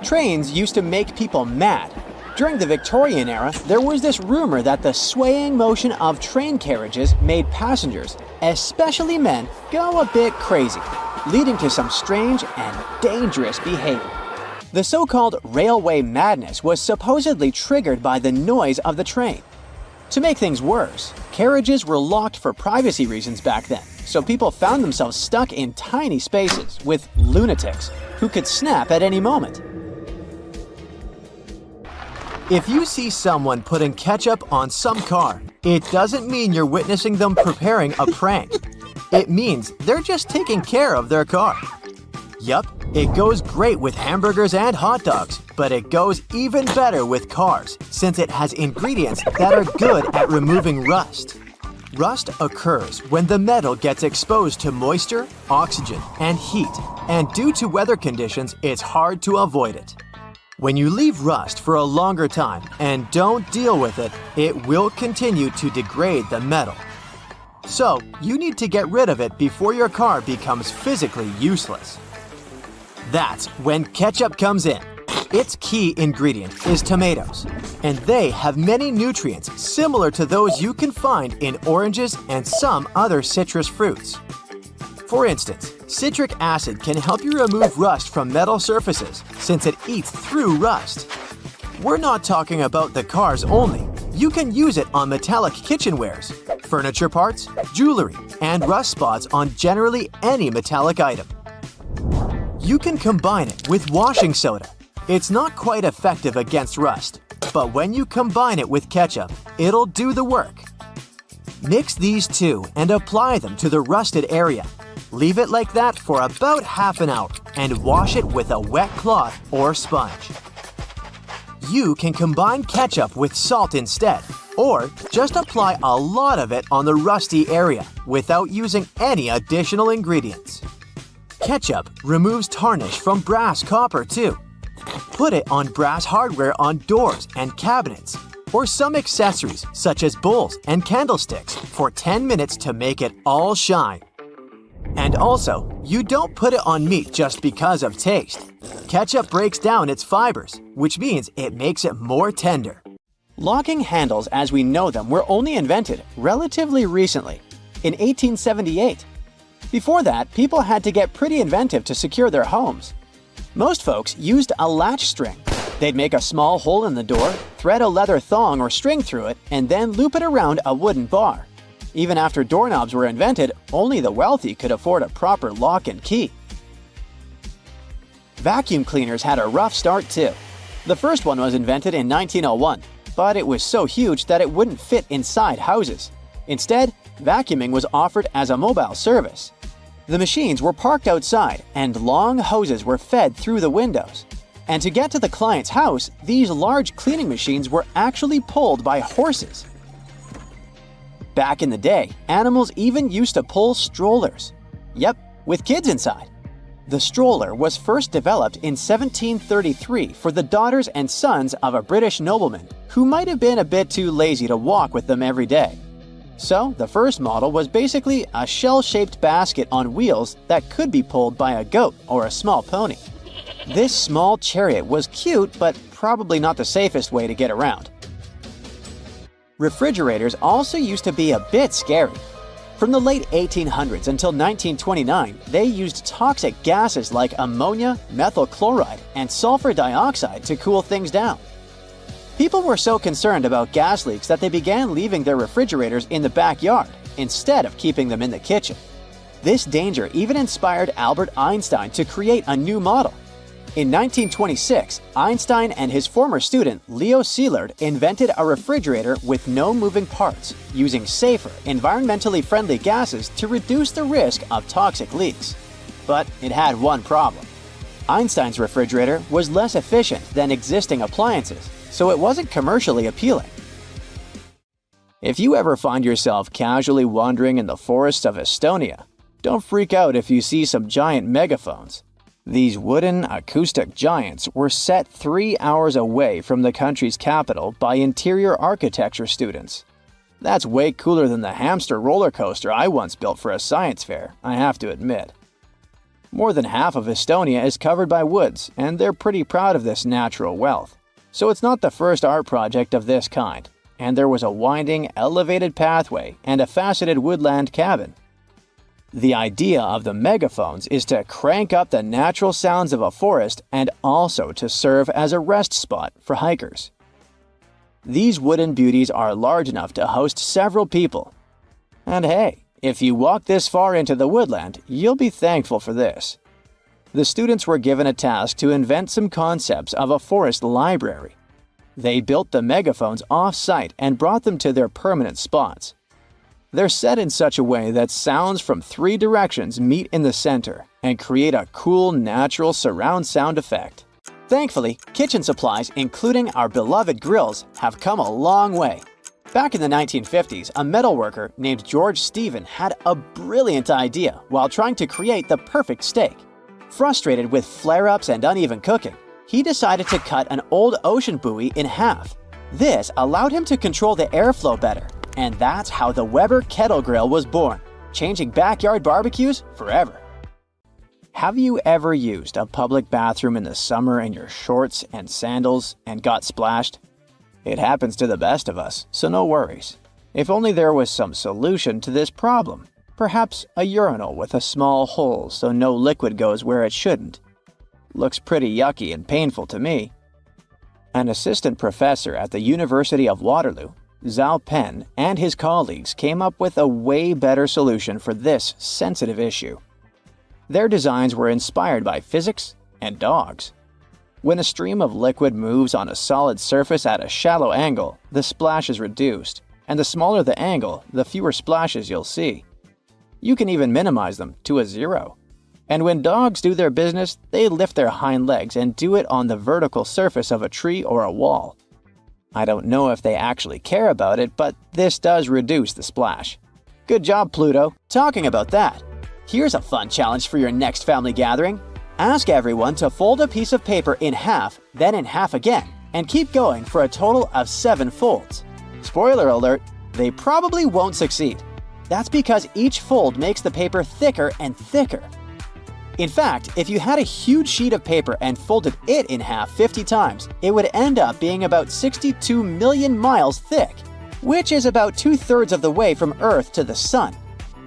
Trains used to make people mad. During the Victorian era, there was this rumor that the swaying motion of train carriages made passengers, especially men, go a bit crazy, leading to some strange and dangerous behavior. The so-called railway madness was supposedly triggered by the noise of the train. To make things worse, carriages were locked for privacy reasons back then, so people found themselves stuck in tiny spaces with lunatics who could snap at any moment. If you see someone putting ketchup on some car, it doesn't mean you're witnessing them preparing a prank. It means they're just taking care of their car. Yup, it goes great with hamburgers and hot dogs, but it goes even better with cars since it has ingredients that are good at removing rust. Rust occurs when the metal gets exposed to moisture, oxygen, and heat, and due to weather conditions, it's hard to avoid it. When you leave rust for a longer time and don't deal with it, it will continue to degrade the metal. So, you need to get rid of it before your car becomes physically useless. That's when ketchup comes in. Its key ingredient is tomatoes, and they have many nutrients similar to those you can find in oranges and some other citrus fruits. For instance, citric acid can help you remove rust from metal surfaces since it eats through rust. We're not talking about the cars only. You can use it on metallic kitchenwares, furniture parts, jewelry, and rust spots on generally any metallic item. You can combine it with washing soda. It's not quite effective against rust, but when you combine it with ketchup, it'll do the work. Mix these two and apply them to the rusted area. Leave it like that for about half an hour and wash it with a wet cloth or sponge. You can combine ketchup with salt instead, or just apply a lot of it on the rusty area without using any additional ingredients. Ketchup removes tarnish from brass copper too. Put it on brass hardware on doors and cabinets, or some accessories such as bowls and candlesticks for 10 minutes to make it all shine. And also, you don't put it on meat just because of taste. Ketchup breaks down its fibers, which means it makes it more tender. Locking handles as we know them were only invented relatively recently, in 1878. Before that, people had to get pretty inventive to secure their homes. Most folks used a latch string. They'd make a small hole in the door, thread a leather thong or string through it, and then loop it around a wooden bar. Even after doorknobs were invented, only the wealthy could afford a proper lock and key. Vacuum cleaners had a rough start too. The first one was invented in 1901, but it was so huge that it wouldn't fit inside houses. Instead, vacuuming was offered as a mobile service. The machines were parked outside, and long hoses were fed through the windows. And to get to the client's house, these large cleaning machines were actually pulled by horses. Back in the day, animals even used to pull strollers. Yep, with kids inside. The stroller was first developed in 1733 for the daughters and sons of a British nobleman who might have been a bit too lazy to walk with them every day. So, the first model was basically a shell-shaped basket on wheels that could be pulled by a goat or a small pony. This small chariot was cute, but probably not the safest way to get around. Refrigerators also used to be a bit scary. From the late 1800s until 1929, they used toxic gases like ammonia, methyl chloride, and sulfur dioxide to cool things down. People were so concerned about gas leaks that they began leaving their refrigerators in the backyard instead of keeping them in the kitchen. This danger even inspired Albert Einstein to create a new model. In 1926, Einstein and his former student Leo Szilard invented a refrigerator with no moving parts, using safer, environmentally friendly gases to reduce the risk of toxic leaks. But it had one problem. Einstein's refrigerator was less efficient than existing appliances, so it wasn't commercially appealing. If you ever find yourself casually wandering in the forests of Estonia, don't freak out if you see some giant megaphones. These wooden acoustic giants were set 3 hours away from the country's capital by interior architecture students. That's way cooler than the hamster roller coaster I once built for a science fair, I have to admit. More than half of Estonia is covered by woods, and they're pretty proud of this natural wealth. So it's not the first art project of this kind, and there was a winding, elevated pathway and a faceted woodland cabin. The idea of the megaphones is to crank up the natural sounds of a forest and also to serve as a rest spot for hikers. These wooden beauties are large enough to host several people. And hey, if you walk this far into the woodland, you'll be thankful for this. The students were given a task to invent some concepts of a forest library. They built the megaphones off-site and brought them to their permanent spots. They're set in such a way that sounds from 3 directions meet in the center and create a cool, natural surround sound effect. Thankfully, kitchen supplies, including our beloved grills, have come a long way. Back in the 1950s, a metalworker named George Stephen had a brilliant idea while trying to create the perfect steak. Frustrated with flare-ups and uneven cooking, he decided to cut an old ocean buoy in half. This allowed him to control the airflow better, and that's how the Weber Kettle Grill was born, changing backyard barbecues forever. Have you ever used a public bathroom in the summer in your shorts and sandals and got splashed? It happens to the best of us, so no worries. If only there was some solution to this problem. Perhaps a urinal with a small hole so no liquid goes where it shouldn't. Looks pretty yucky and painful to me. An assistant professor at the University of Waterloo, Zhao Pen, and his colleagues came up with a way better solution for this sensitive issue. Their designs were inspired by physics and dogs. When a stream of liquid moves on a solid surface at a shallow angle, the splash is reduced, and the smaller the angle, the fewer splashes you'll see. You can even minimize them to a 0. And when dogs do their business, they lift their hind legs and do it on the vertical surface of a tree or a wall. I don't know if they actually care about it, but this does reduce the splash. Good job, Pluto. Talking about that, here's a fun challenge for your next family gathering. Ask everyone to fold a piece of paper in half, then in half again, and keep going for a total of 7 folds. Spoiler alert, they probably won't succeed. That's because each fold makes the paper thicker and thicker. In fact, if you had a huge sheet of paper and folded it in half 50 times, it would end up being about 62 million miles thick, which is about 2/3 of the way from Earth to the Sun.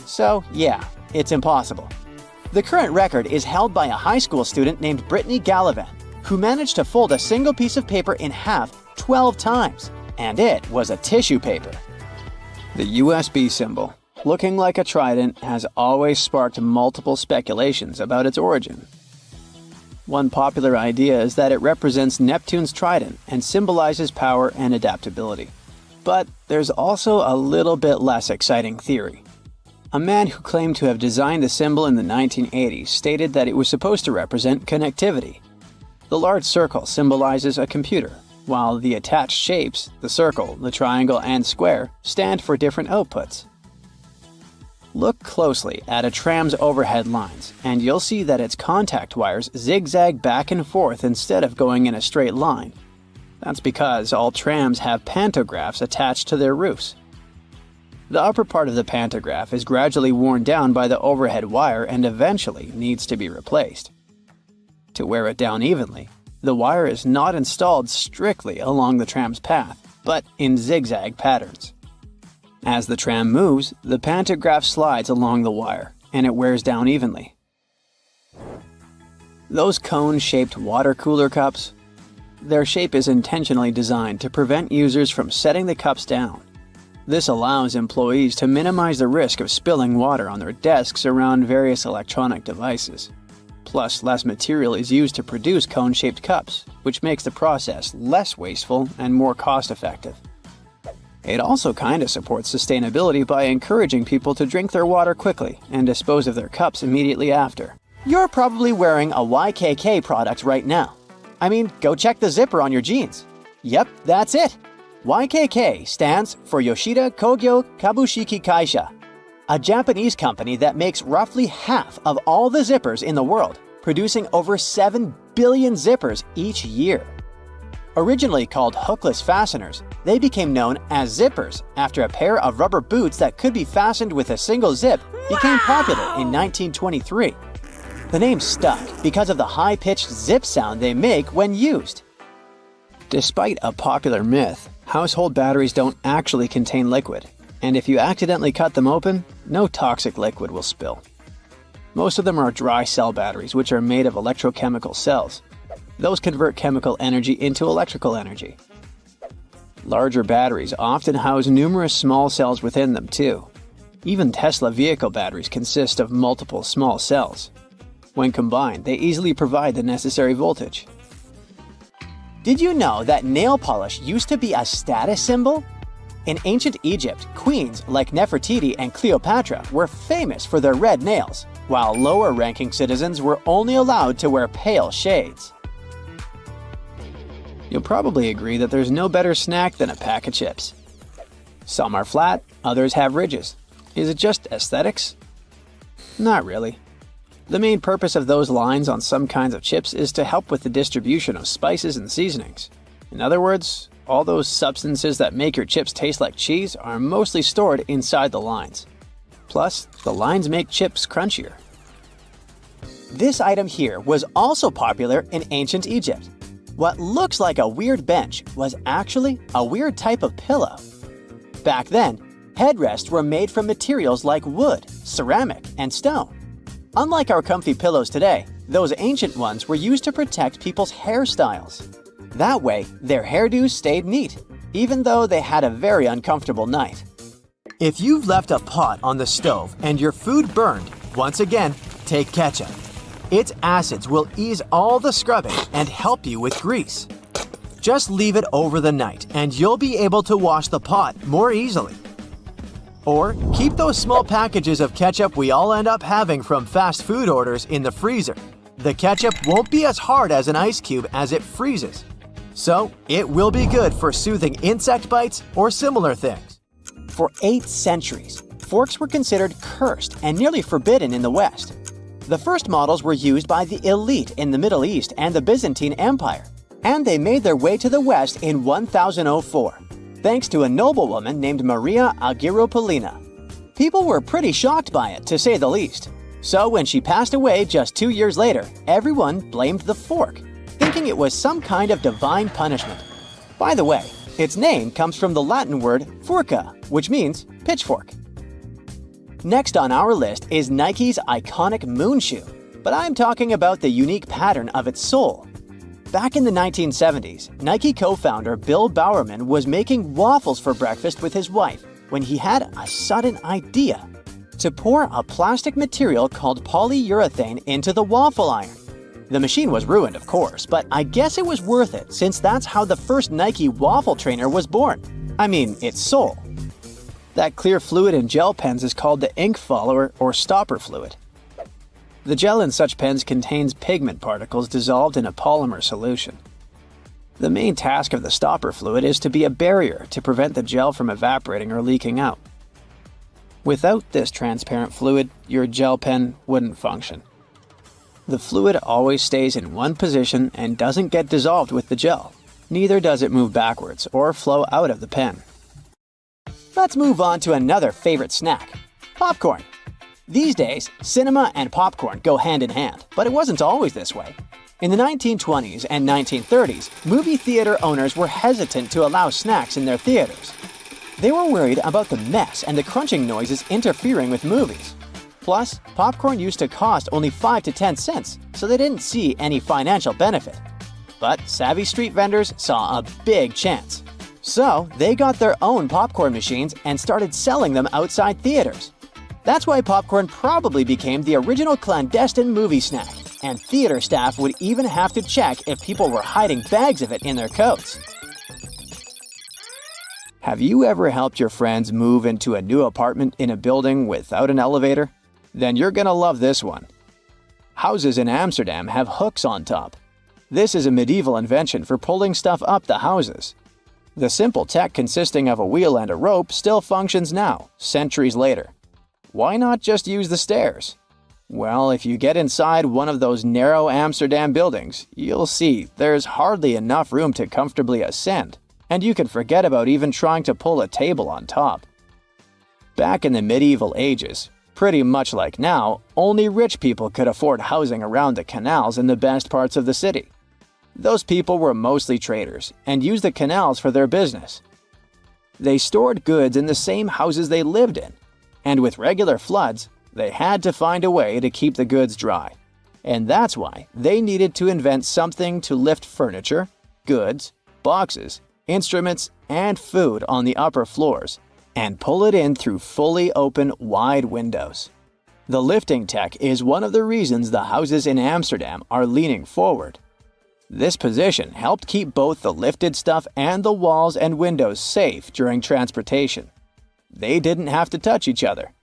So yeah, it's impossible. The current record is held by a high school student named Brittany Gallivan, who managed to fold a single piece of paper in half 12 times, and it was a tissue paper. The USB symbol, looking like a trident, has always sparked multiple speculations about its origin. One popular idea is that it represents Neptune's trident and symbolizes power and adaptability. But there's also a little bit less exciting theory. A man who claimed to have designed the symbol in the 1980s stated that it was supposed to represent connectivity. The large circle symbolizes a computer, while the attached shapes, the circle, the triangle, and square, stand for different outputs. Look closely at a tram's overhead lines, and you'll see that its contact wires zigzag back and forth instead of going in a straight line. That's because all trams have pantographs attached to their roofs. The upper part of the pantograph is gradually worn down by the overhead wire and eventually needs to be replaced. To wear it down evenly, the wire is not installed strictly along the tram's path, but in zigzag patterns. As the tram moves, the pantograph slides along the wire, and it wears down evenly. Those cone-shaped water cooler cups? Their shape is intentionally designed to prevent users from setting the cups down. This allows employees to minimize the risk of spilling water on their desks around various electronic devices. Plus, less material is used to produce cone-shaped cups, which makes the process less wasteful and more cost-effective. It also kinda supports sustainability by encouraging people to drink their water quickly and dispose of their cups immediately after. You're probably wearing a YKK product right now. I mean, go check the zipper on your jeans. Yep, that's it. YKK stands for Yoshida Kogyo Kabushiki Kaisha, a Japanese company that makes roughly half of all the zippers in the world, producing over 7 billion zippers each year. Originally called hookless fasteners, they became known as zippers after a pair of rubber boots that could be fastened with a single zip became popular in 1923. The name stuck because of the high-pitched zip sound they make when used. Despite a popular myth, household batteries don't actually contain liquid, and if you accidentally cut them open, no toxic liquid will spill. Most of them are dry cell batteries, which are made of electrochemical cells. Those convert chemical energy into electrical energy. Larger batteries often house numerous small cells within them too. Even Tesla vehicle batteries consist of multiple small cells. When combined, they easily provide the necessary voltage. Did you know that nail polish used to be a status symbol? In ancient Egypt, queens like Nefertiti and Cleopatra were famous for their red nails, while lower-ranking citizens were only allowed to wear pale shades. You'll probably agree that there's no better snack than a pack of chips. Some are flat, others have ridges. Is it just aesthetics? Not really. The main purpose of those lines on some kinds of chips is to help with the distribution of spices and seasonings. In other words, all those substances that make your chips taste like cheese are mostly stored inside the lines. Plus, the lines make chips crunchier. This item here was also popular in ancient Egypt. What looks like a weird bench was actually a weird type of pillow. Back then, headrests were made from materials like wood, ceramic, and stone. Unlike our comfy pillows today, those ancient ones were used to protect people's hairstyles. That way, their hairdos stayed neat, even though they had a very uncomfortable night. If you've left a pot on the stove and your food burned, once again, take ketchup. Its acids will ease all the scrubbing and help you with grease. Just leave it over the night and you'll be able to wash the pot more easily. Or keep those small packages of ketchup we all end up having from fast food orders in the freezer. The ketchup won't be as hard as an ice cube as it freezes. So it will be good for soothing insect bites or similar things. For 8 centuries, forks were considered cursed and nearly forbidden in the West. The first models were used by the elite in the Middle East and the Byzantine Empire, and they made their way to the West in 1004. Thanks to a noblewoman named Maria Agrippina. People were pretty shocked by it, to say the least. So when she passed away just 2 years later, everyone blamed the fork, thinking it was some kind of divine punishment. By the way, its name comes from the Latin word furca, which means pitchfork. Next on our list is Nike's iconic moon shoe, but I'm talking about the unique pattern of its sole. Back in the 1970s, Nike co-founder Bill Bowerman was making waffles for breakfast with his wife when he had a sudden idea to pour a plastic material called polyurethane into the waffle iron. The machine was ruined, of course, but I guess it was worth it since that's how the first Nike waffle trainer was born. I mean, its sole. That clear fluid in gel pens is called the ink follower or stopper fluid. The gel in such pens contains pigment particles dissolved in a polymer solution. The main task of the stopper fluid is to be a barrier to prevent the gel from evaporating or leaking out. Without this transparent fluid, your gel pen wouldn't function. The fluid always stays in one position and doesn't get dissolved with the gel. Neither does it move backwards or flow out of the pen. Let's move on to another favorite snack, popcorn. These days, cinema and popcorn go hand in hand, but it wasn't always this way. In the 1920s and 1930s, movie theater owners were hesitant to allow snacks in their theaters. They were worried about the mess and the crunching noises interfering with movies. Plus, popcorn used to cost only 5 to 10 cents, so they didn't see any financial benefit. But savvy street vendors saw a big chance. So, they got their own popcorn machines and started selling them outside theaters. That's why popcorn probably became the original clandestine movie snack, and theater staff would even have to check if people were hiding bags of it in their coats. Have you ever helped your friends move into a new apartment in a building without an elevator? Then you're gonna love this one. Houses in Amsterdam have hooks on top. This is a medieval invention for pulling stuff up the houses. The simple tech consisting of a wheel and a rope still functions now, centuries later. Why not just use the stairs? Well, if you get inside one of those narrow Amsterdam buildings, you'll see there's hardly enough room to comfortably ascend, and you can forget about even trying to pull a table on top. Back in the medieval ages, Pretty much like now, only rich people could afford housing around the canals in the best parts of the city. Those people were mostly traders and used the canals for their business. They stored goods in the same houses they lived in, and with regular floods, they had to find a way to keep the goods dry. And that's why they needed to invent something to lift furniture, goods, boxes, instruments, and food on the upper floors and pull it in through fully open, wide windows. The lifting tech is one of the reasons the houses in Amsterdam are leaning forward. This position helped keep both the lifted stuff and the walls and windows safe during transportation. They didn't have to touch each other.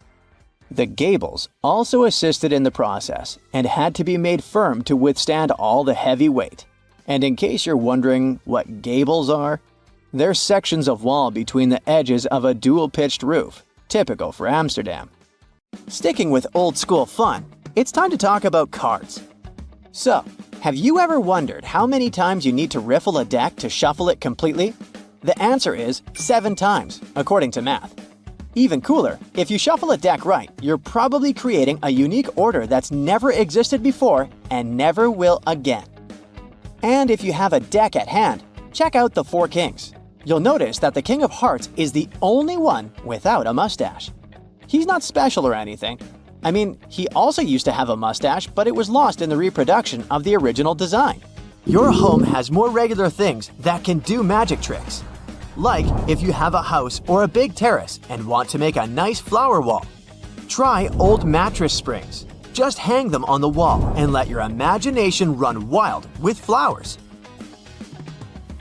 The gables also assisted in the process and had to be made firm to withstand all the heavy weight. And in case you're wondering what gables are, they're sections of wall between the edges of a dual-pitched roof, typical for Amsterdam. Sticking with old-school fun, it's time to talk about cards. So, have you ever wondered how many times you need to riffle a deck to shuffle it completely? The answer is 7 times, according to math. Even cooler, if you shuffle a deck right, you're probably creating a unique order that's never existed before and never will again. And if you have a deck at hand, check out the 4 kings. You'll notice that the King of Hearts is the only one without a mustache. He's not special or anything. I mean, he also used to have a mustache, but it was lost in the reproduction of the original design. Your home has more regular things that can do magic tricks. Like if you have a house or a big terrace and want to make a nice flower wall. Try old mattress springs. Just hang them on the wall and let your imagination run wild with flowers.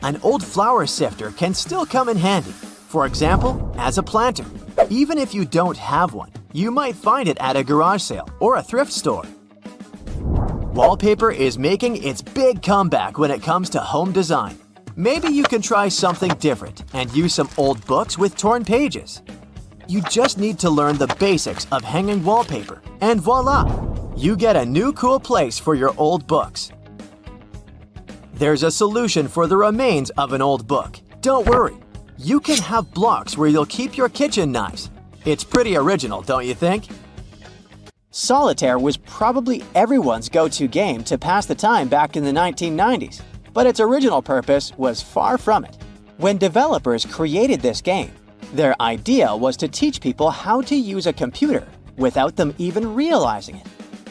An old flower sifter can still come in handy, for example, as a planter. Even if you don't have one, you might find it at a garage sale or a thrift store. Wallpaper is making its big comeback when it comes to home design. Maybe you can try something different and use some old books with torn pages. You just need to learn the basics of hanging wallpaper, and voila! You get a new cool place for your old books. There's a solution for the remains of an old book. Don't worry. You can have blocks where you'll keep your kitchen knives. It's pretty original, don't you think? Solitaire was probably everyone's go-to game to pass the time back in the 1990s, but its original purpose was far from it. When developers created this game, their idea was to teach people how to use a computer without them even realizing it.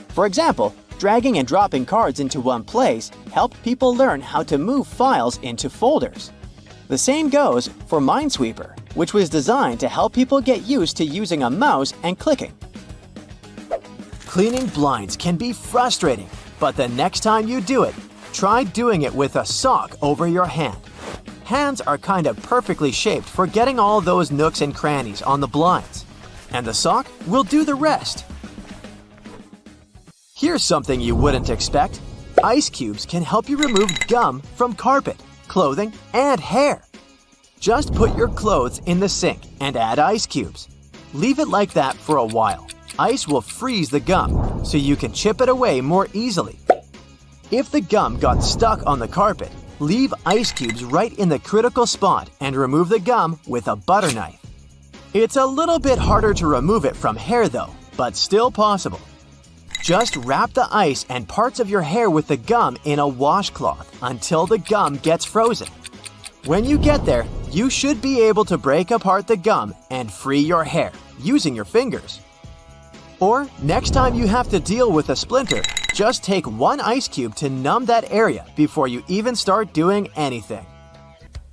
For example, dragging and dropping cards into one place helped people learn how to move files into folders. The same goes for Minesweeper, which was designed to help people get used to using a mouse and clicking. Cleaning blinds can be frustrating, but the next time you do it, try doing it with a sock over your hand. Hands are kind of perfectly shaped for getting all those nooks and crannies on the blinds, and the sock will do the rest. Here's something you wouldn't expect. Ice cubes can help you remove gum from carpet, clothing, and hair. Just put your clothes in the sink and add ice cubes. Leave it like that for a while. Ice will freeze the gum, so you can chip it away more easily. If the gum got stuck on the carpet, leave ice cubes right in the critical spot and remove the gum with a butter knife. It's a little bit harder to remove it from hair though, but still possible. Just wrap the ice and parts of your hair with the gum in a washcloth until the gum gets frozen. When you get there, you should be able to break apart the gum and free your hair using your fingers. Or next time you have to deal with a splinter, just take 1 ice cube to numb that area before you even start doing anything.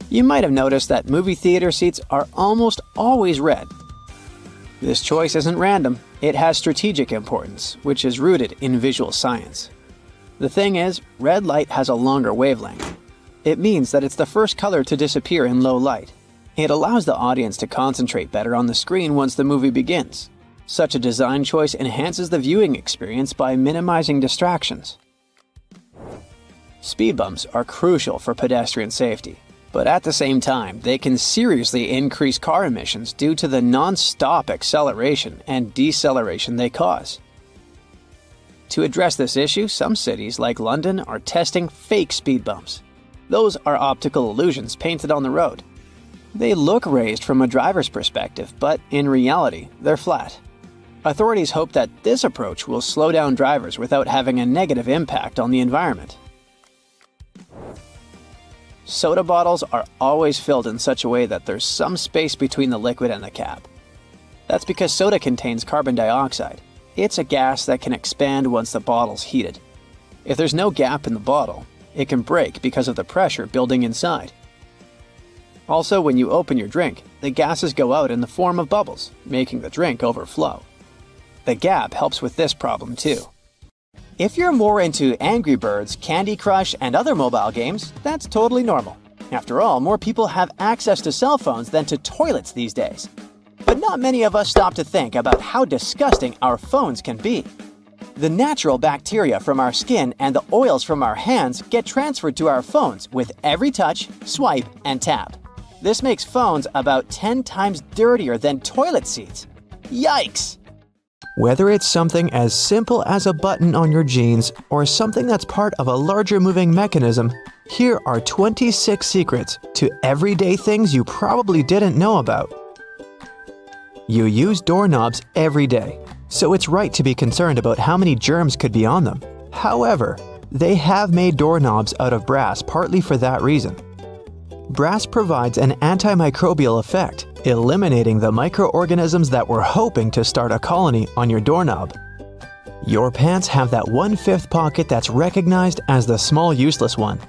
You might have noticed that movie theater seats are almost always red. This choice isn't random. It has strategic importance, which is rooted in visual science. The thing is, red light has a longer wavelength. It means that it's the first color to disappear in low light. It allows the audience to concentrate better on the screen once the movie begins. Such a design choice enhances the viewing experience by minimizing distractions. Speed bumps are crucial for pedestrian safety, but at the same time, they can seriously increase car emissions due to the non-stop acceleration and deceleration they cause. To address this issue, some cities like London are testing fake speed bumps. Those are optical illusions painted on the road. They look raised from a driver's perspective, but in reality, they're flat. Authorities hope that this approach will slow down drivers without having a negative impact on the environment. Soda bottles are always filled in such a way that there's some space between the liquid and the cap. That's because soda contains carbon dioxide. It's a gas that can expand once the bottle's heated. If there's no gap in the bottle, it can break because of the pressure building inside. Also, when you open your drink, the gases go out in the form of bubbles, making the drink overflow. The gap helps with this problem too. If you're more into Angry Birds, Candy Crush, and other mobile games, that's totally normal. After all, more people have access to cell phones than to toilets these days. But not many of us stop to think about how disgusting our phones can be. The natural bacteria from our skin and the oils from our hands get transferred to our phones with every touch, swipe, and tap. This makes phones about 10 times dirtier than toilet seats. Yikes! Whether it's something as simple as a button on your jeans or something that's part of a larger moving mechanism, here are 26 secrets to everyday things you probably didn't know about. You use doorknobs every day, so it's right to be concerned about how many germs could be on them. However, they have made doorknobs out of brass partly for that reason. Brass provides an antimicrobial effect, eliminating the microorganisms that were hoping to start a colony on your doorknob. Your pants have that 1/5 pocket that's recognized as the small useless one.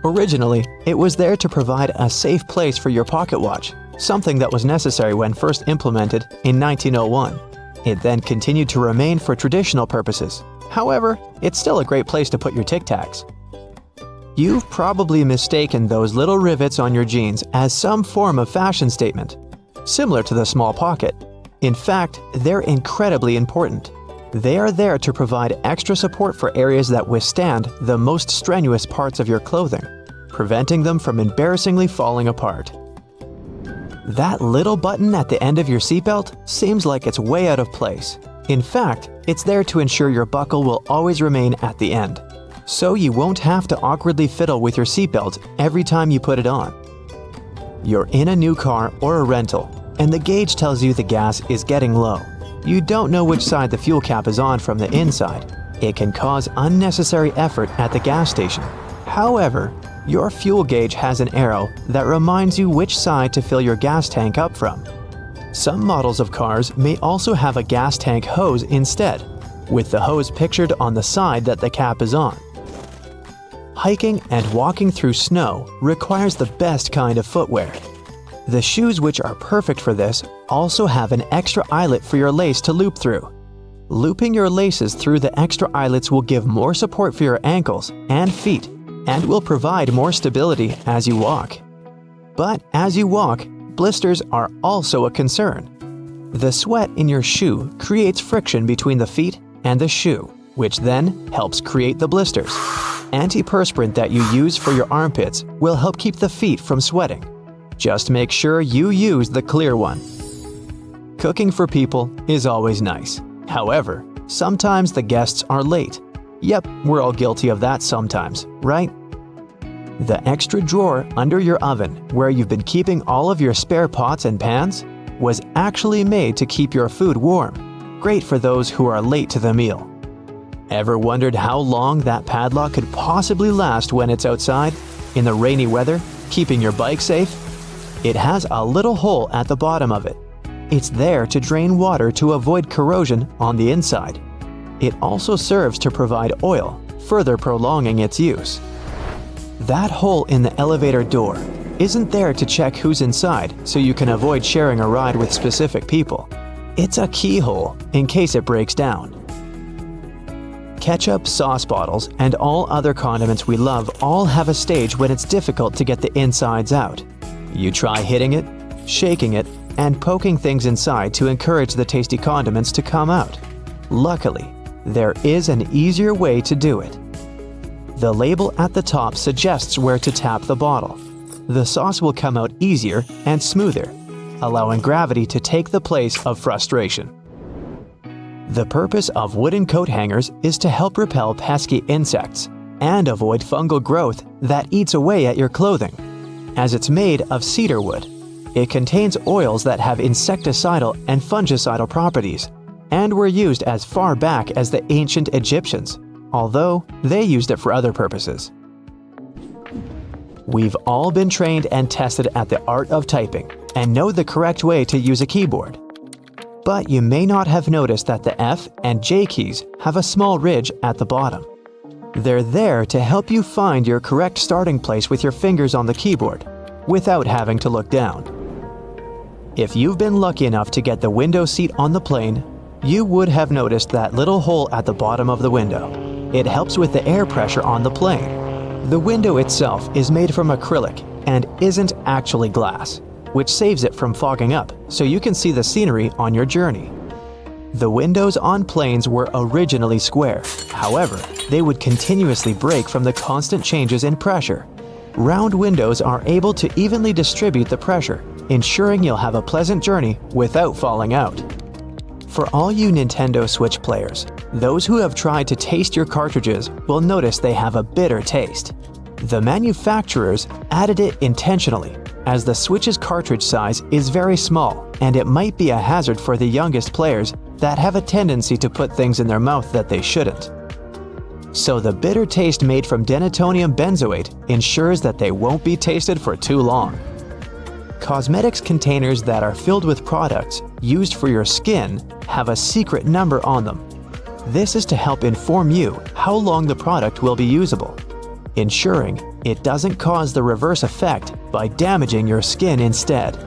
Originally, it was there to provide a safe place for your pocket watch, something that was necessary when first implemented in 1901. It then continued to remain for traditional purposes. However, it's still a great place to put your Tic Tacs. You've probably mistaken those little rivets on your jeans as some form of fashion statement, similar to the small pocket. In fact, they're incredibly important. They are there to provide extra support for areas that withstand the most strenuous parts of your clothing, preventing them from embarrassingly falling apart. That little button at the end of your seatbelt seems like it's way out of place. In fact, it's there to ensure your buckle will always remain at the end, so you won't have to awkwardly fiddle with your seatbelt every time you put it on. You're in a new car or a rental, and the gauge tells you the gas is getting low. You don't know which side the fuel cap is on from the inside. It can cause unnecessary effort at the gas station. However, your fuel gauge has an arrow that reminds you which side to fill your gas tank up from. Some models of cars may also have a gas tank hose instead, with the hose pictured on the side that the cap is on. Hiking and walking through snow requires the best kind of footwear. The shoes which are perfect for this also have an extra eyelet for your lace to loop through. Looping your laces through the extra eyelets will give more support for your ankles and feet and will provide more stability as you walk. But as you walk, blisters are also a concern. The sweat in your shoe creates friction between the feet and the shoe, which then helps create the blisters. Antiperspirant that you use for your armpits will help keep the feet from sweating. Just make sure you use the clear one. Cooking for people is always nice. However, sometimes the guests are late. Yep, we're all guilty of that sometimes, right? The extra drawer under your oven, where you've been keeping all of your spare pots and pans, was actually made to keep your food warm. Great for those who are late to the meal. Ever wondered how long that padlock could possibly last when it's outside, in the rainy weather, keeping your bike safe? It has a little hole at the bottom of it. It's there to drain water to avoid corrosion on the inside. It also serves to provide oil, further prolonging its use. That hole in the elevator door isn't there to check who's inside so you can avoid sharing a ride with specific people. It's a keyhole in case it breaks down. Ketchup, sauce bottles, and all other condiments we love all have a stage when it's difficult to get the insides out. You try hitting it, shaking it, and poking things inside to encourage the tasty condiments to come out. Luckily, there is an easier way to do it. The label at the top suggests where to tap the bottle. The sauce will come out easier and smoother, allowing gravity to take the place of frustration. The purpose of wooden coat hangers is to help repel pesky insects and avoid fungal growth that eats away at your clothing. As it's made of cedar wood, it contains oils that have insecticidal and fungicidal properties. and were used as far back as the ancient Egyptians, although they used it for other purposes. We've all been trained and tested at the art of typing and know the correct way to use a keyboard. But you may not have noticed that the F and J keys have a small ridge at the bottom. They're there to help you find your correct starting place with your fingers on the keyboard, without having to look down. If you've been lucky enough to get the window seat on the plane, you would have noticed that little hole at the bottom of the window. It helps with the air pressure on the plane. The window itself is made from acrylic and isn't actually glass, which saves it from fogging up so you can see the scenery on your journey. The windows on planes were originally square, however, they would continuously break from the constant changes in pressure. Round windows are able to evenly distribute the pressure, ensuring you'll have a pleasant journey without falling out. For all you Nintendo Switch players, those who have tried to taste your cartridges will notice they have a bitter taste. The manufacturers added it intentionally, as the Switch's cartridge size is very small and it might be a hazard for the youngest players that have a tendency to put things in their mouth that they shouldn't. So the bitter taste made from denatonium benzoate ensures that they won't be tasted for too long. Cosmetics containers that are filled with products used for your skin have a secret number on them. This is to help inform you how long the product will be usable, ensuring it doesn't cause the reverse effect by damaging your skin instead.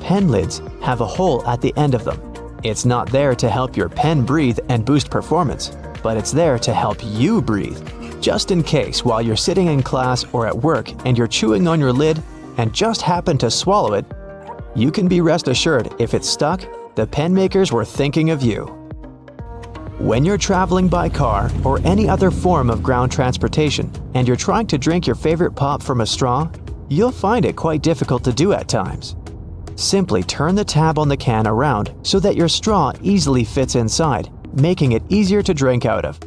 Pen lids have a hole at the end of them. It's not there to help your pen breathe and boost performance, but it's there to help you breathe, just in case while you're sitting in class or at work and you're chewing on your lid and just happen to swallow it. You can be rest assured if it's stuck, the pen makers were thinking of you. When you're traveling by car or any other form of ground transportation and you're trying to drink your favorite pop from a straw, you'll find it quite difficult to do at times. Simply turn the tab on the can around so that your straw easily fits inside, making it easier to drink out of.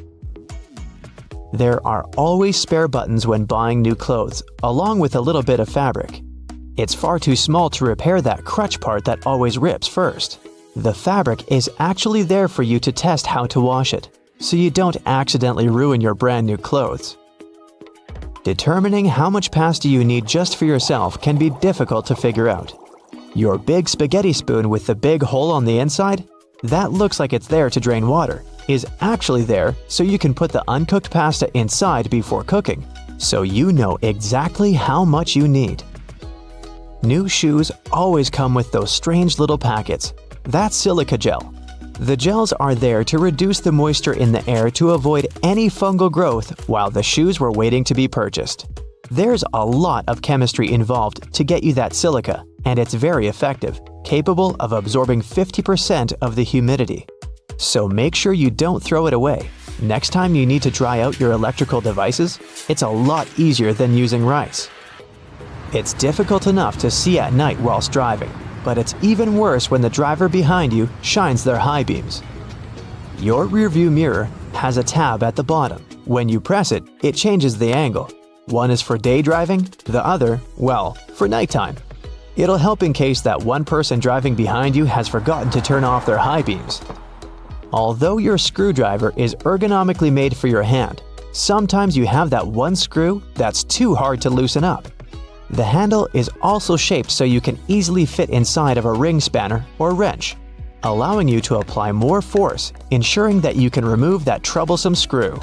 There are always spare buttons when buying new clothes, along with a little bit of fabric. It's far too small to repair that crutch part that always rips first. The fabric is actually there for you to test how to wash it, so you don't accidentally ruin your brand new clothes. Determining how much pasta you need just for yourself can be difficult to figure out. Your big spaghetti spoon with the big hole on the inside, that looks like it's there to drain water, is actually there so you can put the uncooked pasta inside before cooking, so you know exactly how much you need. New shoes always come with those strange little packets. That's silica gel. The gels are there to reduce the moisture in the air to avoid any fungal growth while the shoes were waiting to be purchased. There's a lot of chemistry involved to get you that silica, and it's very effective, capable of absorbing 50% of the humidity. So make sure you don't throw it away. Next time you need to dry out your electrical devices, it's a lot easier than using rice. It's difficult enough to see at night whilst driving, but it's even worse when the driver behind you shines their high beams. Your rearview mirror has a tab at the bottom. When you press it, it changes the angle. One is for day driving, the other, well, for nighttime. It'll help in case that one person driving behind you has forgotten to turn off their high beams. Although your screwdriver is ergonomically made for your hand, sometimes you have that one screw that's too hard to loosen up. The handle is also shaped so you can easily fit inside of a ring spanner or wrench, allowing you to apply more force, ensuring that you can remove that troublesome screw.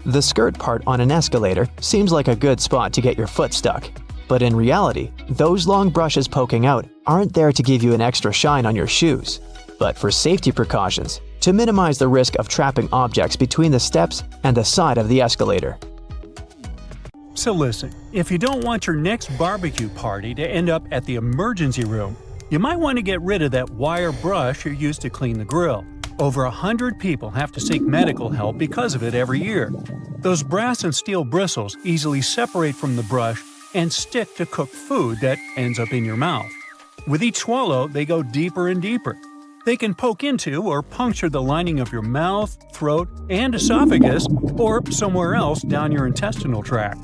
The skirt part on an escalator seems like a good spot to get your foot stuck, but in reality, those long brushes poking out aren't there to give you an extra shine on your shoes, but for safety precautions, to minimize the risk of trapping objects between the steps and the side of the escalator. So listen, if you don't want your next barbecue party to end up at the emergency room, you might want to get rid of that wire brush you used to clean the grill. Over 100 people have to seek medical help because of it every year. Those brass and steel bristles easily separate from the brush and stick to cooked food that ends up in your mouth. With each swallow, they go deeper and deeper. They can poke into or puncture the lining of your mouth, throat, and esophagus, or somewhere else down your intestinal tract.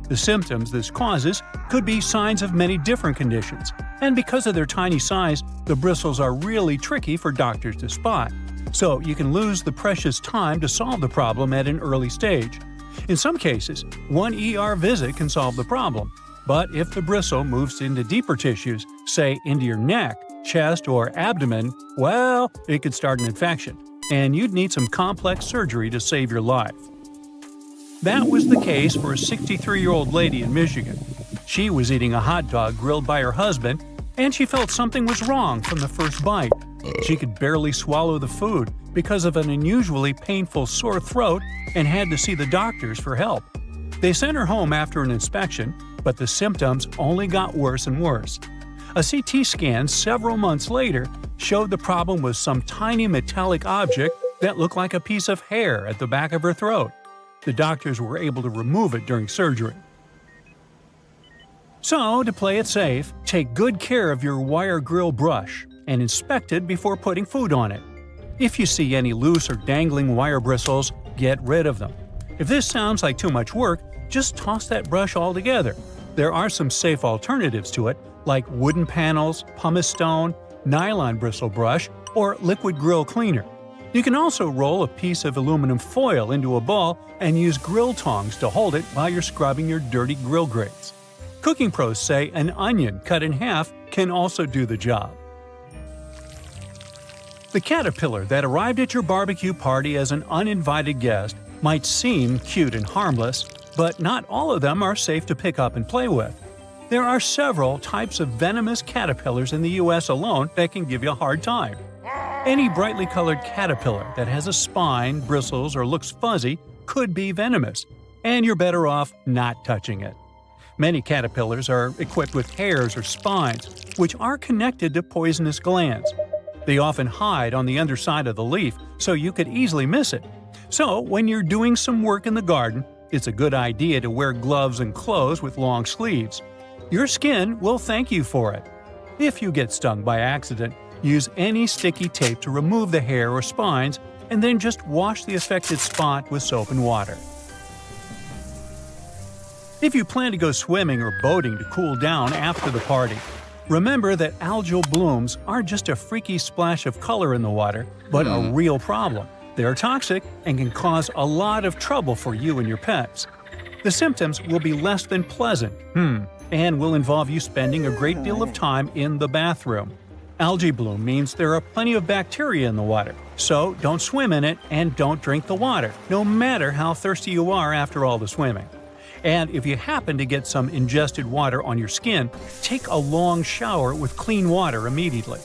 The symptoms this causes could be signs of many different conditions, and because of their tiny size, the bristles are really tricky for doctors to spot. So you can lose the precious time to solve the problem at an early stage. In some cases, one ER visit can solve the problem. But if the bristle moves into deeper tissues, say into your neck, chest, or abdomen, well, it could start an infection, and you'd need some complex surgery to save your life. That was the case for a 63-year-old lady in Michigan. She was eating a hot dog grilled by her husband, and she felt something was wrong from the first bite. She could barely swallow the food because of an unusually painful sore throat and had to see the doctors for help. They sent her home after an inspection, but the symptoms only got worse and worse. A CT scan several months later showed the problem was some tiny metallic object that looked like a piece of hair at the back of her throat. The doctors were able to remove it during surgery. So, to play it safe, take good care of your wire grill brush and inspect it before putting food on it. If you see any loose or dangling wire bristles, get rid of them. If this sounds like too much work, just toss that brush altogether. There are some safe alternatives to it, like wooden panels, pumice stone, nylon bristle brush, or liquid grill cleaner. You can also roll a piece of aluminum foil into a ball and use grill tongs to hold it while you're scrubbing your dirty grill grates. Cooking pros say an onion cut in half can also do the job. The caterpillar that arrived at your barbecue party as an uninvited guest might seem cute and harmless, but not all of them are safe to pick up and play with. There are several types of venomous caterpillars in the US alone that can give you a hard time. Any brightly colored caterpillar that has a spine, bristles, or looks fuzzy could be venomous, and you're better off not touching it. Many caterpillars are equipped with hairs or spines, which are connected to poisonous glands. They often hide on the underside of the leaf, so you could easily miss it. So, when you're doing some work in the garden, it's a good idea to wear gloves and clothes with long sleeves. Your skin will thank you for it. If you get stung by accident, use any sticky tape to remove the hair or spines, and then just wash the affected spot with soap and water. If you plan to go swimming or boating to cool down after the party, remember that algal blooms aren't just a freaky splash of color in the water, but a real problem. They are toxic and can cause a lot of trouble for you and your pets. The symptoms will be less than pleasant, and will involve you spending a great deal of time in the bathroom. Algae bloom means there are plenty of bacteria in the water, so don't swim in it and don't drink the water, no matter how thirsty you are after all the swimming. And if you happen to get some ingested water on your skin, take a long shower with clean water immediately.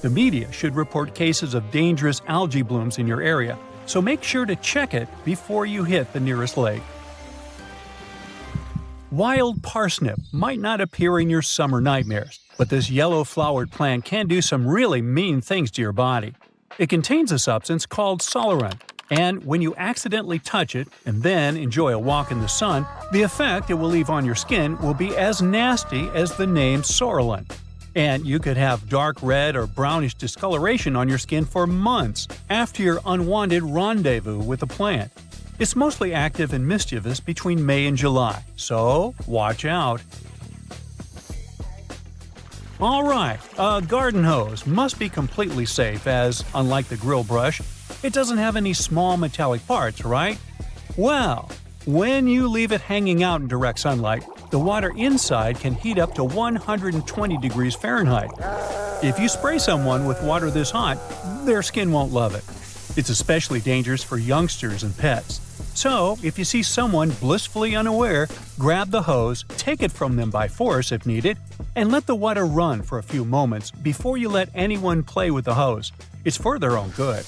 The media should report cases of dangerous algae blooms in your area, so make sure to check it before you hit the nearest lake. Wild parsnip might not appear in your summer nightmares, but this yellow-flowered plant can do some really mean things to your body. It contains a substance called solerin, and when you accidentally touch it and then enjoy a walk in the sun, the effect it will leave on your skin will be as nasty as the name Sorolin. And you could have dark red or brownish discoloration on your skin for months after your unwanted rendezvous with the plant. It's mostly active and mischievous between May and July, so watch out. Alright, a garden hose must be completely safe as, unlike the grill brush, it doesn't have any small metallic parts, right? Well, when you leave it hanging out in direct sunlight, the water inside can heat up to 120 degrees Fahrenheit. If you spray someone with water this hot, their skin won't love it. It's especially dangerous for youngsters and pets. So, if you see someone blissfully unaware, grab the hose, take it from them by force if needed, and let the water run for a few moments before you let anyone play with the hose. It's for their own good.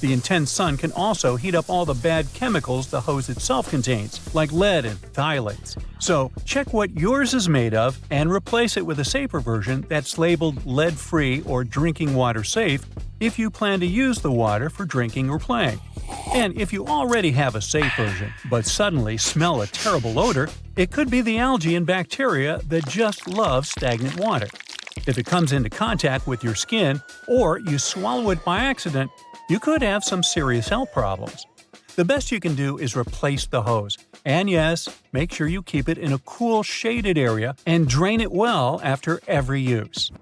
The intense sun can also heat up all the bad chemicals the hose itself contains, like lead and phthalates. So, check what yours is made of and replace it with a safer version that's labeled lead-free or drinking water safe if you plan to use the water for drinking or playing. And if you already have a safe version, but suddenly smell a terrible odor, it could be the algae and bacteria that just love stagnant water. If it comes into contact with your skin, or you swallow it by accident, you could have some serious health problems. The best you can do is replace the hose. And yes, make sure you keep it in a cool, shaded area and drain it well after every use.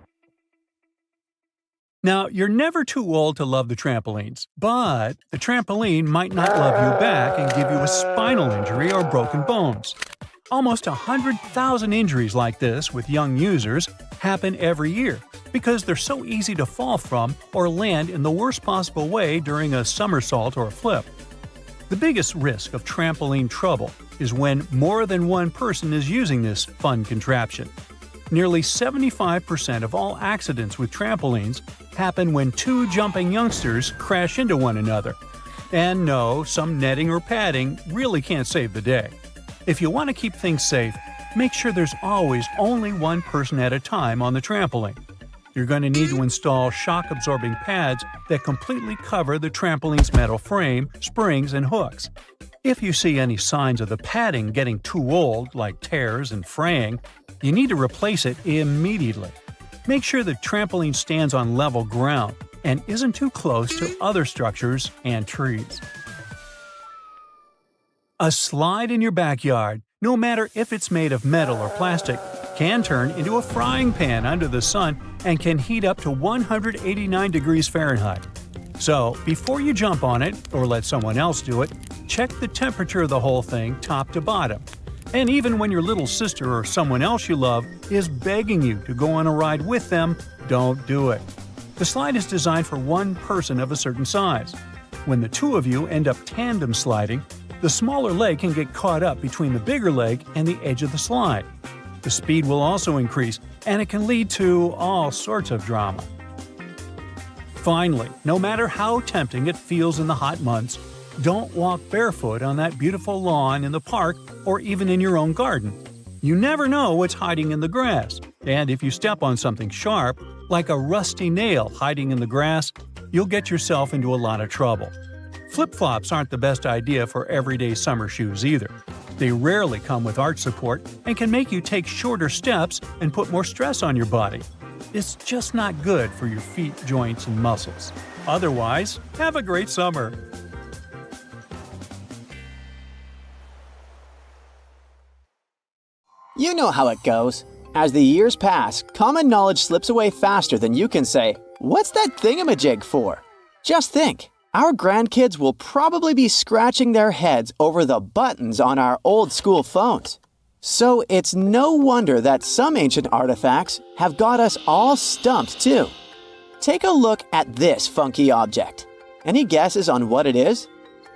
Now, you're never too old to love the trampolines, but the trampoline might not love you back and give you a spinal injury or broken bones. Almost 100,000 injuries like this with young users happen every year because they're so easy to fall from or land in the worst possible way during a somersault or a flip. The biggest risk of trampoline trouble is when more than one person is using this fun contraption. Nearly 75% of all accidents with trampolines happen when two jumping youngsters crash into one another. And no, some netting or padding really can't save the day. If you want to keep things safe, make sure there's always only one person at a time on the trampoline. You're going to need to install shock-absorbing pads that completely cover the trampoline's metal frame, springs, and hooks. If you see any signs of the padding getting too old, like tears and fraying, you need to replace it immediately. Make sure the trampoline stands on level ground and isn't too close to other structures and trees. A slide in your backyard, no matter if it's made of metal or plastic, can turn into a frying pan under the sun and can heat up to 189 degrees Fahrenheit. So, before you jump on it or let someone else do it, check the temperature of the whole thing top to bottom. And even when your little sister or someone else you love is begging you to go on a ride with them, don't do it. The slide is designed for one person of a certain size. When the two of you end up tandem sliding, the smaller leg can get caught up between the bigger leg and the edge of the slide. The speed will also increase, and it can lead to all sorts of drama. Finally, no matter how tempting it feels in the hot months, don't walk barefoot on that beautiful lawn in the park or even in your own garden. You never know what's hiding in the grass, and if you step on something sharp, like a rusty nail hiding in the grass, you'll get yourself into a lot of trouble. Flip-flops aren't the best idea for everyday summer shoes either. They rarely come with arch support and can make you take shorter steps and put more stress on your body. It's just not good for your feet, joints, and muscles. Otherwise, have a great summer! You know how it goes. As the years pass, common knowledge slips away faster than you can say, "What's that thingamajig for?" Just think, our grandkids will probably be scratching their heads over the buttons on our old school phones. So it's no wonder that some ancient artifacts have got us all stumped too. Take a look at this funky object. Any guesses on what it is?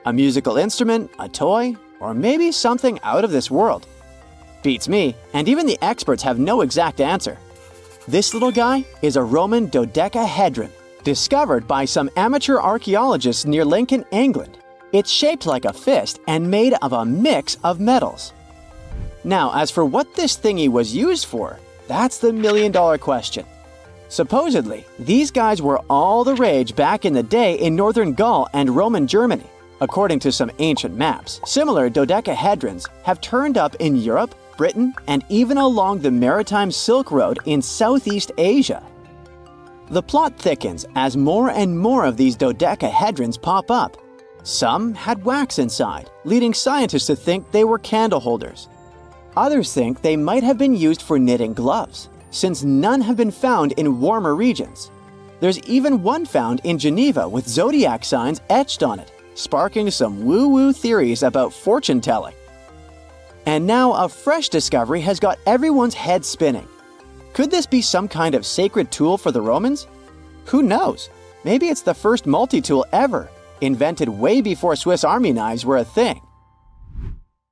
A musical instrument, a toy, or maybe something out of this world? Beats me, and even the experts have no exact answer. This little guy is a Roman dodecahedron, discovered by some amateur archaeologists near Lincoln, England. It's shaped like a fist and made of a mix of metals. Now, as for what this thingy was used for, that's the million-dollar question. Supposedly, these guys were all the rage back in the day in northern Gaul and Roman Germany. According to some ancient maps, similar dodecahedrons have turned up in Europe, Britain, and even along the maritime Silk Road in Southeast Asia. The plot thickens as more and more of these dodecahedrons pop up. Some had wax inside, leading scientists to think they were candle holders. Others think they might have been used for knitting gloves, since none have been found in warmer regions. There's even one found in Geneva with zodiac signs etched on it, sparking some woo-woo theories about fortune-telling. And now a fresh discovery has got everyone's head spinning. Could this be some kind of sacred tool for the Romans? Who knows? Maybe it's the first multi-tool ever, invented way before Swiss Army knives were a thing.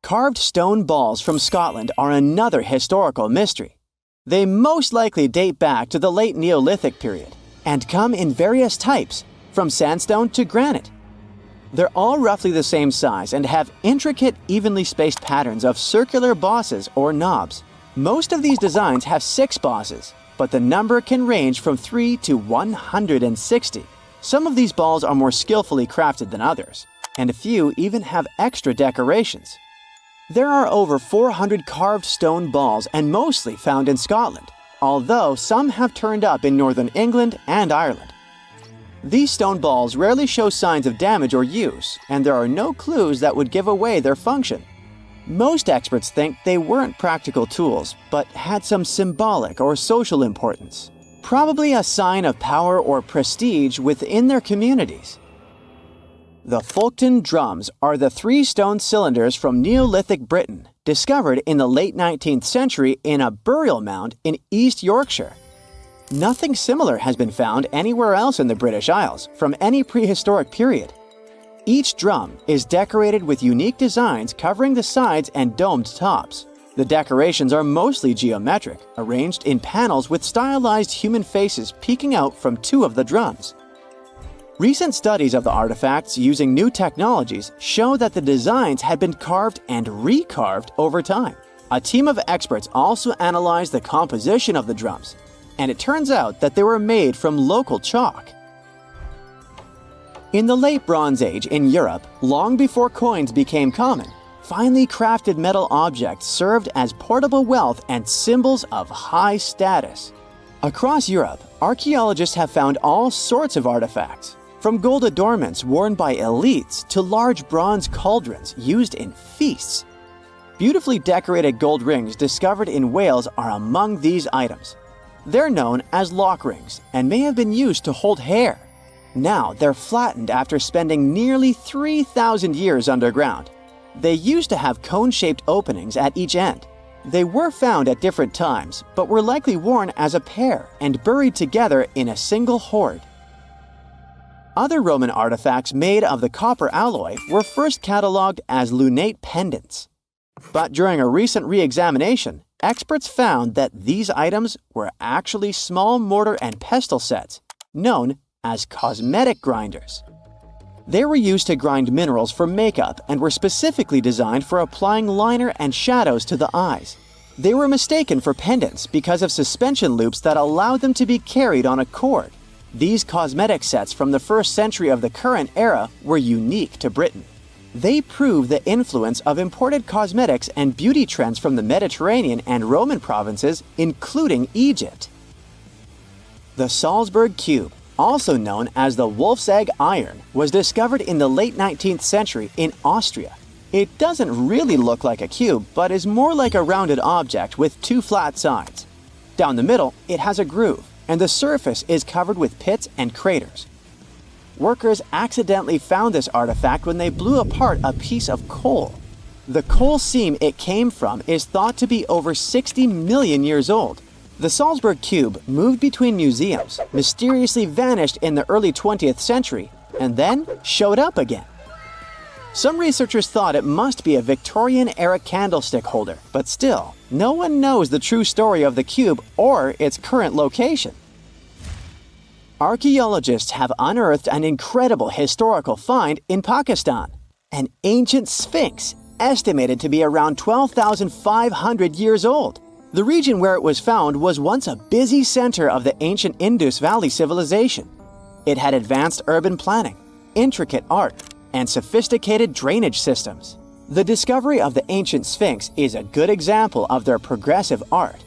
Carved stone balls from Scotland are another historical mystery. They most likely date back to the late Neolithic period and come in various types, from sandstone to granite. They're all roughly the same size and have intricate, evenly spaced patterns of circular bosses or knobs. Most of these designs have 6 bosses, but the number can range from 3 to 160. Some of these balls are more skillfully crafted than others, and a few even have extra decorations. There are over 400 carved stone balls and mostly found in Scotland, although some have turned up in northern England and Ireland. These stone balls rarely show signs of damage or use, and there are no clues that would give away their function. Most experts think they weren't practical tools, but had some symbolic or social importance, probably a sign of power or prestige within their communities. The Folkton drums are the 3 stone cylinders from Neolithic Britain, discovered in the late 19th century in a burial mound in East Yorkshire. Nothing similar has been found anywhere else in the British Isles from any prehistoric period. Each drum is decorated with unique designs covering the sides and domed tops. The decorations are mostly geometric, arranged in panels with stylized human faces peeking out from 2 of the drums. Recent studies of the artifacts using new technologies show that the designs had been carved and recarved over time. A team of experts also analyzed the composition of the drums, and it turns out that they were made from local chalk. In the late Bronze Age in Europe, long before coins became common, finely crafted metal objects served as portable wealth and symbols of high status. Across Europe, archaeologists have found all sorts of artifacts, from gold adornments worn by elites to large bronze cauldrons used in feasts. Beautifully decorated gold rings discovered in Wales are among these items. They're known as lock rings and may have been used to hold hair. Now they're flattened after spending nearly 3,000 years underground. They used to have cone-shaped openings at each end. They were found at different times, but were likely worn as a pair and buried together in a single hoard. Other Roman artifacts made of the copper alloy were first catalogued as lunate pendants. But during a recent re-examination, experts found that these items were actually small mortar and pestle sets, known as cosmetic grinders. They were used to grind minerals for makeup and were specifically designed for applying liner and shadows to the eyes. They were mistaken for pendants because of suspension loops that allowed them to be carried on a cord. These cosmetic sets from the 1st century of the current era were unique to Britain. They prove the influence of imported cosmetics and beauty trends from the Mediterranean and Roman provinces, including Egypt. The Salzburg cube, also known as the wolf's egg iron, was discovered in the late 19th century in Austria. It doesn't really look like a cube, but is more like a rounded object with 2 flat sides. Down the middle, it has a groove, and the surface is covered with pits and craters. Workers accidentally found this artifact when they blew apart a piece of coal. The coal seam it came from is thought to be over 60 million years old. The Salzburg cube moved between museums, mysteriously vanished in the early 20th century, and then showed up again. Some researchers thought it must be a Victorian-era candlestick holder, but still, no one knows the true story of the cube or its current location. Archaeologists have unearthed an incredible historical find in Pakistan, an ancient sphinx estimated to be around 12,500 years old. The region where it was found was once a busy center of the ancient Indus Valley civilization. It had advanced urban planning, intricate art, and sophisticated drainage systems. The discovery of the ancient Sphinx is a good example of their progressive art.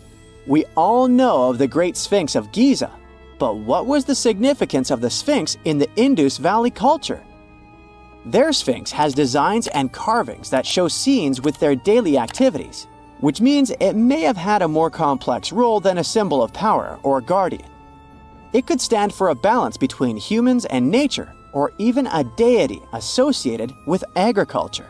We all know of the Great Sphinx of Giza, but what was the significance of the Sphinx in the Indus Valley culture? Their Sphinx has designs and carvings that show scenes with their daily activities, which means it may have had a more complex role than a symbol of power or guardian. It could stand for a balance between humans and nature, or even a deity associated with agriculture.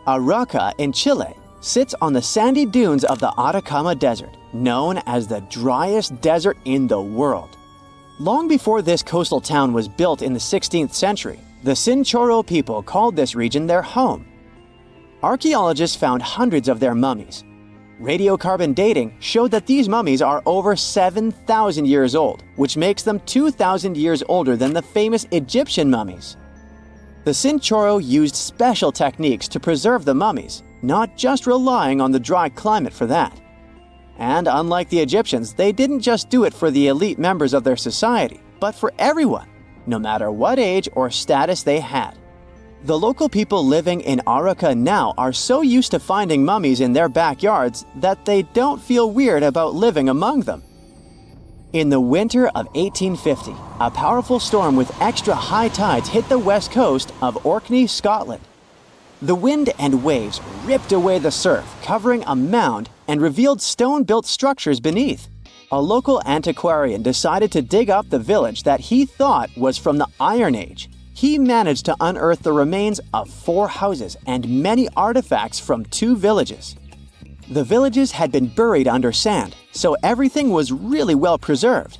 Aroca in Chile sits on the sandy dunes of the Atacama Desert, known as the driest desert in the world. Long before this coastal town was built in the 16th century, the Chinchorro people called this region their home. Archaeologists found hundreds of their mummies. Radiocarbon dating showed that these mummies are over 7,000 years old, which makes them 2,000 years older than the famous Egyptian mummies. The Chinchorro used special techniques to preserve the mummies, not just relying on the dry climate for that. And unlike the Egyptians, they didn't just do it for the elite members of their society, but for everyone, no matter what age or status they had. The local people living in Aroca now are so used to finding mummies in their backyards that they don't feel weird about living among them. In the winter of 1850, a powerful storm with extra high tides hit the west coast of Orkney, Scotland. The wind and waves ripped away the surf, covering a mound, and revealed stone-built structures beneath. A local antiquarian decided to dig up the village that he thought was from the Iron Age. He managed to unearth the remains of 4 houses and many artifacts from 2 villages. The villages had been buried under sand, so everything was really well preserved.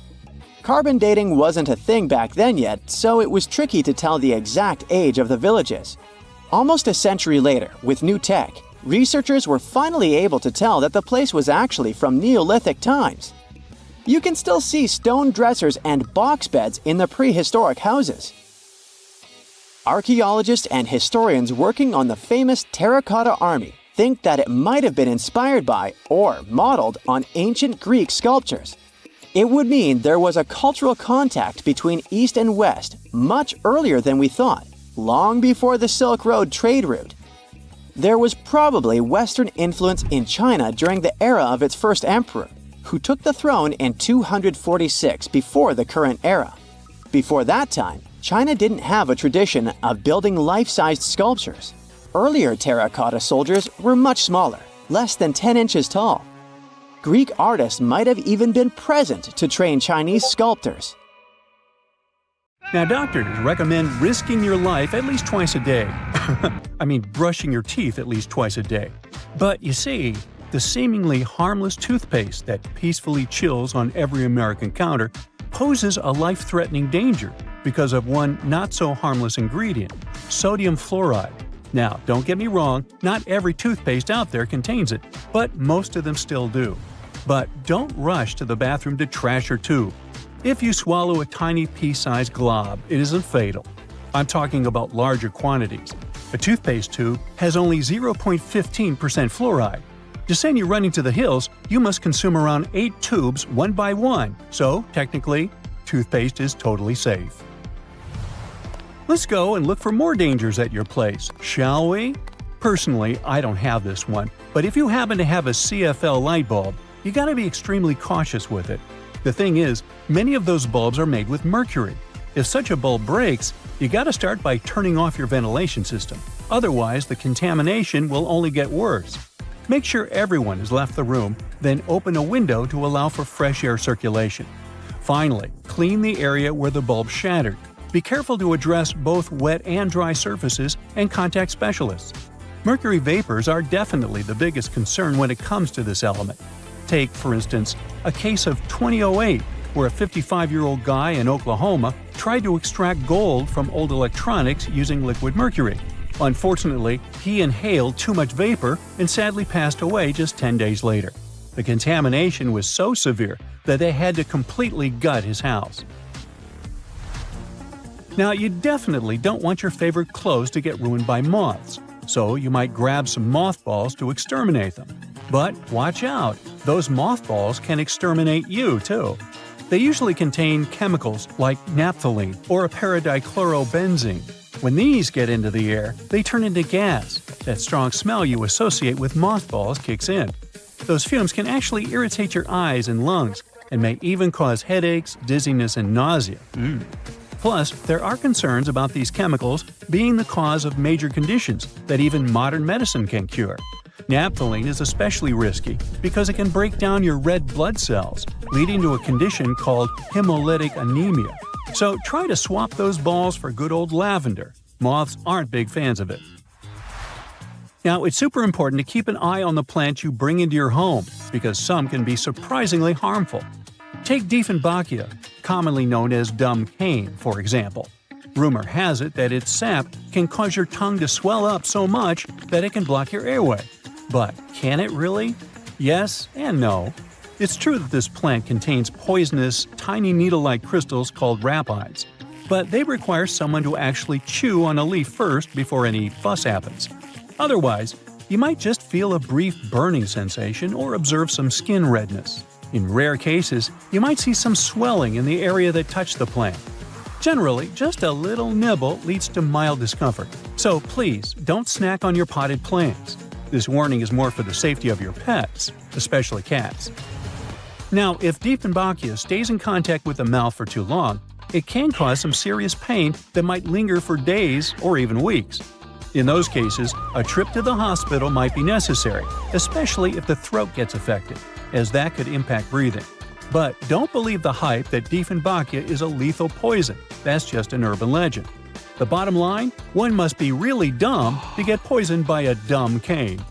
Carbon dating wasn't a thing back then yet, so it was tricky to tell the exact age of the villages. Almost a century later, with new tech, researchers were finally able to tell that the place was actually from Neolithic times. You can still see stone dressers and box beds in the prehistoric houses. Archaeologists and historians working on the famous Terracotta Army think that it might have been inspired by or modeled on ancient Greek sculptures. It would mean there was a cultural contact between East and West much earlier than we thought, long before the Silk Road trade route. There was probably Western influence in China during the era of its first emperor, who took the throne in 246 before the current era. Before that time, China didn't have a tradition of building life-sized sculptures. Earlier terracotta soldiers were much smaller, less than 10 inches tall. Greek artists might have even been present to train Chinese sculptors. Now, doctors recommend risking your life at least twice a day. I mean, brushing your teeth at least twice a day. But you see, the seemingly harmless toothpaste that peacefully chills on every American counter poses a life-threatening danger because of one not-so-harmless ingredient, sodium fluoride. Now, don't get me wrong, not every toothpaste out there contains it, but most of them still do. But don't rush to the bathroom to trash your tube. If you swallow a tiny pea-sized glob, it isn't fatal. I'm talking about larger quantities. A toothpaste tube has only 0.15% fluoride. To send you running to the hills, you must consume around 8 tubes one by one, so technically, toothpaste is totally safe. Let's go and look for more dangers at your place, shall we? Personally, I don't have this one, but if you happen to have a CFL light bulb, you gotta be extremely cautious with it. The thing is, many of those bulbs are made with mercury. If such a bulb breaks, you gotta start by turning off your ventilation system. Otherwise, the contamination will only get worse. Make sure everyone has left the room, then open a window to allow for fresh air circulation. Finally, clean the area where the bulb shattered. Be careful to address both wet and dry surfaces and contact specialists. Mercury vapors are definitely the biggest concern when it comes to this element. Take, for instance, a case of 2008, where a 55-year-old guy in Oklahoma tried to extract gold from old electronics using liquid mercury. Unfortunately, he inhaled too much vapor and sadly passed away just 10 days later. The contamination was so severe that they had to completely gut his house. Now, you definitely don't want your favorite clothes to get ruined by moths, so you might grab some mothballs to exterminate them. But watch out, those mothballs can exterminate you too. They usually contain chemicals like naphthalene or paradichlorobenzene. When these get into the air, they turn into gas. That strong smell you associate with mothballs kicks in. Those fumes can actually irritate your eyes and lungs, and may even cause headaches, dizziness, and nausea. Plus, there are concerns about these chemicals being the cause of major conditions that even modern medicine can cure. Naphthalene is especially risky because it can break down your red blood cells, leading to a condition called hemolytic anemia. So try to swap those balls for good old lavender. Moths aren't big fans of it. Now, it's super important to keep an eye on the plants you bring into your home because some can be surprisingly harmful. Take Dieffenbachia, commonly known as dumb cane, for example. Rumor has it that its sap can cause your tongue to swell up so much that it can block your airway. But can it really? Yes and no. It's true that this plant contains poisonous, tiny needle-like crystals called rapides, but they require someone to actually chew on a leaf first before any fuss happens. Otherwise, you might just feel a brief burning sensation or observe some skin redness. In rare cases, you might see some swelling in the area that touched the plant. Generally, just a little nibble leads to mild discomfort, so please don't snack on your potted plants. This warning is more for the safety of your pets, especially cats. Now, if Dieffenbachia stays in contact with the mouth for too long, it can cause some serious pain that might linger for days or even weeks. In those cases, a trip to the hospital might be necessary, especially if the throat gets affected, as that could impact breathing. But don't believe the hype that Dieffenbachia is a lethal poison. That's just an urban legend. The bottom line? One must be really dumb to get poisoned by a dumb cane.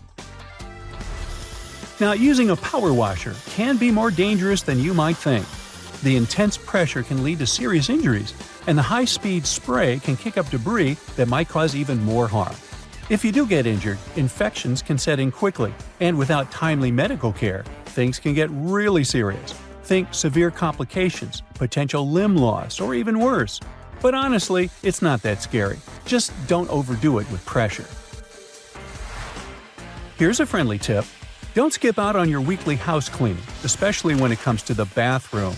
Now, using a power washer can be more dangerous than you might think. The intense pressure can lead to serious injuries, and the high-speed spray can kick up debris that might cause even more harm. If you do get injured, infections can set in quickly, and without timely medical care, things can get really serious. Think severe complications, potential limb loss, or even worse. But honestly, it's not that scary. Just don't overdo it with pressure. Here's a friendly tip. Don't skip out on your weekly house cleaning, especially when it comes to the bathroom.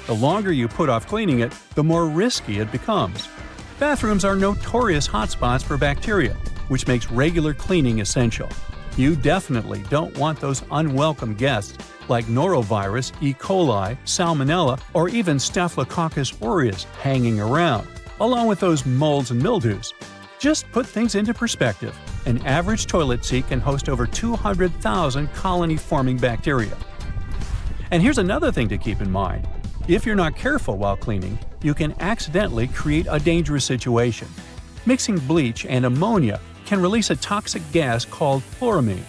The longer you put off cleaning it, the more risky it becomes. Bathrooms are notorious hotspots for bacteria, which makes regular cleaning essential. You definitely don't want those unwelcome guests like norovirus, E. coli, salmonella, or even Staphylococcus aureus hanging around, along with those molds and mildews. Just put things into perspective. An average toilet seat can host over 200,000 colony-forming bacteria. And here's another thing to keep in mind. If you're not careful while cleaning, you can accidentally create a dangerous situation. Mixing bleach and ammonia can release a toxic gas called chloramine.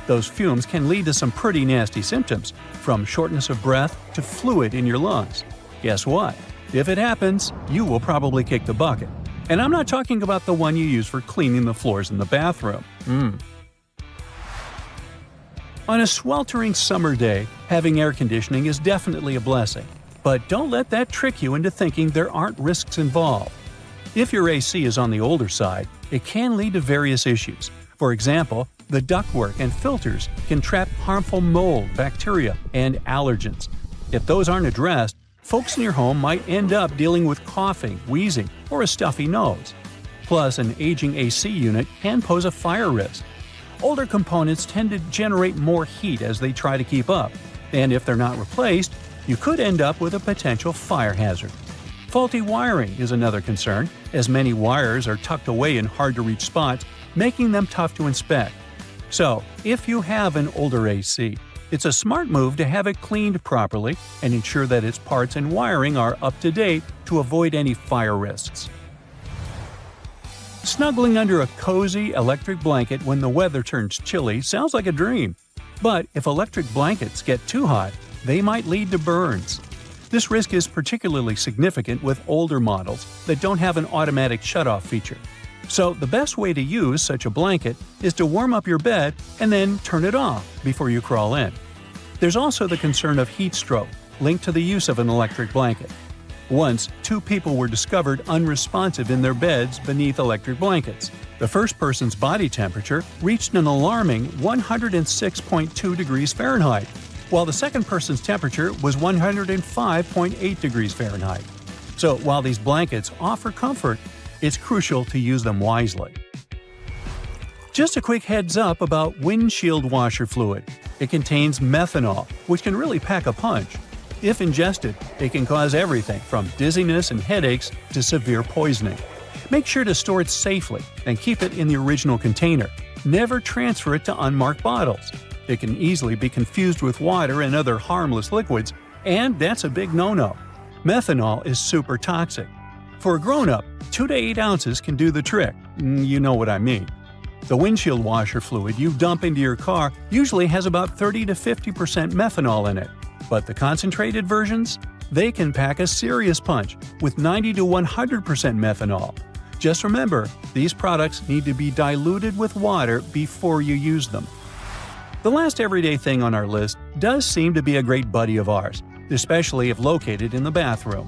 Those fumes can lead to some pretty nasty symptoms, from shortness of breath to fluid in your lungs. Guess what? If it happens, you will probably kick the bucket. And I'm not talking about the one you use for cleaning the floors in the bathroom. On a sweltering summer day, having air conditioning is definitely a blessing. But don't let that trick you into thinking there aren't risks involved. If your AC is on the older side, it can lead to various issues. For example, the ductwork and filters can trap harmful mold, bacteria, and allergens. If those aren't addressed, folks in your home might end up dealing with coughing, wheezing, or a stuffy nose. Plus, an aging AC unit can pose a fire risk. Older components tend to generate more heat as they try to keep up, and if they're not replaced, you could end up with a potential fire hazard. Faulty wiring is another concern, as many wires are tucked away in hard-to-reach spots, making them tough to inspect. So, if you have an older AC, it's a smart move to have it cleaned properly and ensure that its parts and wiring are up to date to avoid any fire risks. Snuggling under a cozy electric blanket when the weather turns chilly sounds like a dream. But if electric blankets get too hot, they might lead to burns. This risk is particularly significant with older models that don't have an automatic shutoff feature. So the best way to use such a blanket is to warm up your bed and then turn it off before you crawl in. There's also the concern of heat stroke, linked to the use of an electric blanket. Once, 2 people were discovered unresponsive in their beds beneath electric blankets. The first person's body temperature reached an alarming 106.2 degrees Fahrenheit, while the second person's temperature was 105.8 degrees Fahrenheit. So while these blankets offer comfort, it's crucial to use them wisely. Just a quick heads up about windshield washer fluid. It contains methanol, which can really pack a punch. If ingested, it can cause everything from dizziness and headaches to severe poisoning. Make sure to store it safely and keep it in the original container. Never transfer it to unmarked bottles. It can easily be confused with water and other harmless liquids, and that's a big no-no. Methanol is super toxic. For a grown-up, 2 to 8 ounces can do the trick. You know what I mean. The windshield washer fluid you dump into your car usually has about 30 to 50% methanol in it. But the concentrated versions? They can pack a serious punch with 90 to 100% methanol. Just remember, these products need to be diluted with water before you use them. The last everyday thing on our list does seem to be a great buddy of ours, especially if located in the bathroom.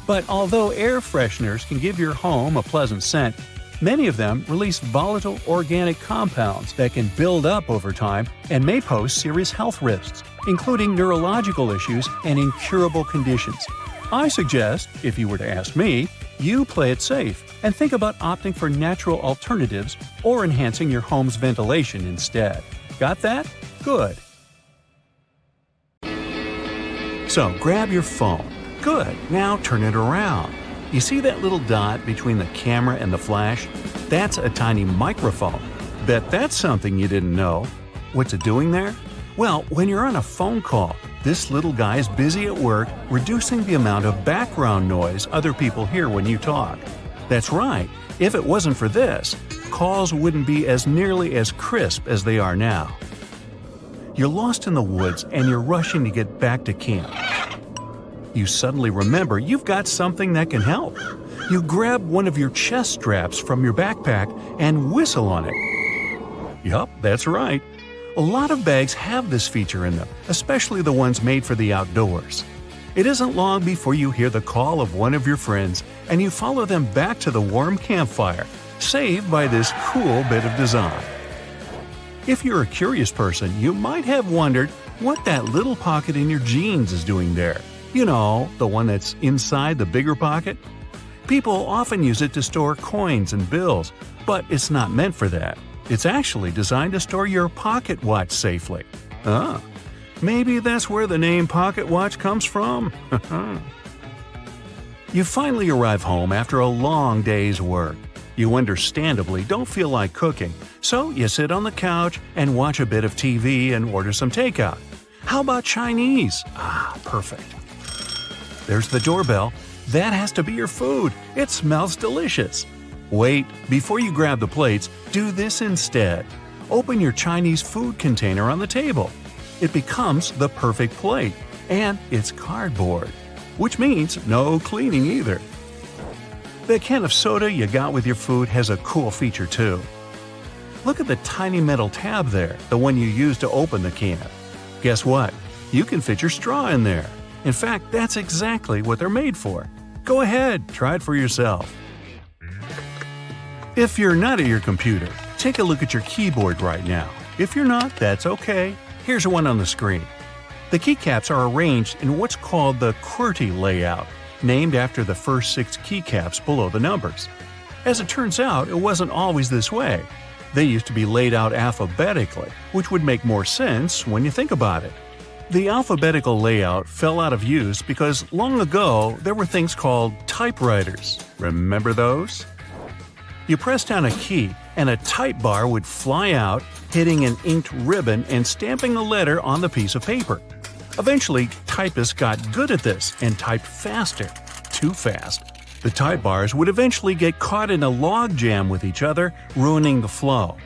But although air fresheners can give your home a pleasant scent, many of them release volatile organic compounds that can build up over time and may pose serious health risks, including neurological issues and incurable conditions. I suggest, if you were to ask me, you play it safe and think about opting for natural alternatives or enhancing your home's ventilation instead. Got that? Good. So grab your phone. Good, now turn it around. You see that little dot between the camera and the flash? That's a tiny microphone. Bet that's something you didn't know. What's it doing there? Well, when you're on a phone call, this little guy is busy at work reducing the amount of background noise other people hear when you talk. That's right, if it wasn't for this, calls wouldn't be as nearly as crisp as they are now. You're lost in the woods and you're rushing to get back to camp. You suddenly remember you've got something that can help. You grab one of your chest straps from your backpack and whistle on it. Yup, that's right. A lot of bags have this feature in them, especially the ones made for the outdoors. It isn't long before you hear the call of one of your friends and you follow them back to the warm campfire, saved by this cool bit of design. If you're a curious person, you might have wondered what that little pocket in your jeans is doing there. You know, the one that's inside the bigger pocket? People often use it to store coins and bills, but it's not meant for that. It's actually designed to store your pocket watch safely. Ah, maybe that's where the name pocket watch comes from. You finally arrive home after a long day's work. You understandably don't feel like cooking, so you sit on the couch and watch a bit of TV and order some takeout. How about Chinese? Ah, perfect. There's the doorbell. That has to be your food. It smells delicious. Wait, before you grab the plates, do this instead. Open your Chinese food container on the table. It becomes the perfect plate, and it's cardboard, which means no cleaning either. The can of soda you got with your food has a cool feature too. Look at the tiny metal tab there, the one you use to open the can. Guess what? You can fit your straw in there. In fact, that's exactly what they're made for. Go ahead, try it for yourself. If you're not at your computer, take a look at your keyboard right now. If you're not, that's okay. Here's one on the screen. The keycaps are arranged in what's called the QWERTY layout, named after the first 6 keycaps below the numbers. As it turns out, it wasn't always this way. They used to be laid out alphabetically, which would make more sense when you think about it. The alphabetical layout fell out of use because long ago there were things called typewriters. Remember those? You press down a key, and a type bar would fly out, hitting an inked ribbon and stamping a letter on the piece of paper. Eventually, typists got good at this and typed faster. Too fast. The type bars would eventually get caught in a log jam with each other, ruining the flow.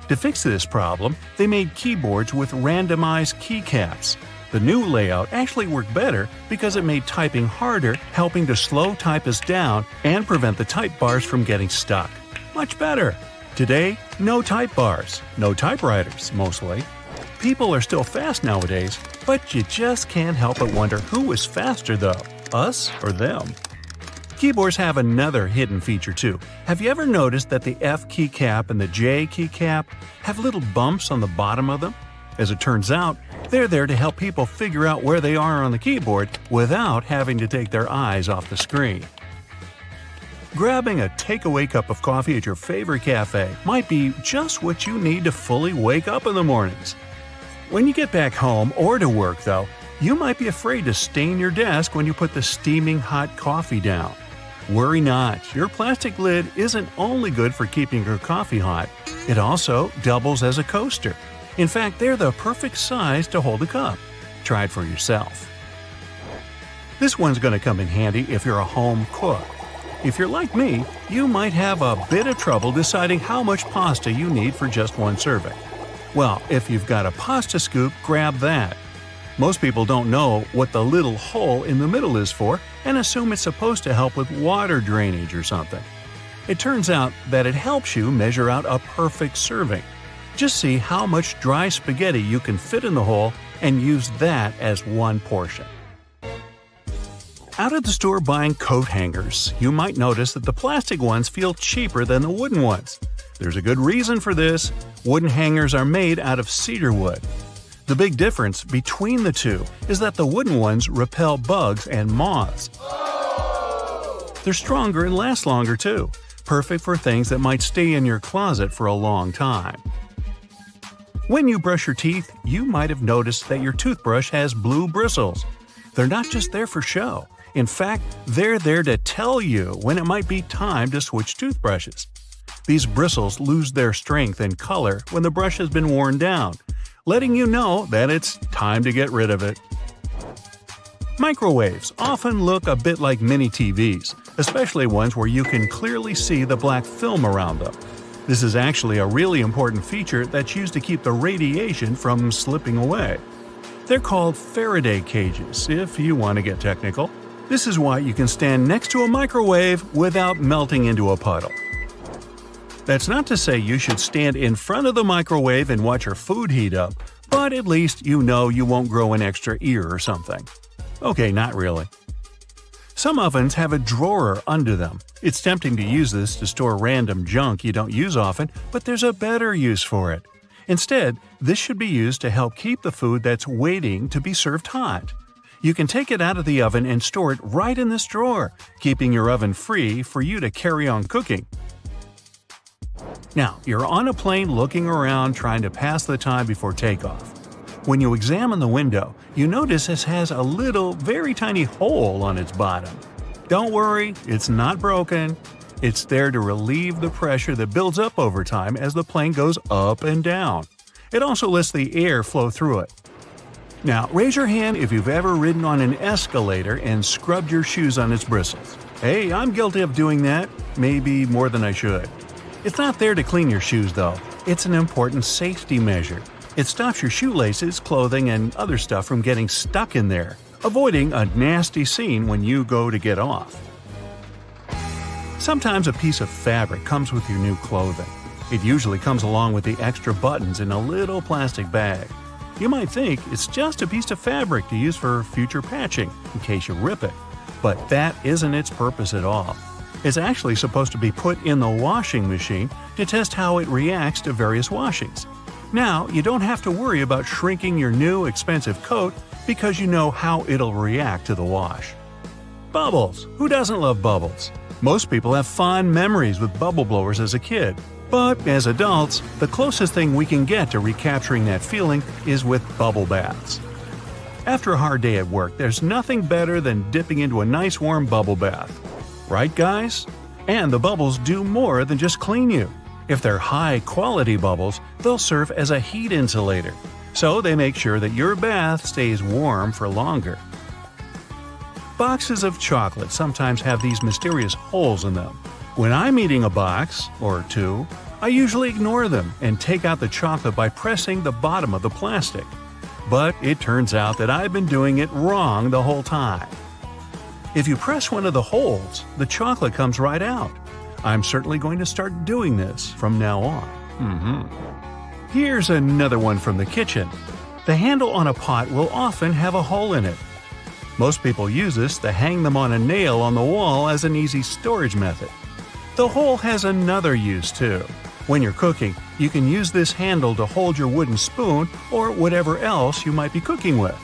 To fix this problem, they made keyboards with randomized keycaps. The new layout actually worked better because it made typing harder, helping to slow typists down and prevent the type bars from getting stuck. Much better. Today, no type bars, no typewriters, mostly. People are still fast nowadays, but you just can't help but wonder who is faster though, us or them. Keyboards have another hidden feature too. Have you ever noticed that the F keycap and the J keycap have little bumps on the bottom of them? As it turns out, they're there to help people figure out where they are on the keyboard without having to take their eyes off the screen. Grabbing a takeaway cup of coffee at your favorite cafe might be just what you need to fully wake up in the mornings. When you get back home or to work, though, you might be afraid to stain your desk when you put the steaming hot coffee down. Worry not, your plastic lid isn't only good for keeping your coffee hot, it also doubles as a coaster. In fact, they're the perfect size to hold a cup. Try it for yourself. This one's going to come in handy if you're a home cook. If you're like me, you might have a bit of trouble deciding how much pasta you need for just one serving. Well, if you've got a pasta scoop, grab that. Most people don't know what the little hole in the middle is for and assume it's supposed to help with water drainage or something. It turns out that it helps you measure out a perfect serving. Just see how much dry spaghetti you can fit in the hole and use that as one portion. Out at the store buying coat hangers, you might notice that the plastic ones feel cheaper than the wooden ones. There's a good reason for this. Wooden hangers are made out of cedar wood. The big difference between the two is that the wooden ones repel bugs and moths. They're stronger and last longer too, perfect for things that might stay in your closet for a long time. When you brush your teeth, you might have noticed that your toothbrush has blue bristles. They're not just there for show. In fact, they're there to tell you when it might be time to switch toothbrushes. These bristles lose their strength and color when the brush has been worn down, letting you know that it's time to get rid of it. Microwaves often look a bit like mini TVs, especially ones where you can clearly see the black film around them. This is actually a really important feature that's used to keep the radiation from slipping away. They're called Faraday cages, if you want to get technical. This is why you can stand next to a microwave without melting into a puddle. That's not to say you should stand in front of the microwave and watch your food heat up, but at least you know you won't grow an extra ear or something. Okay, not really. Some ovens have a drawer under them. It's tempting to use this to store random junk you don't use often, but there's a better use for it. Instead, this should be used to help keep the food that's waiting to be served hot. You can take it out of the oven and store it right in this drawer, keeping your oven free for you to carry on cooking. Now, you're on a plane looking around trying to pass the time before takeoff. When you examine the window, you notice it has a little, very tiny hole on its bottom. Don't worry, it's not broken. It's there to relieve the pressure that builds up over time as the plane goes up and down. It also lets the air flow through it. Now, raise your hand if you've ever ridden on an escalator and scrubbed your shoes on its bristles. Hey, I'm guilty of doing that, maybe more than I should. It's not there to clean your shoes, though. It's an important safety measure. It stops your shoelaces, clothing, and other stuff from getting stuck in there, avoiding a nasty scene when you go to get off. Sometimes a piece of fabric comes with your new clothing. It usually comes along with the extra buttons in a little plastic bag. You might think it's just a piece of fabric to use for future patching, in case you rip it. But that isn't its purpose at all. It's actually supposed to be put in the washing machine to test how it reacts to various washings. Now, you don't have to worry about shrinking your new expensive coat because you know how it'll react to the wash. Bubbles! Who doesn't love bubbles? Most people have fond memories with bubble blowers as a kid. But as adults, the closest thing we can get to recapturing that feeling is with bubble baths. After a hard day at work, there's nothing better than dipping into a nice warm bubble bath. Right, guys? And the bubbles do more than just clean you. If they're high-quality bubbles, they'll serve as a heat insulator, so they make sure that your bath stays warm for longer. Boxes of chocolate sometimes have these mysterious holes in them. When I'm eating a box, or two, I usually ignore them and take out the chocolate by pressing the bottom of the plastic. But it turns out that I've been doing it wrong the whole time. If you press one of the holes, the chocolate comes right out. I'm certainly going to start doing this from now on. Here's another one from the kitchen. The handle on a pot will often have a hole in it. Most people use this to hang them on a nail on the wall as an easy storage method. The hole has another use too. When you're cooking, you can use this handle to hold your wooden spoon or whatever else you might be cooking with.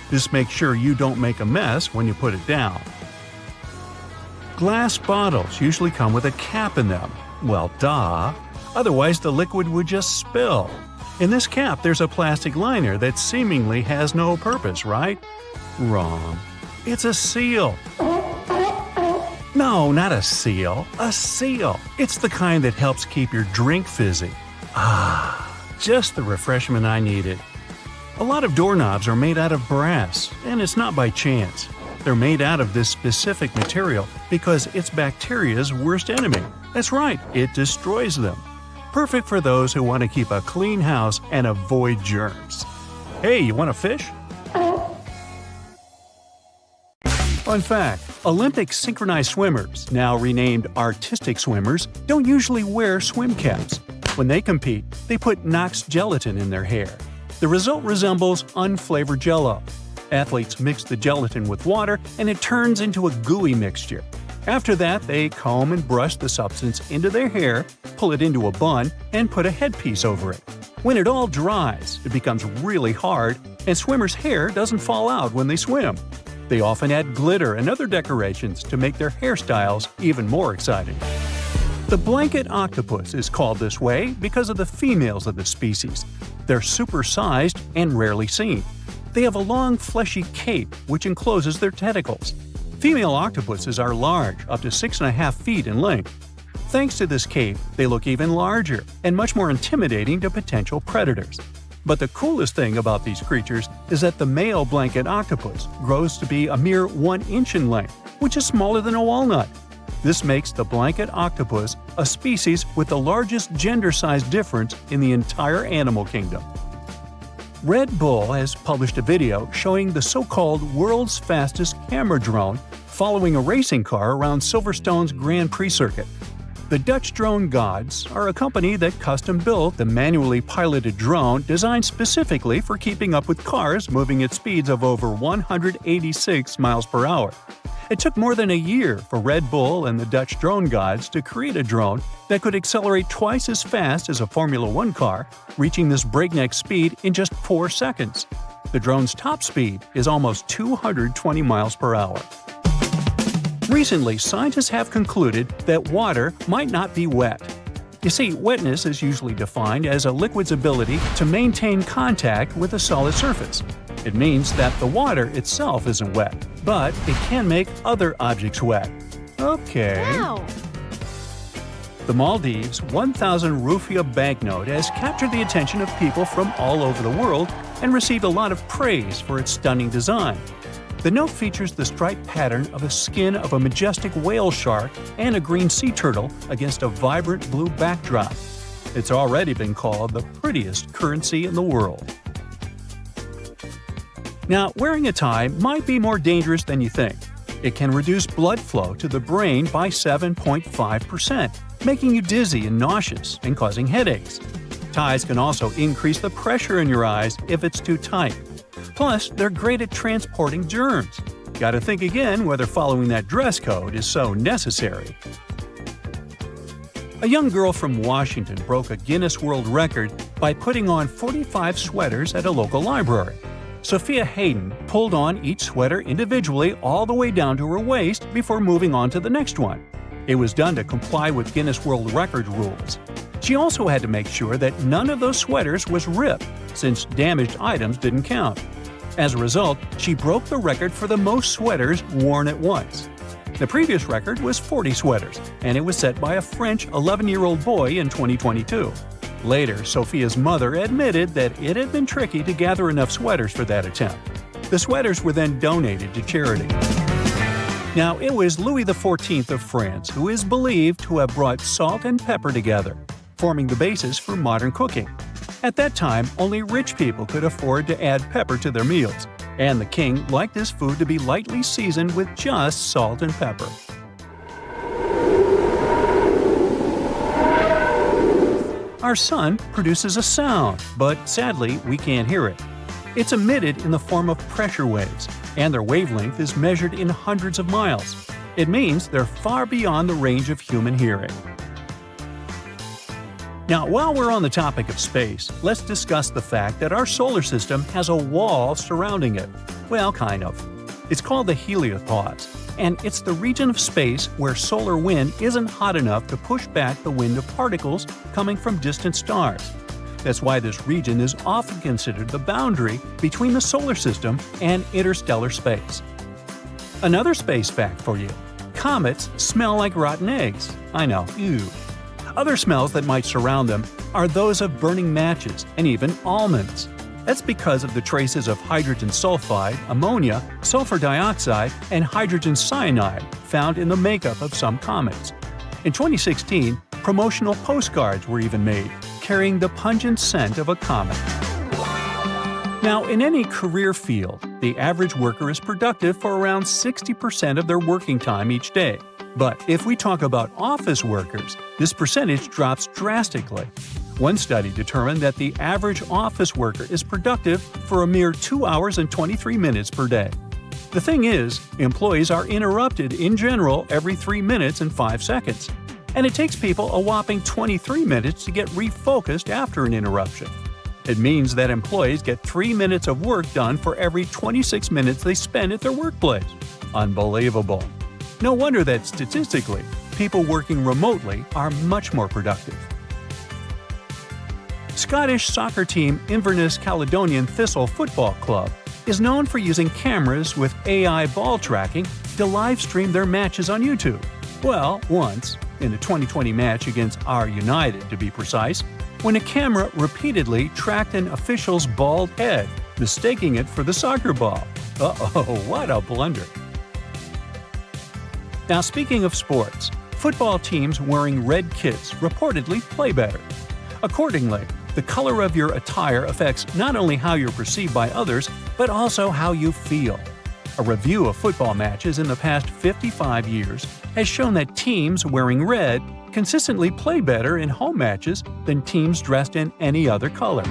This makes sure you don't make a mess when you put it down. Glass bottles usually come with a cap in them. Well, duh. Otherwise, the liquid would just spill. In this cap, there's a plastic liner that seemingly has no purpose, right? Wrong. It's a seal. No, not a seal. A seal. It's the kind that helps keep your drink fizzy. Just the refreshment I needed. A lot of doorknobs are made out of brass, and it's not by chance. They're made out of this specific material because it's bacteria's worst enemy. That's right, it destroys them. Perfect for those who want to keep a clean house and avoid germs. Hey, you want a fish? Fun fact, Olympic synchronized swimmers, now renamed artistic swimmers, don't usually wear swim caps. When they compete, they put Knox gelatin in their hair. The result resembles unflavored Jell-O. Athletes mix the gelatin with water and it turns into a gooey mixture. After that, they comb and brush the substance into their hair, pull it into a bun, and put a headpiece over it. When it all dries, it becomes really hard, and swimmers' hair doesn't fall out when they swim. They often add glitter and other decorations to make their hairstyles even more exciting. The blanket octopus is called this way because of the females of the species. They're supersized and rarely seen. They have a long, fleshy cape which encloses their tentacles. Female octopuses are large, up to 6.5 feet in length. Thanks to this cape, they look even larger and much more intimidating to potential predators. But the coolest thing about these creatures is that the male blanket octopus grows to be a mere 1 inch in length, which is smaller than a walnut. This makes the blanket octopus a species with the largest gender size difference in the entire animal kingdom. Red Bull has published a video showing the so-called world's fastest camera drone following a racing car around Silverstone's Grand Prix circuit. The Dutch drone gods are a company that custom-built the manually piloted drone designed specifically for keeping up with cars moving at speeds of over 186 miles per hour. It took more than a year for Red Bull and the Dutch drone gods to create a drone that could accelerate twice as fast as a Formula One car, reaching this breakneck speed in just 4 seconds. The drone's top speed is almost 220 miles per hour. Recently, scientists have concluded that water might not be wet. You see, wetness is usually defined as a liquid's ability to maintain contact with a solid surface. It means that the water itself isn't wet, but it can make other objects wet. Okay. Wow. The Maldives' 1,000 rupiah banknote has captured the attention of people from all over the world and received a lot of praise for its stunning design. The note features the striped pattern of the skin of a majestic whale shark and a green sea turtle against a vibrant blue backdrop. It's already been called the prettiest currency in the world. Now, wearing a tie might be more dangerous than you think. It can reduce blood flow to the brain by 7.5%, making you dizzy and nauseous and causing headaches. Ties can also increase the pressure in your eyes if it's too tight. Plus, they're great at transporting germs. Gotta think again whether following that dress code is so necessary. A young girl from Washington broke a Guinness World Record by putting on 45 sweaters at a local library. Sophia Hayden pulled on each sweater individually all the way down to her waist before moving on to the next one. It was done to comply with Guinness World Record rules. She also had to make sure that none of those sweaters was ripped, since damaged items didn't count. As a result, she broke the record for the most sweaters worn at once. The previous record was 40 sweaters, and it was set by a French 11-year-old boy in 2022. Later, Sophia's mother admitted that it had been tricky to gather enough sweaters for that attempt. The sweaters were then donated to charity. Now, it was Louis XIV of France who is believed to have brought salt and pepper together, forming the basis for modern cooking. At that time, only rich people could afford to add pepper to their meals, and the king liked his food to be lightly seasoned with just salt and pepper. Our sun produces a sound, but sadly, we can't hear it. It's emitted in the form of pressure waves, and their wavelength is measured in hundreds of miles. It means they're far beyond the range of human hearing. Now, while we're on the topic of space, let's discuss the fact that our solar system has a wall surrounding it. Well, kind of. It's called the heliopause, and it's the region of space where solar wind isn't hot enough to push back the wind of particles coming from distant stars. That's why this region is often considered the boundary between the solar system and interstellar space. Another space fact for you: comets smell like rotten eggs. I know, ew. Other smells that might surround them are those of burning matches and even almonds. That's because of the traces of hydrogen sulfide, ammonia, sulfur dioxide, and hydrogen cyanide found in the makeup of some comets. In 2016, promotional postcards were even made, carrying the pungent scent of a comet. Now, in any career field, the average worker is productive for around 60% of their working time each day. But if we talk about office workers, this percentage drops drastically. One study determined that the average office worker is productive for a mere 2 hours and 23 minutes per day. The thing is, employees are interrupted in general every 3 minutes and 5 seconds. And it takes people a whopping 23 minutes to get refocused after an interruption. It means that employees get 3 minutes of work done for every 26 minutes they spend at their workplace. Unbelievable. No wonder that statistically, people working remotely are much more productive. Scottish soccer team Inverness Caledonian Thistle Football Club is known for using cameras with AI ball tracking to live stream their matches on YouTube. Well, once, in a 2020 match against our United to be precise, when a camera repeatedly tracked an official's bald head, mistaking it for the soccer ball. Uh-oh, what a blunder. Now, speaking of sports, football teams wearing red kits reportedly play better. Accordingly, the color of your attire affects not only how you're perceived by others, but also how you feel. A review of football matches in the past 55 years has shown that teams wearing red consistently play better in home matches than teams dressed in any other color.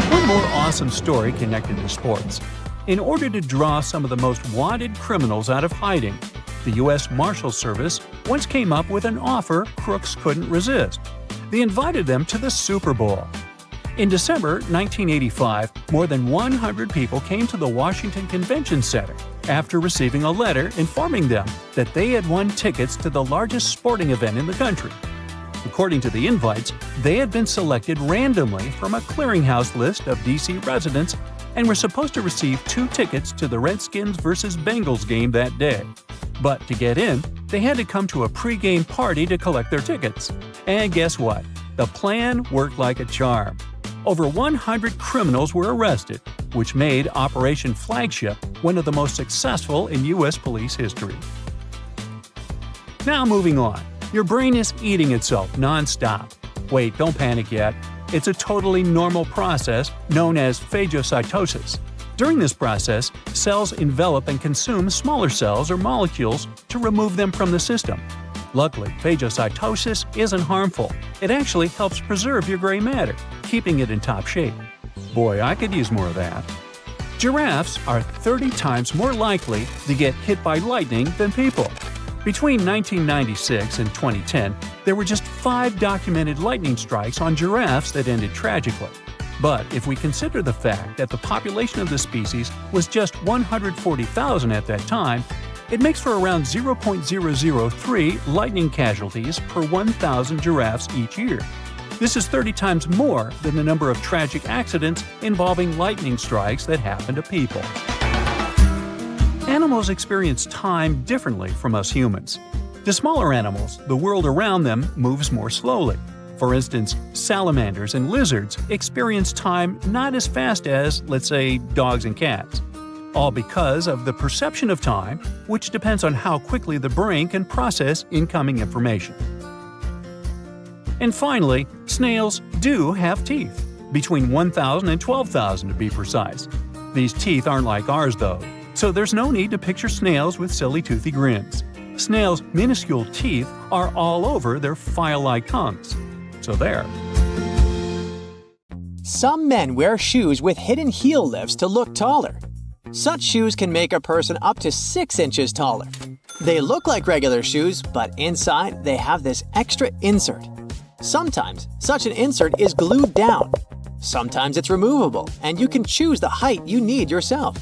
One more awesome story connected to sports. In order to draw some of the most wanted criminals out of hiding, the U.S. Marshal Service once came up with an offer crooks couldn't resist. They invited them to the Super Bowl. In December 1985, more than 100 people came to the Washington Convention Center after receiving a letter informing them that they had won tickets to the largest sporting event in the country. According to the invites, they had been selected randomly from a clearinghouse list of D.C. residents and were supposed to receive 2 tickets to the Redskins vs. Bengals game that day. But to get in, they had to come to a pre-game party to collect their tickets. And guess what? The plan worked like a charm. Over 100 criminals were arrested, which made Operation Flagship one of the most successful in U.S. police history. Now moving on. Your brain is eating itself non-stop. Wait, don't panic yet. It's a totally normal process known as phagocytosis. During this process, cells envelop and consume smaller cells or molecules to remove them from the system. Luckily, phagocytosis isn't harmful. It actually helps preserve your gray matter, keeping it in top shape. Boy, I could use more of that. Giraffes are 30 times more likely to get hit by lightning than people. Between 1996 and 2010, there were just 5 documented lightning strikes on giraffes that ended tragically. But if we consider the fact that the population of the species was just 140,000 at that time, it makes for around 0.003 lightning casualties per 1,000 giraffes each year. This is 30 times more than the number of tragic accidents involving lightning strikes that happen to people. Animals experience time differently from us humans. To smaller animals, the world around them moves more slowly. For instance, salamanders and lizards experience time not as fast as, let's say, dogs and cats. All because of the perception of time, which depends on how quickly the brain can process incoming information. And finally, snails do have teeth, between 1,000 and 12,000 to be precise. These teeth aren't like ours though, so there's no need to picture snails with silly toothy grins. Snails' minuscule teeth are all over their file-like tongues. So there. Some men wear shoes with hidden heel lifts to look taller. Such shoes can make a person up to 6 inches taller. They look like regular shoes, but inside they have this extra insert. Sometimes, such an insert is glued down. Sometimes it's removable, and you can choose the height you need yourself.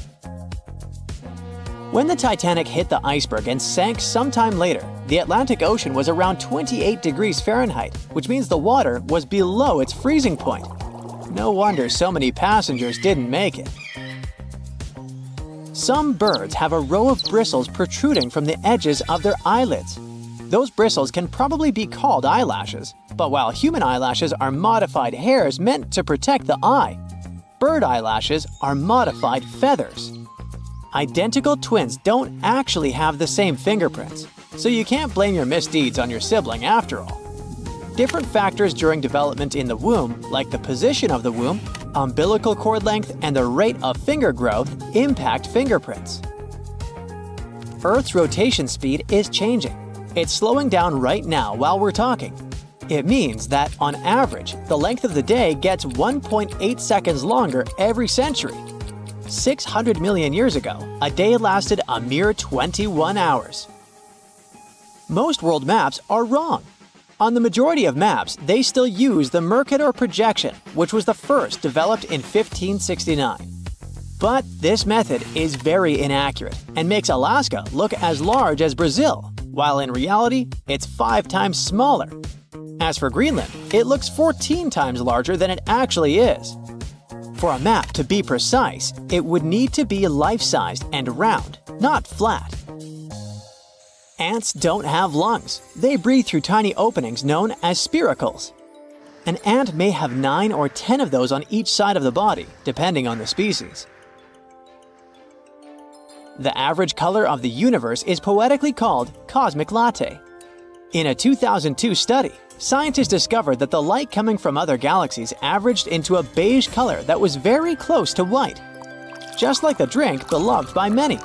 When the Titanic hit the iceberg and sank sometime later, the Atlantic Ocean was around 28 degrees Fahrenheit, which means the water was below its freezing point. No wonder so many passengers didn't make it. Some birds have a row of bristles protruding from the edges of their eyelids. Those bristles can probably be called eyelashes, but while human eyelashes are modified hairs meant to protect the eye, bird eyelashes are modified feathers. Identical twins don't actually have the same fingerprints, so you can't blame your misdeeds on your sibling after all. Different factors during development in the womb, like the position of the womb, umbilical cord length, and the rate of finger growth, impact fingerprints. Earth's rotation speed is changing. It's slowing down right now while we're talking. It means that, on average, the length of the day gets 1.8 seconds longer every century. 600 million years ago, a day lasted a mere 21 hours. Most world maps are wrong. On the majority of maps, they still use the Mercator projection, which was the first developed in 1569. But this method is very inaccurate and makes Alaska look as large as Brazil, while in reality, it's 5 times smaller. As for Greenland, it looks 14 times larger than it actually is. For a map to be precise, it would need to be life-sized and round, not flat. Ants don't have lungs. They breathe through tiny openings known as spiracles. An ant may have 9 or 10 of those on each side of the body, depending on the species. The average color of the universe is poetically called cosmic latte. In a 2002 study, scientists discovered that the light coming from other galaxies averaged into a beige color that was very close to white, just like the drink beloved by many.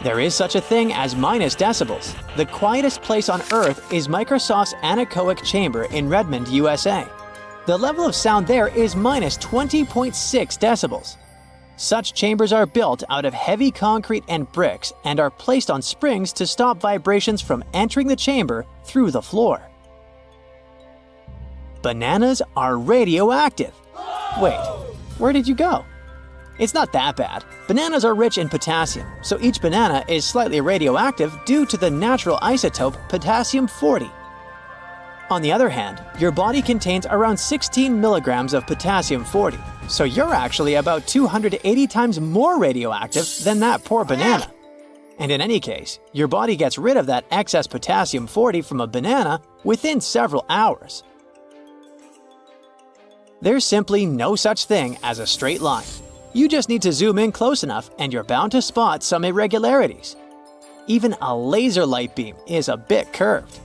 There is such a thing as minus decibels. The quietest place on Earth is Microsoft's anechoic chamber in Redmond, USA. The level of sound there is minus 20.6 decibels. Such chambers are built out of heavy concrete and bricks and are placed on springs to stop vibrations from entering the chamber through the floor. Bananas are radioactive. Wait, where did you go? It's not that bad. Bananas are rich in potassium, so each banana is slightly radioactive due to the natural isotope potassium-40. On the other hand, your body contains around 16 milligrams of potassium-40, so you're actually about 280 times more radioactive than that poor banana. And in any case, your body gets rid of that excess potassium-40 from a banana within several hours. There's simply no such thing as a straight line. You just need to zoom in close enough and you're bound to spot some irregularities. Even a laser light beam is a bit curved.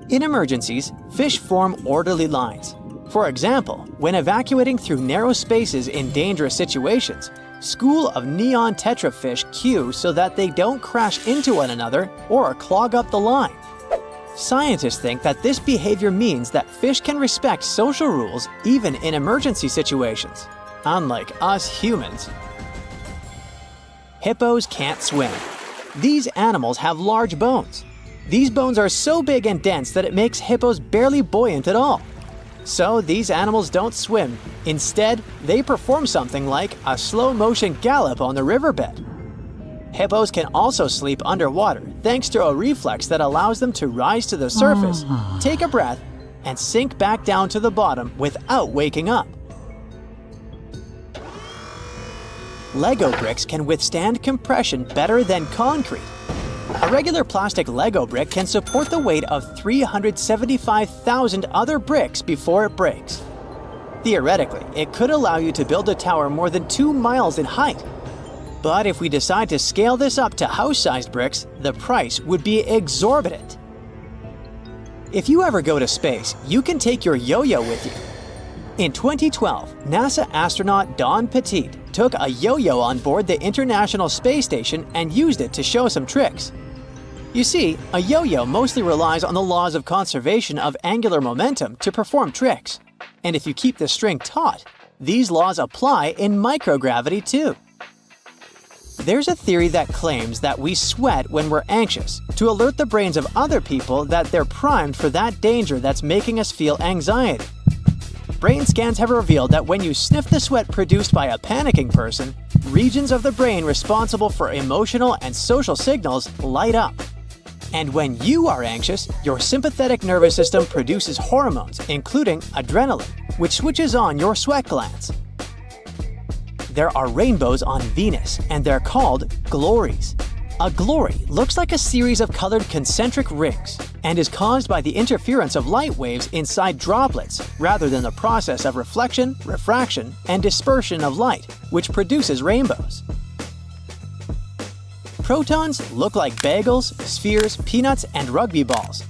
In emergencies, fish form orderly lines. For example, when evacuating through narrow spaces in dangerous situations, school of neon tetrafish queue so that they don't crash into one another or clog up the line. Scientists think that this behavior means that fish can respect social rules even in emergency situations, unlike us humans. Hippos can't swim. These animals have large bones. These bones are so big and dense that it makes hippos barely buoyant at all. So these animals don't swim. Instead, they perform something like a slow-motion gallop on the riverbed. Hippos can also sleep underwater thanks to a reflex that allows them to rise to the surface, take a breath, and sink back down to the bottom without waking up. Lego bricks can withstand compression better than concrete. A regular plastic Lego brick can support the weight of 375,000 other bricks before it breaks. Theoretically, it could allow you to build a tower more than 2 miles in height. But if we decide to scale this up to house-sized bricks, the price would be exorbitant. If you ever go to space, you can take your yo-yo with you. In 2012, NASA astronaut Don Petit took a yo-yo on board the International Space Station and used it to show some tricks. You see, a yo-yo mostly relies on the laws of conservation of angular momentum to perform tricks. And if you keep the string taut, these laws apply in microgravity too. There's a theory that claims that we sweat when we're anxious to alert the brains of other people that they're primed for that danger that's making us feel anxiety. Brain scans have revealed that when you sniff the sweat produced by a panicking person, regions of the brain responsible for emotional and social signals light up. And when you are anxious, your sympathetic nervous system produces hormones, including adrenaline, which switches on your sweat glands. There are rainbows on Venus, and they're called glories. A glory looks like a series of colored concentric rings and is caused by the interference of light waves inside droplets rather than the process of reflection, refraction, and dispersion of light, which produces rainbows. Protons look like bagels, spheres, peanuts, and rugby balls.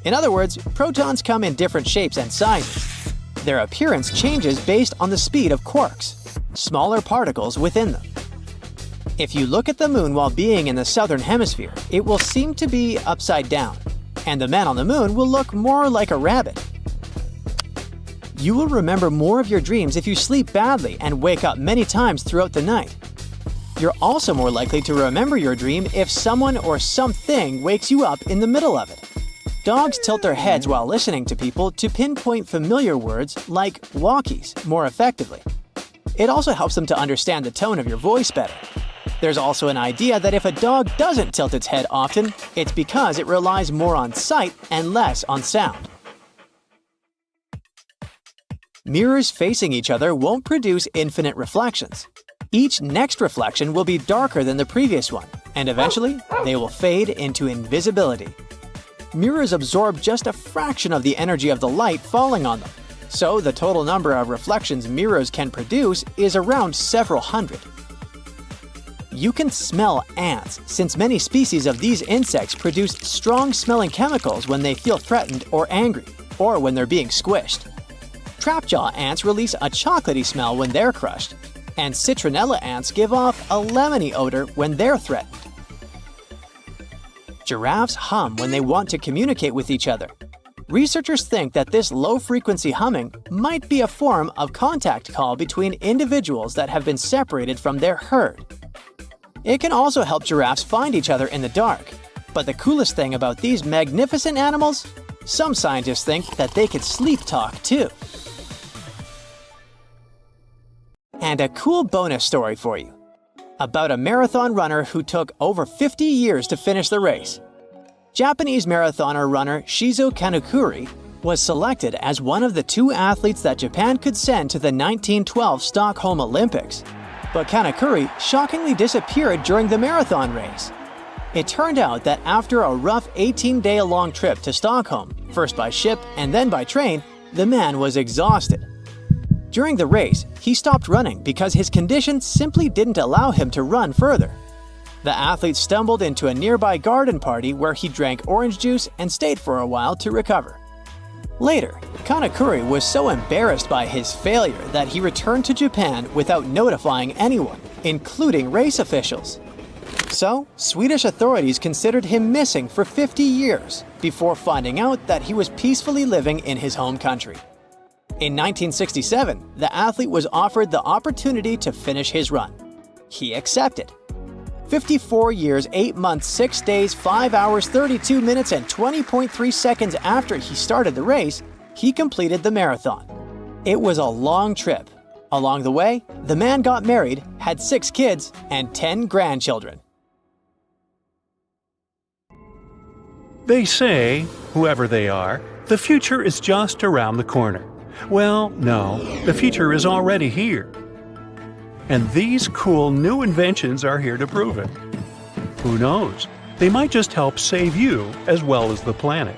In other words, protons come in different shapes and sizes. Their appearance changes based on the speed of quarks, smaller particles within them. If you look at the moon while being in the southern hemisphere, it will seem to be upside down, and the man on the moon will look more like a rabbit. You will remember more of your dreams if you sleep badly and wake up many times throughout the night. You're also more likely to remember your dream if someone or something wakes you up in the middle of it. Dogs tilt their heads while listening to people to pinpoint familiar words like walkies more effectively. It also helps them to understand the tone of your voice better. There's also an idea that if a dog doesn't tilt its head often, it's because it relies more on sight and less on sound. Mirrors facing each other won't produce infinite reflections. Each next reflection will be darker than the previous one, and eventually, they will fade into invisibility. Mirrors absorb just a fraction of the energy of the light falling on them, so the total number of reflections mirrors can produce is around several hundred. You can smell ants, since many species of these insects produce strong-smelling chemicals when they feel threatened or angry, or when they're being squished. Trapjaw ants release a chocolatey smell when they're crushed, and citronella ants give off a lemony odor when they're threatened. Giraffes hum when they want to communicate with each other. Researchers think that this low-frequency humming might be a form of contact call between individuals that have been separated from their herd. It can also help giraffes find each other in the dark. But the coolest thing about these magnificent animals? Some scientists think that they could sleep talk too. And a cool bonus story for you. About a marathon runner who took over 50 years to finish the race. Japanese marathoner runner Shizo Kanekuri was selected as one of the 2 athletes that Japan could send to the 1912 Stockholm Olympics. But Kanekuri shockingly disappeared during the marathon race. It turned out that after a rough 18-day-long trip to Stockholm, first by ship and then by train, the man was exhausted. During the race, he stopped running because his condition simply didn't allow him to run further. The athlete stumbled into a nearby garden party where he drank orange juice and stayed for a while to recover. Later, Kanekuri was so embarrassed by his failure that he returned to Japan without notifying anyone, including race officials. So, Swedish authorities considered him missing for 50 years before finding out that he was peacefully living in his home country. In 1967, the athlete was offered the opportunity to finish his run. He accepted. 54 years, 8 months, 6 days, 5 hours, 32 minutes, and 20.3 seconds after he started the race, he completed the marathon. It was a long trip. Along the way, the man got married, had 6 kids, and 10 grandchildren. They say, whoever they are, the future is just around the corner. Well, no, the future is already here. And these cool new inventions are here to prove it. Who knows? They might just help save you as well as the planet.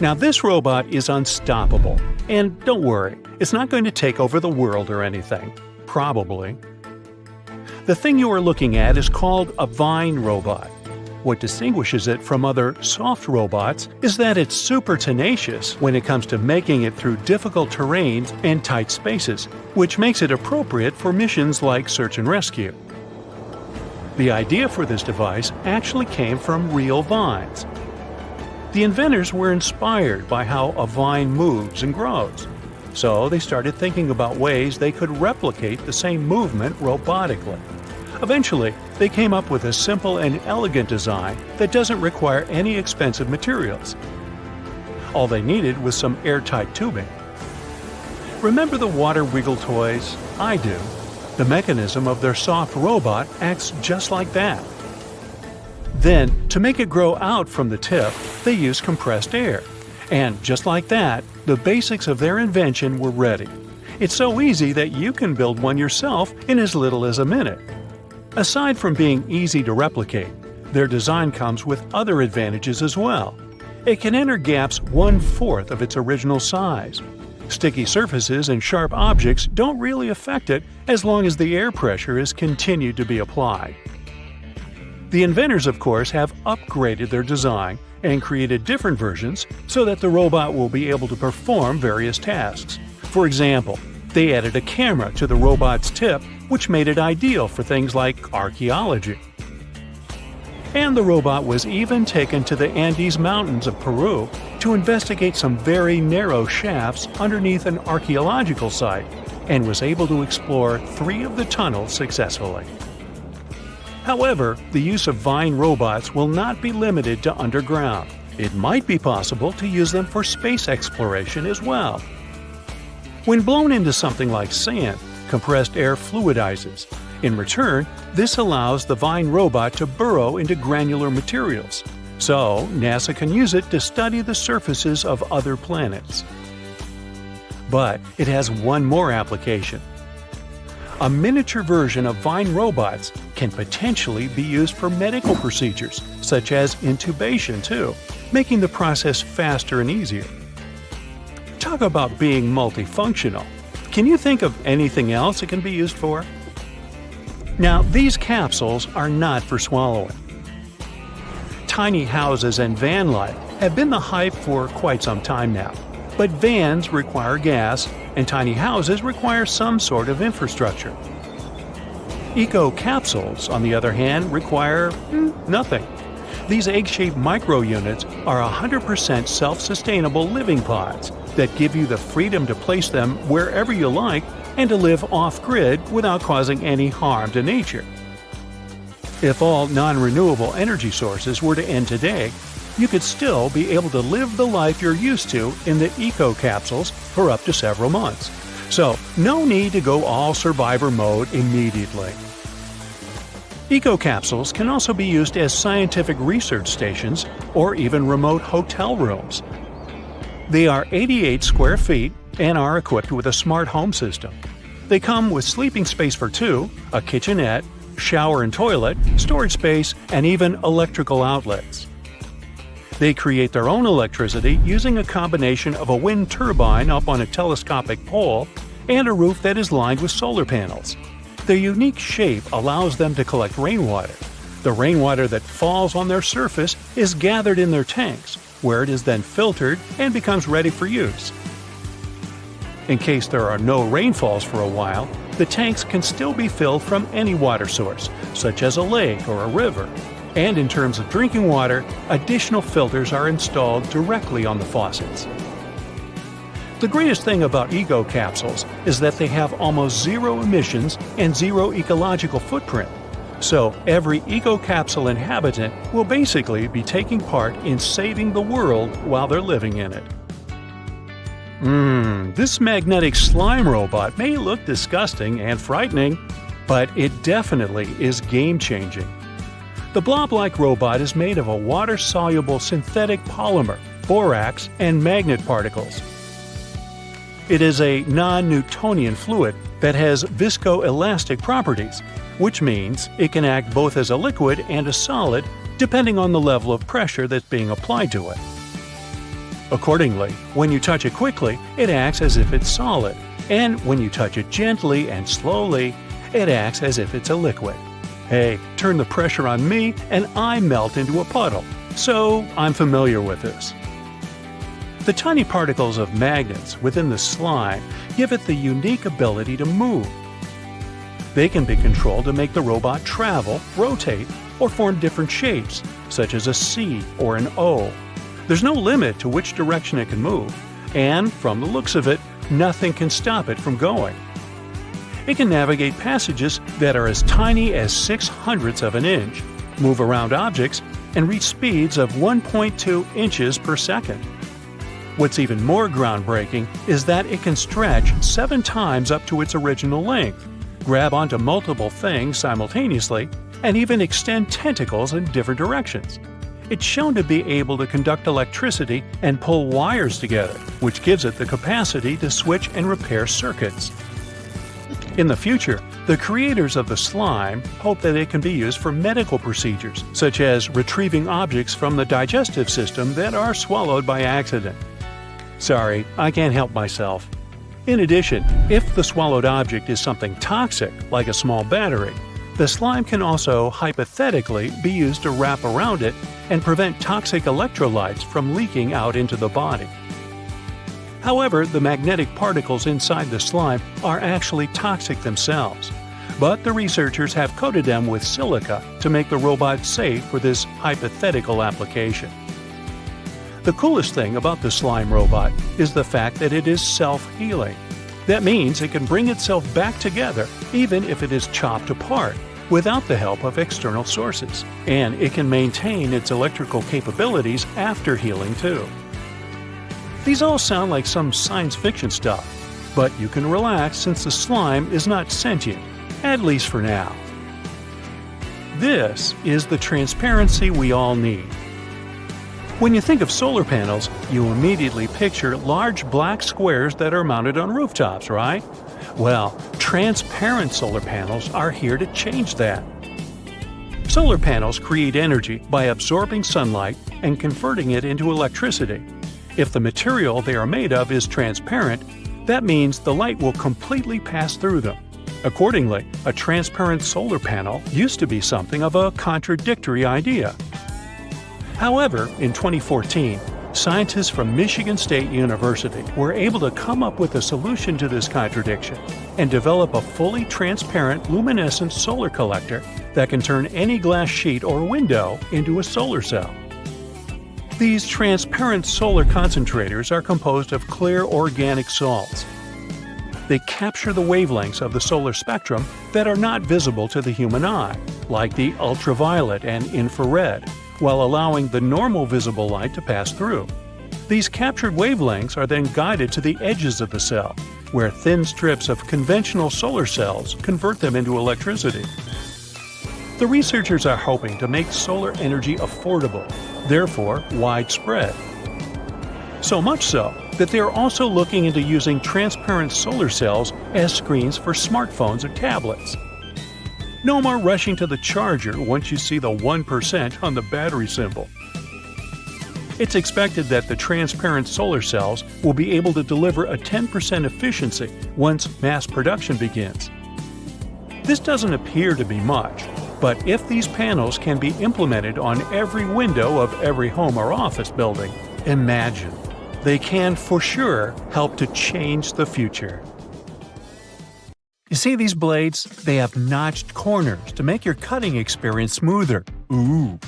Now, this robot is unstoppable. And don't worry, it's not going to take over the world or anything. Probably. The thing you are looking at is called a vine robot. What distinguishes it from other soft robots is that it's super tenacious when it comes to making it through difficult terrains and tight spaces, which makes it appropriate for missions like search and rescue. The idea for this device actually came from real vines. The inventors were inspired by how a vine moves and grows, so they started thinking about ways they could replicate the same movement robotically. Eventually, they came up with a simple and elegant design that doesn't require any expensive materials. All they needed was some airtight tubing. Remember the water wiggle toys? I do. The mechanism of their soft robot acts just like that. Then, to make it grow out from the tip, they used compressed air. And just like that, the basics of their invention were ready. It's so easy that you can build one yourself in as little as a minute. Aside from being easy to replicate, their design comes with other advantages as well. It can enter gaps 1/4 of its original size. Sticky surfaces and sharp objects don't really affect it as long as the air pressure is continued to be applied. The inventors, of course, have upgraded their design and created different versions so that the robot will be able to perform various tasks. For example, they added a camera to the robot's tip, which made it ideal for things like archaeology. And the robot was even taken to the Andes Mountains of Peru to investigate some very narrow shafts underneath an archaeological site, and was able to explore 3 of the tunnels successfully. However, the use of vine robots will not be limited to underground. It might be possible to use them for space exploration as well. When blown into something like sand, compressed air fluidizes. In return, this allows the vine robot to burrow into granular materials. So, NASA can use it to study the surfaces of other planets. But it has one more application. A miniature version of Vine robots can potentially be used for medical procedures, such as intubation too, making the process faster and easier. Talk about being multifunctional. Can you think of anything else it can be used for? Now, these capsules are not for swallowing. Tiny houses and van life have been the hype for quite some time now. But vans require gas, and tiny houses require some sort of infrastructure. Eco-capsules, on the other hand, require nothing. These egg-shaped micro-units are 100% self-sustainable living pods that give you the freedom to place them wherever you like and to live off-grid without causing any harm to nature. If all non-renewable energy sources were to end today, you could still be able to live the life you're used to in the eco-capsules for up to several months. So, no need to go all survivor mode immediately. Eco-capsules can also be used as scientific research stations or even remote hotel rooms. They are 88 square feet and are equipped with a smart home system. They come with sleeping space for two, a kitchenette, shower and toilet, storage space, and even electrical outlets. They create their own electricity using a combination of a wind turbine up on a telescopic pole and a roof that is lined with solar panels. Their unique shape allows them to collect rainwater. The rainwater that falls on their surface is gathered in their tanks, where it is then filtered and becomes ready for use. In case there are no rainfalls for a while, the tanks can still be filled from any water source, such as a lake or a river. And in terms of drinking water, additional filters are installed directly on the faucets. The greatest thing about eco-capsules is that they have almost zero emissions and zero ecological footprint. So every eco-capsule inhabitant will basically be taking part in saving the world while they're living in it. This magnetic slime robot may look disgusting and frightening, but it definitely is game-changing. The blob-like robot is made of a water-soluble synthetic polymer, borax, and magnet particles. It is a non-Newtonian fluid that has viscoelastic properties, which means it can act both as a liquid and a solid depending on the level of pressure that's being applied to it. Accordingly, when you touch it quickly, it acts as if it's solid, and when you touch it gently and slowly, it acts as if it's a liquid. Hey, turn the pressure on me and I melt into a puddle, so I'm familiar with this. The tiny particles of magnets within the slime give it the unique ability to move. They can be controlled to make the robot travel, rotate, or form different shapes, such as a C or an O. There's no limit to which direction it can move, and from the looks of it, nothing can stop it from going. It can navigate passages that are as tiny as 0.06 of an inch, move around objects, and reach speeds of 1.2 inches per second. What's even more groundbreaking is that it can stretch 7 times up to its original length, grab onto multiple things simultaneously, and even extend tentacles in different directions. It's shown to be able to conduct electricity and pull wires together, which gives it the capacity to switch and repair circuits. In the future, the creators of the slime hope that it can be used for medical procedures, such as retrieving objects from the digestive system that are swallowed by accident. Sorry, I can't help myself. In addition, if the swallowed object is something toxic, like a small battery, the slime can also hypothetically be used to wrap around it and prevent toxic electrolytes from leaking out into the body. However, the magnetic particles inside the slime are actually toxic themselves, but the researchers have coated them with silica to make the robot safe for this hypothetical application. The coolest thing about the slime robot is the fact that it is self-healing. That means it can bring itself back together even if it is chopped apart, without the help of external sources, and it can maintain its electrical capabilities after healing too. These all sound like some science fiction stuff, but you can relax since the slime is not sentient, at least for now. This is the transparency we all need. When you think of solar panels, you immediately picture large black squares that are mounted on rooftops, right? Well, transparent solar panels are here to change that. Solar panels create energy by absorbing sunlight and converting it into electricity. If the material they are made of is transparent, that means the light will completely pass through them. Accordingly, a transparent solar panel used to be something of a contradictory idea. However, in 2014, scientists from Michigan State University were able to come up with a solution to this contradiction and develop a fully transparent luminescent solar collector that can turn any glass sheet or window into a solar cell. These transparent solar concentrators are composed of clear organic salts. They capture the wavelengths of the solar spectrum that are not visible to the human eye, like the ultraviolet and infrared, while allowing the normal visible light to pass through. These captured wavelengths are then guided to the edges of the cell, where thin strips of conventional solar cells convert them into electricity. The researchers are hoping to make solar energy affordable, therefore widespread. So much so that they are also looking into using transparent solar cells as screens for smartphones or tablets. No more rushing to the charger once you see the 1% on the battery symbol. It's expected that the transparent solar cells will be able to deliver a 10% efficiency once mass production begins. This doesn't appear to be much, but if these panels can be implemented on every window of every home or office building, imagine. They can for sure help to change the future. You see these blades? They have notched corners to make your cutting experience smoother. Ooh!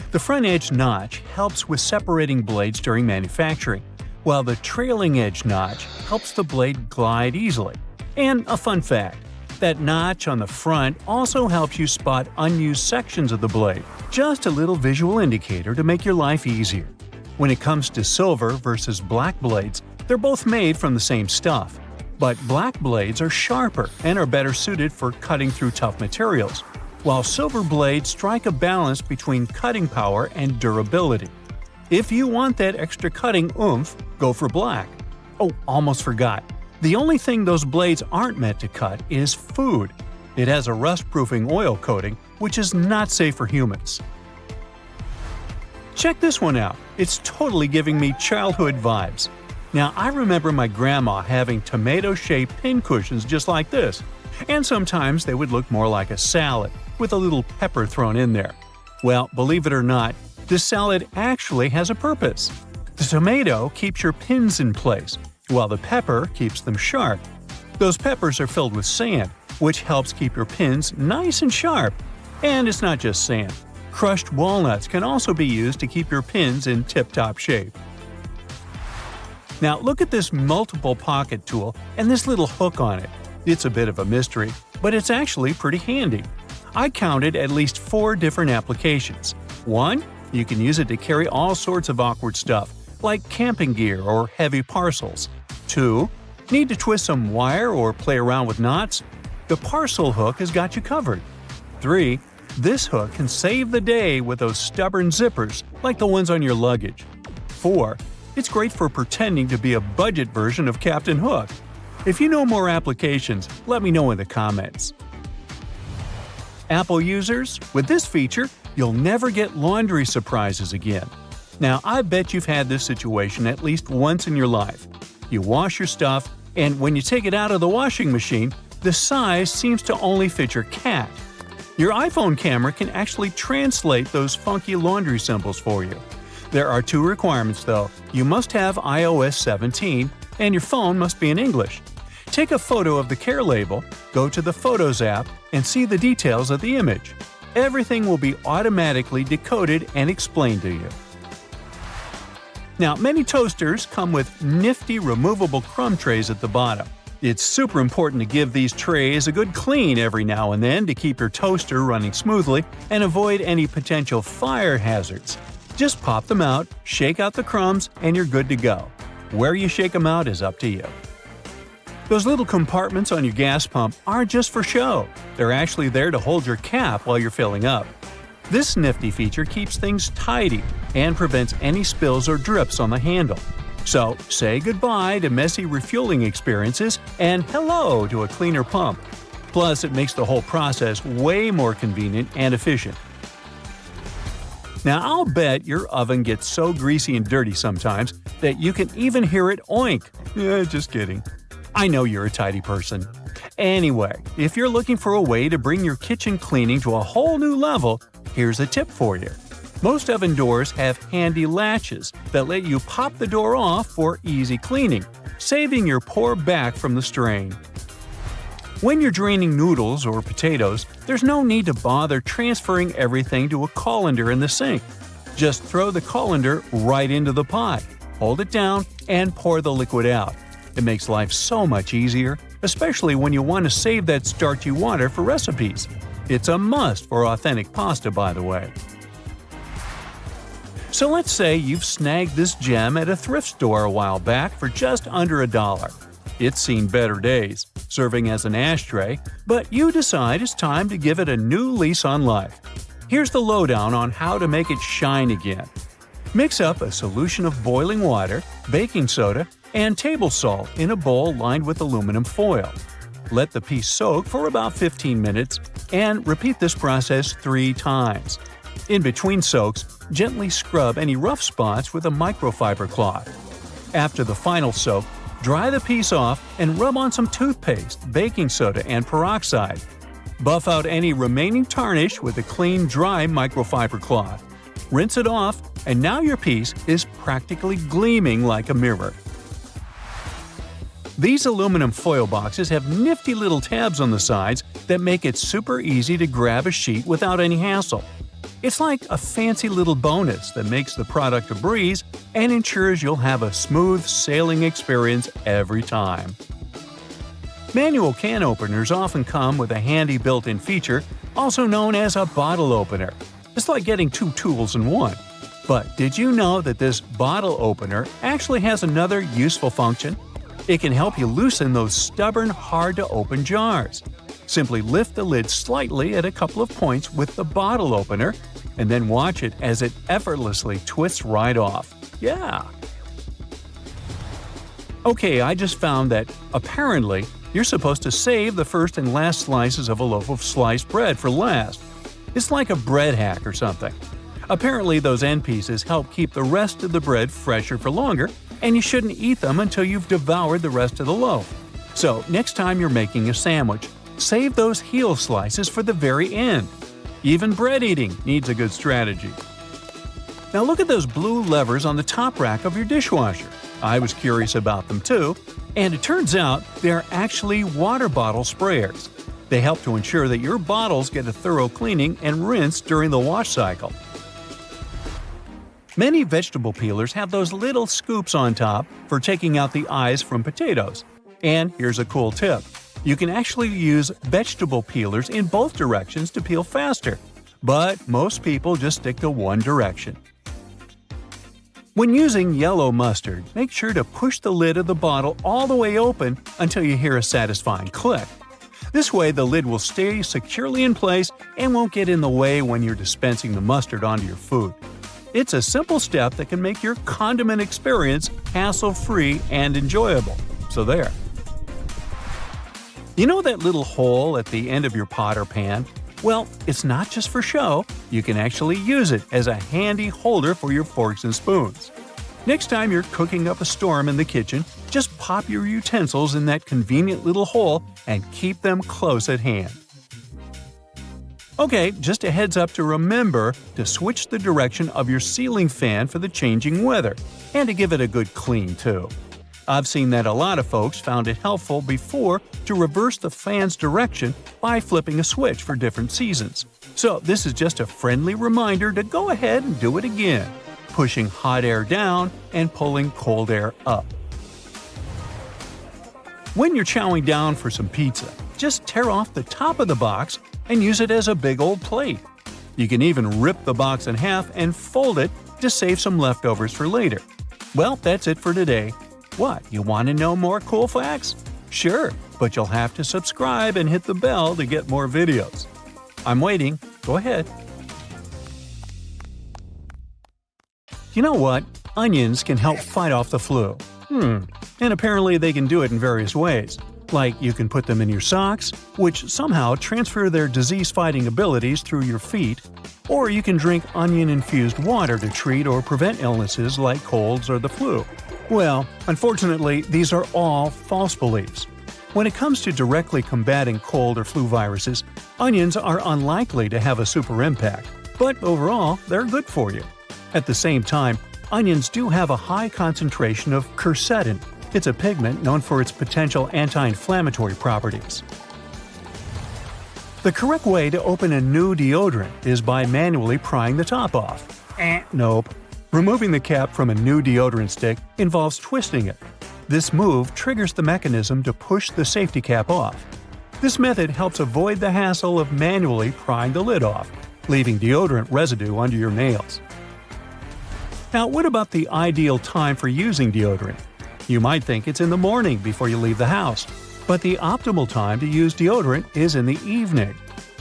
The front edge notch helps with separating blades during manufacturing, while the trailing edge notch helps the blade glide easily. And a fun fact, that notch on the front also helps you spot unused sections of the blade, just a little visual indicator to make your life easier. When it comes to silver versus black blades, they're both made from the same stuff. But black blades are sharper and are better suited for cutting through tough materials, while silver blades strike a balance between cutting power and durability. If you want that extra cutting oomph, go for black. Oh, almost forgot. The only thing those blades aren't meant to cut is food. It has a rust-proofing oil coating, which is not safe for humans. Check this one out. It's totally giving me childhood vibes. Now, I remember my grandma having tomato-shaped pincushions just like this, and sometimes they would look more like a salad, with a little pepper thrown in there. Well, believe it or not, this salad actually has a purpose. The tomato keeps your pins in place, while the pepper keeps them sharp. Those peppers are filled with sand, which helps keep your pins nice and sharp. And it's not just sand. Crushed walnuts can also be used to keep your pins in tip-top shape. Now look at this multiple pocket tool and this little hook on it. It's a bit of a mystery, but it's actually pretty handy. I counted at least 4 different applications. 1. You can use it to carry all sorts of awkward stuff, like camping gear or heavy parcels. 2. Need to twist some wire or play around with knots? The parcel hook has got you covered. 3. This hook can save the day with those stubborn zippers, like the ones on your luggage. 4. It's great for pretending to be a budget version of Captain Hook. If you know more applications, let me know in the comments. Apple users, with this feature, you'll never get laundry surprises again. Now, I bet you've had this situation at least once in your life. You wash your stuff, and when you take it out of the washing machine, the size seems to only fit your cat. Your iPhone camera can actually translate those funky laundry symbols for you. There are 2 requirements though. You must have iOS 17, and your phone must be in English. Take a photo of the care label, go to the Photos app, and see the details of the image. Everything will be automatically decoded and explained to you. Now, many toasters come with nifty removable crumb trays at the bottom. It's super important to give these trays a good clean every now and then to keep your toaster running smoothly and avoid any potential fire hazards. Just pop them out, shake out the crumbs, and you're good to go. Where you shake them out is up to you. Those little compartments on your gas pump aren't just for show. They're actually there to hold your cap while you're filling up. This nifty feature keeps things tidy and prevents any spills or drips on the handle. So, say goodbye to messy refueling experiences and hello to a cleaner pump. Plus, it makes the whole process way more convenient and efficient. Now, I'll bet your oven gets so greasy and dirty sometimes that you can even hear it oink. Just kidding. I know you're a tidy person. Anyway, if you're looking for a way to bring your kitchen cleaning to a whole new level, here's a tip for you. Most oven doors have handy latches that let you pop the door off for easy cleaning, saving your poor back from the strain. When you're draining noodles or potatoes, there's no need to bother transferring everything to a colander in the sink. Just throw the colander right into the pot, hold it down, and pour the liquid out. It makes life so much easier, especially when you want to save that starchy water for recipes. It's a must for authentic pasta, by the way. So let's say you've snagged this gem at a thrift store a while back for just under $1. It's seen better days, serving as an ashtray, but you decide it's time to give it a new lease on life. Here's the lowdown on how to make it shine again. Mix up a solution of boiling water, baking soda, and table salt in a bowl lined with aluminum foil. Let the piece soak for about 15 minutes and repeat this process 3 times. In between soaks, gently scrub any rough spots with a microfiber cloth. After the final soak, dry the piece off and rub on some toothpaste, baking soda, and peroxide. Buff out any remaining tarnish with a clean, dry microfiber cloth. Rinse it off, and now your piece is practically gleaming like a mirror. These aluminum foil boxes have nifty little tabs on the sides that make it super easy to grab a sheet without any hassle. It's like a fancy little bonus that makes the product a breeze and ensures you'll have a smooth sailing experience every time. Manual can openers often come with a handy built-in feature, also known as a bottle opener. It's like getting 2 tools in one. But did you know that this bottle opener actually has another useful function? It can help you loosen those stubborn, hard-to-open jars. Simply lift the lid slightly at a couple of points with the bottle opener, and then watch it as it effortlessly twists right off. Yeah! Okay, I just found that, apparently, you're supposed to save the first and last slices of a loaf of sliced bread for last. It's like a bread hack or something. Apparently, those end pieces help keep the rest of the bread fresher for longer, and you shouldn't eat them until you've devoured the rest of the loaf. So, next time you're making a sandwich, save those heel slices for the very end. Even bread eating needs a good strategy. Now look at those blue levers on the top rack of your dishwasher. I was curious about them too, and it turns out they're actually water bottle sprayers. They help to ensure that your bottles get a thorough cleaning and rinse during the wash cycle. Many vegetable peelers have those little scoops on top for taking out the eyes from potatoes. And here's a cool tip. You can actually use vegetable peelers in both directions to peel faster, but most people just stick to one direction. When using yellow mustard, make sure to push the lid of the bottle all the way open until you hear a satisfying click. This way the lid will stay securely in place and won't get in the way when you're dispensing the mustard onto your food. It's a simple step that can make your condiment experience hassle-free and enjoyable. So there. You know that little hole at the end of your pot or pan? Well, it's not just for show. You can actually use it as a handy holder for your forks and spoons. Next time you're cooking up a storm in the kitchen, just pop your utensils in that convenient little hole and keep them close at hand. Okay, just a heads up to remember to switch the direction of your ceiling fan for the changing weather, and to give it a good clean too. I've seen that a lot of folks found it helpful before to reverse the fan's direction by flipping a switch for different seasons. So this is just a friendly reminder to go ahead and do it again, pushing hot air down and pulling cold air up. When you're chowing down for some pizza, just tear off the top of the box and use it as a big old plate. You can even rip the box in half and fold it to save some leftovers for later. Well, that's it for today. What, you want to know more cool facts? Sure, but you'll have to subscribe and hit the bell to get more videos. I'm waiting. Go ahead. You know what? Onions can help fight off the flu. And apparently they can do it in various ways. Like you can put them in your socks, which somehow transfer their disease-fighting abilities through your feet, or you can drink onion-infused water to treat or prevent illnesses like colds or the flu. Well, unfortunately, these are all false beliefs. When it comes to directly combating cold or flu viruses, onions are unlikely to have a super impact, but overall, they're good for you. At the same time, onions do have a high concentration of quercetin. It's a pigment known for its potential anti-inflammatory properties. The correct way to open a new deodorant is by manually prying the top off. Nope. Removing the cap from a new deodorant stick involves twisting it. This move triggers the mechanism to push the safety cap off. This method helps avoid the hassle of manually prying the lid off, leaving deodorant residue under your nails. Now, what about the ideal time for using deodorant? You might think it's in the morning before you leave the house, but the optimal time to use deodorant is in the evening.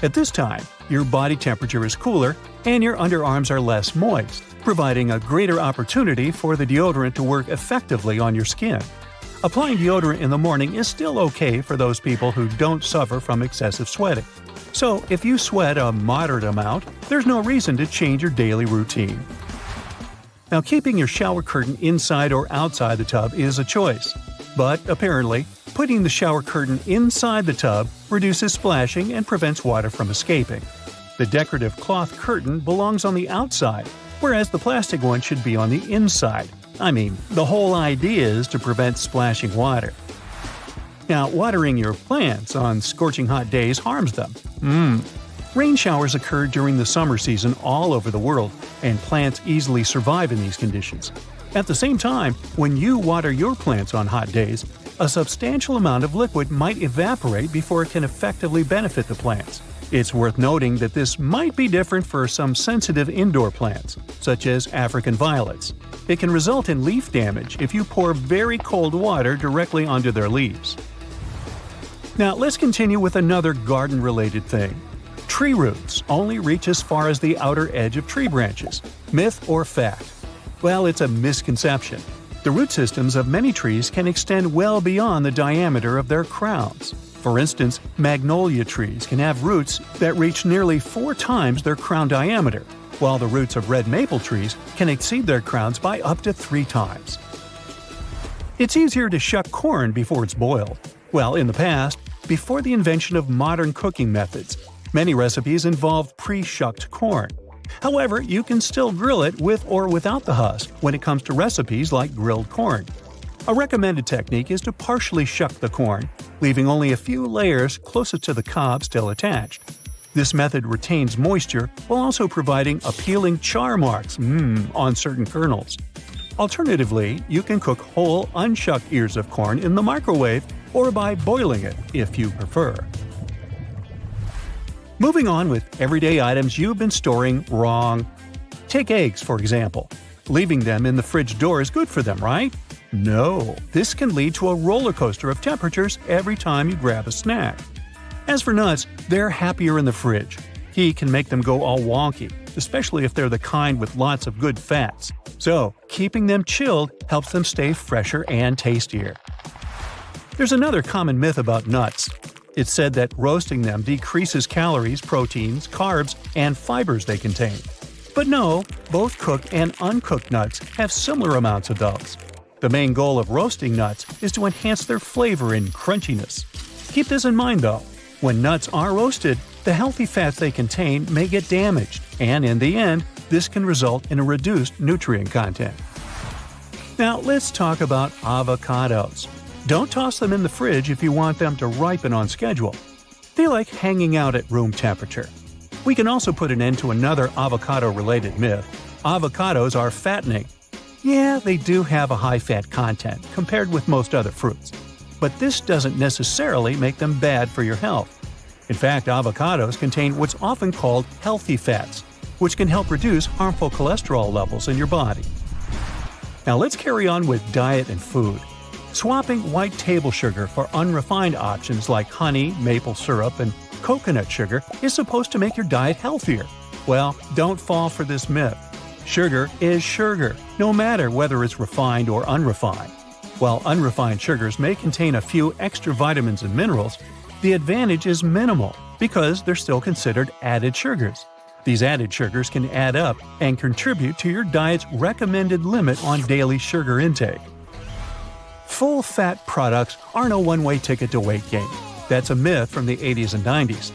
At this time, your body temperature is cooler and your underarms are less moist, providing a greater opportunity for the deodorant to work effectively on your skin. Applying deodorant in the morning is still okay for those people who don't suffer from excessive sweating. So, if you sweat a moderate amount, there's no reason to change your daily routine. Now, keeping your shower curtain inside or outside the tub is a choice. But apparently, putting the shower curtain inside the tub reduces splashing and prevents water from escaping. The decorative cloth curtain belongs on the outside, whereas the plastic one should be on the inside. I mean, the whole idea is to prevent splashing water. Now, watering your plants on scorching hot days harms them. Rain showers occur during the summer season all over the world, and plants easily survive in these conditions. At the same time, when you water your plants on hot days, a substantial amount of liquid might evaporate before it can effectively benefit the plants. It's worth noting that this might be different for some sensitive indoor plants, such as African violets. It can result in leaf damage if you pour very cold water directly onto their leaves. Now, let's continue with another garden-related thing. Tree roots only reach as far as the outer edge of tree branches. Myth or fact? Well, it's a misconception. The root systems of many trees can extend well beyond the diameter of their crowns. For instance, magnolia trees can have roots that reach nearly 4 times their crown diameter, while the roots of red maple trees can exceed their crowns by up to 3 times. It's easier to shuck corn before it's boiled. Well, in the past, before the invention of modern cooking methods, many recipes involved pre-shucked corn. However, you can still grill it with or without the husk when it comes to recipes like grilled corn. A recommended technique is to partially shuck the corn, leaving only a few layers closest to the cob still attached. This method retains moisture while also providing appealing char marks on certain kernels. Alternatively, you can cook whole, unshucked ears of corn in the microwave or by boiling it, if you prefer. Moving on with everyday items you've been storing wrong. Take eggs, for example. Leaving them in the fridge door is good for them, right? No, this can lead to a roller coaster of temperatures every time you grab a snack. As for nuts, they're happier in the fridge. Heat can make them go all wonky, especially if they're the kind with lots of good fats. So, keeping them chilled helps them stay fresher and tastier. There's another common myth about nuts. It's said that roasting them decreases calories, proteins, carbs, and fibers they contain. But no, both cooked and uncooked nuts have similar amounts of those. The main goal of roasting nuts is to enhance their flavor and crunchiness. Keep this in mind though. When nuts are roasted, the healthy fats they contain may get damaged, and in the end, this can result in a reduced nutrient content. Now let's talk about avocados. Don't toss them in the fridge if you want them to ripen on schedule. They like hanging out at room temperature. We can also put an end to another avocado-related myth. Avocados are fattening. Yeah, they do have a high fat content compared with most other fruits. But this doesn't necessarily make them bad for your health. In fact, avocados contain what's often called healthy fats, which can help reduce harmful cholesterol levels in your body. Now let's carry on with diet and food. Swapping white table sugar for unrefined options like honey, maple syrup, and coconut sugar is supposed to make your diet healthier. Well, don't fall for this myth. Sugar is sugar, no matter whether it's refined or unrefined. While unrefined sugars may contain a few extra vitamins and minerals, the advantage is minimal because they're still considered added sugars. These added sugars can add up and contribute to your diet's recommended limit on daily sugar intake. Full-fat products aren't a one-way ticket to weight gain. That's a myth from the 80s and 90s.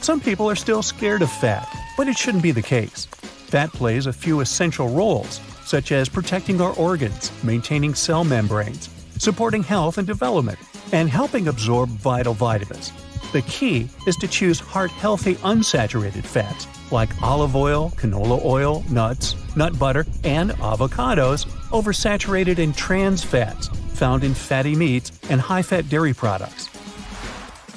Some people are still scared of fat, but it shouldn't be the case. Fat plays a few essential roles, such as protecting our organs, maintaining cell membranes, supporting health and development, and helping absorb vital vitamins. The key is to choose heart-healthy unsaturated fats like olive oil, canola oil, nuts, nut butter, and avocados over saturated and trans fats found in fatty meats and high-fat dairy products.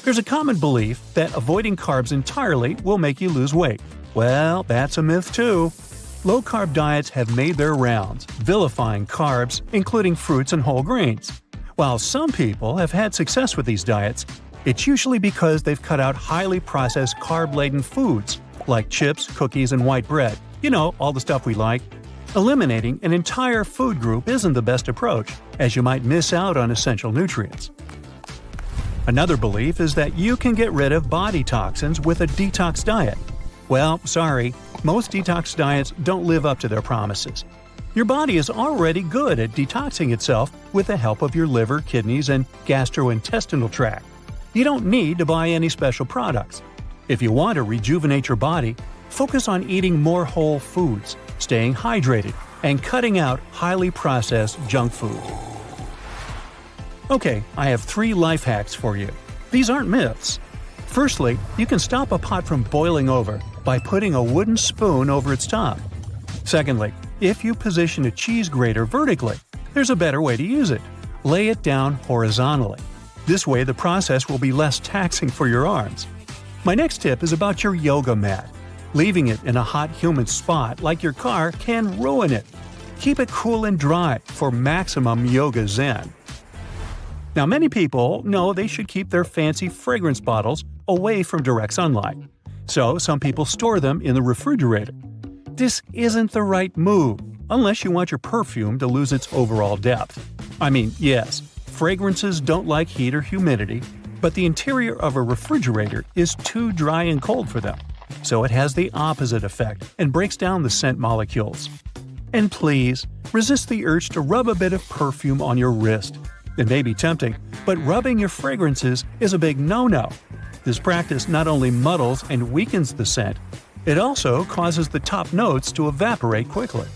There's a common belief that avoiding carbs entirely will make you lose weight. Well, that's a myth too. Low-carb diets have made their rounds, vilifying carbs, including fruits and whole grains. While some people have had success with these diets, it's usually because they've cut out highly processed carb-laden foods like chips, cookies, and white bread. You know, all the stuff we like. Eliminating an entire food group isn't the best approach, as you might miss out on essential nutrients. Another belief is that you can get rid of body toxins with a detox diet. Well, sorry, most detox diets don't live up to their promises. Your body is already good at detoxing itself with the help of your liver, kidneys, and gastrointestinal tract. You don't need to buy any special products. If you want to rejuvenate your body, focus on eating more whole foods, staying hydrated, and cutting out highly processed junk food. Okay, I have 3 life hacks for you. These aren't myths. Firstly, you can stop a pot from boiling over by putting a wooden spoon over its top. Secondly, if you position a cheese grater vertically, there's a better way to use it. Lay it down horizontally. This way the process will be less taxing for your arms. My next tip is about your yoga mat. Leaving it in a hot, humid spot like your car can ruin it. Keep it cool and dry for maximum yoga zen. Now, many people know they should keep their fancy fragrance bottles away from direct sunlight. So, some people store them in the refrigerator. This isn't the right move, unless you want your perfume to lose its overall depth. I mean, yes, fragrances don't like heat or humidity, but the interior of a refrigerator is too dry and cold for them. So it has the opposite effect and breaks down the scent molecules. And please, resist the urge to rub a bit of perfume on your wrist. It may be tempting, but rubbing your fragrances is a big no-no. This practice not only muddles and weakens the scent, it also causes the top notes to evaporate quickly.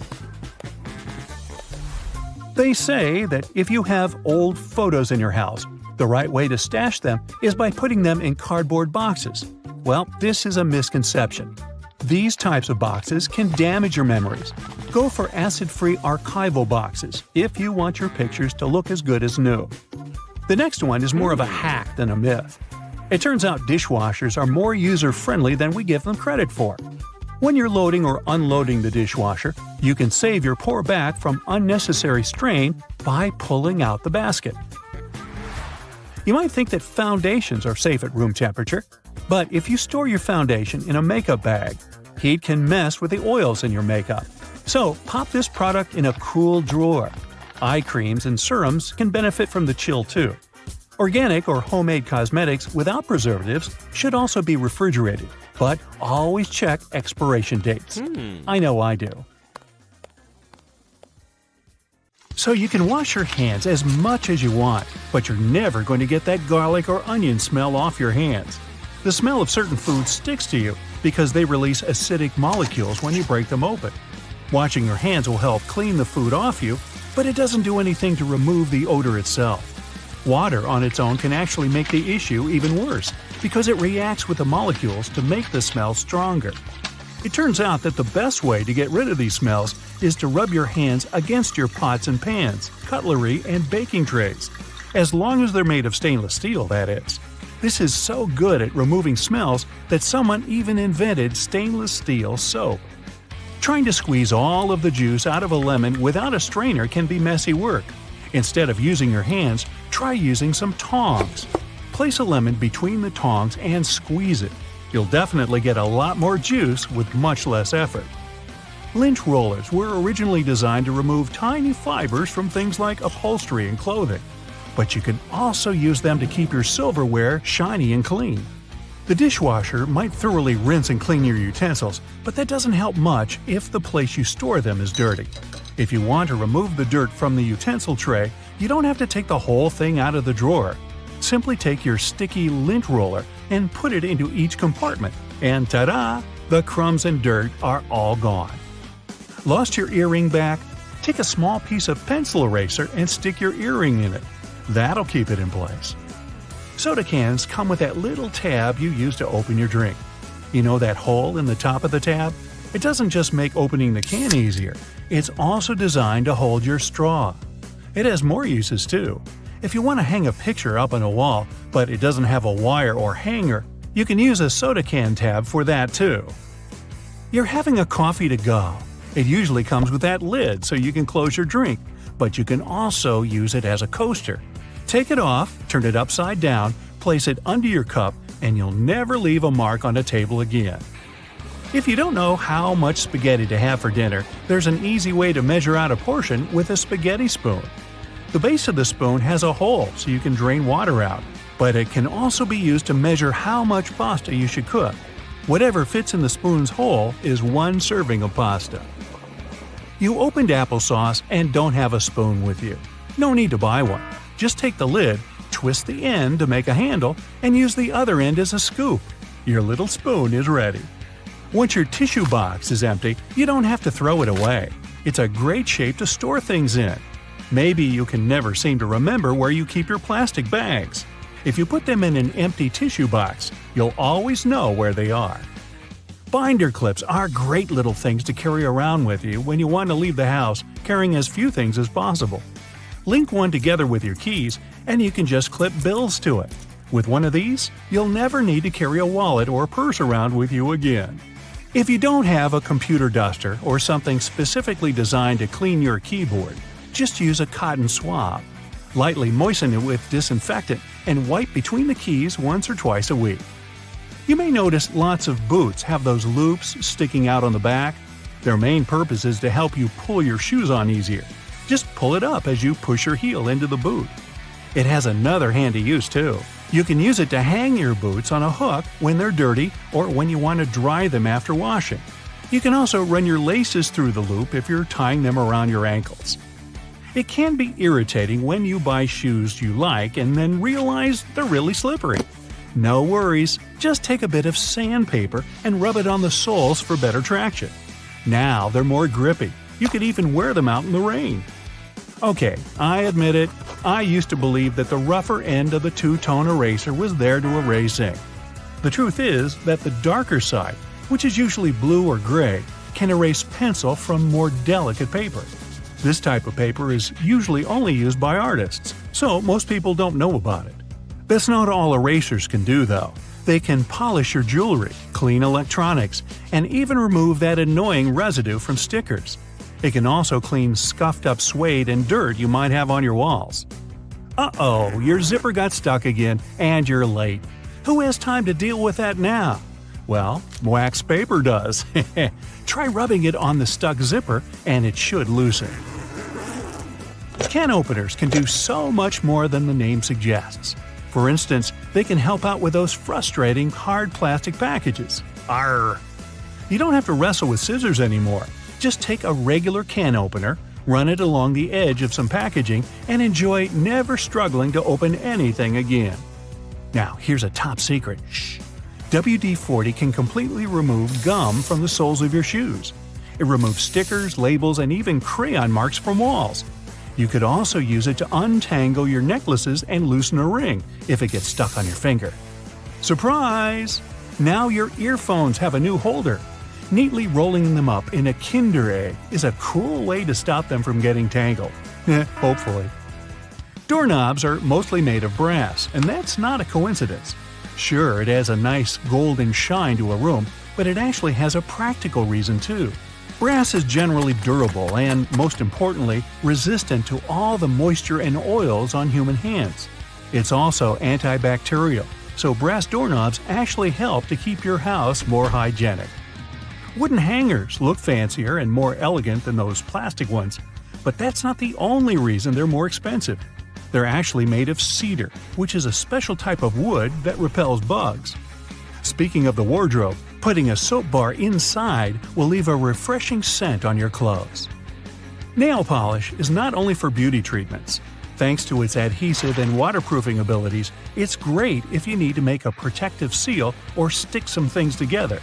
They say that if you have old photos in your house, the right way to stash them is by putting them in cardboard boxes. Well, this is a misconception. These types of boxes can damage your memories. Go for acid-free archival boxes if you want your pictures to look as good as new. The next one is more of a hack than a myth. It turns out dishwashers are more user-friendly than we give them credit for. When you're loading or unloading the dishwasher, you can save your poor back from unnecessary strain by pulling out the basket. You might think that foundations are safe at room temperature, but if you store your foundation in a makeup bag, heat can mess with the oils in your makeup. So pop this product in a cool drawer. Eye creams and serums can benefit from the chill too. Organic or homemade cosmetics without preservatives should also be refrigerated, but always check expiration dates. I know I do. So you can wash your hands as much as you want, but you're never going to get that garlic or onion smell off your hands. The smell of certain foods sticks to you because they release acidic molecules when you break them open. Washing your hands will help clean the food off you, but it doesn't do anything to remove the odor itself. Water on its own can actually make the issue even worse because it reacts with the molecules to make the smell stronger. It turns out that the best way to get rid of these smells is to rub your hands against your pots and pans, cutlery, and baking trays. As long as they're made of stainless steel, that is. This is so good at removing smells that someone even invented stainless steel soap. Trying to squeeze all of the juice out of a lemon without a strainer can be messy work. Instead of using your hands, try using some tongs. Place a lemon between the tongs and squeeze it. You'll definitely get a lot more juice with much less effort. Lint rollers were originally designed to remove tiny fibers from things like upholstery and clothing, but you can also use them to keep your silverware shiny and clean. The dishwasher might thoroughly rinse and clean your utensils, but that doesn't help much if the place you store them is dirty. If you want to remove the dirt from the utensil tray, you don't have to take the whole thing out of the drawer. Simply take your sticky lint roller and put it into each compartment, and ta-da! The crumbs and dirt are all gone. Lost your earring back? Take a small piece of pencil eraser and stick your earring in it. That'll keep it in place. Soda cans come with that little tab you use to open your drink. You know that hole in the top of the tab? It doesn't just make opening the can easier, it's also designed to hold your straw. It has more uses too. If you want to hang a picture up on a wall, but it doesn't have a wire or hanger, you can use a soda can tab for that too. You're having a coffee to go. It usually comes with that lid so you can close your drink, but you can also use it as a coaster. Take it off, turn it upside down, place it under your cup, and you'll never leave a mark on a table again. If you don't know how much spaghetti to have for dinner, there's an easy way to measure out a portion with a spaghetti spoon. The base of the spoon has a hole so you can drain water out, but it can also be used to measure how much pasta you should cook. Whatever fits in the spoon's hole is 1 serving of pasta. You opened applesauce and don't have a spoon with you. No need to buy one. Just take the lid, twist the end to make a handle, and use the other end as a scoop. Your little spoon is ready. Once your tissue box is empty, you don't have to throw it away. It's a great shape to store things in. Maybe you can never seem to remember where you keep your plastic bags. If you put them in an empty tissue box, you'll always know where they are. Binder clips are great little things to carry around with you when you want to leave the house carrying as few things as possible. Link one together with your keys, and you can just clip bills to it. With one of these, you'll never need to carry a wallet or purse around with you again. If you don't have a computer duster or something specifically designed to clean your keyboard, just use a cotton swab. Lightly moisten it with disinfectant and wipe between the keys once or twice a week. You may notice lots of boots have those loops sticking out on the back. Their main purpose is to help you pull your shoes on easier. Just pull it up as you push your heel into the boot. It has another handy use too. You can use it to hang your boots on a hook when they're dirty or when you want to dry them after washing. You can also run your laces through the loop if you're tying them around your ankles. It can be irritating when you buy shoes you like and then realize they're really slippery. No worries, just take a bit of sandpaper and rub it on the soles for better traction. Now they're more grippy. You could even wear them out in the rain. Okay, I admit it, I used to believe that the rougher end of the two-tone eraser was there to erase ink. The truth is that the darker side, which is usually blue or gray, can erase pencil from more delicate paper. This type of paper is usually only used by artists, so most people don't know about it. That's not all erasers can do though. They can polish your jewelry, clean electronics, and even remove that annoying residue from stickers. It can also clean scuffed up suede and dirt you might have on your walls. Uh-oh, your zipper got stuck again, and you're late. Who has time to deal with that now? Well, wax paper does. Try rubbing it on the stuck zipper, and it should loosen. Can openers can do so much more than the name suggests. For instance, they can help out with those frustrating hard plastic packages. Arrgh! You don't have to wrestle with scissors anymore. Just take a regular can opener, run it along the edge of some packaging, and enjoy never struggling to open anything again. Now, here's a top secret. Shh! WD-40 can completely remove gum from the soles of your shoes. It removes stickers, labels, and even crayon marks from walls. You could also use it to untangle your necklaces and loosen a ring if it gets stuck on your finger. Surprise! Now your earphones have a new holder. Neatly rolling them up in a Kinder Egg is a cool way to stop them from getting tangled. Hopefully. Doorknobs are mostly made of brass, and that's not a coincidence. Sure, it adds a nice golden shine to a room, but it actually has a practical reason too. Brass is generally durable and, most importantly, resistant to all the moisture and oils on human hands. It's also antibacterial, so brass doorknobs actually help to keep your house more hygienic. Wooden hangers look fancier and more elegant than those plastic ones, but that's not the only reason they're more expensive. They're actually made of cedar, which is a special type of wood that repels bugs. Speaking of the wardrobe, putting a soap bar inside will leave a refreshing scent on your clothes. Nail polish is not only for beauty treatments. Thanks to its adhesive and waterproofing abilities, it's great if you need to make a protective seal or stick some things together.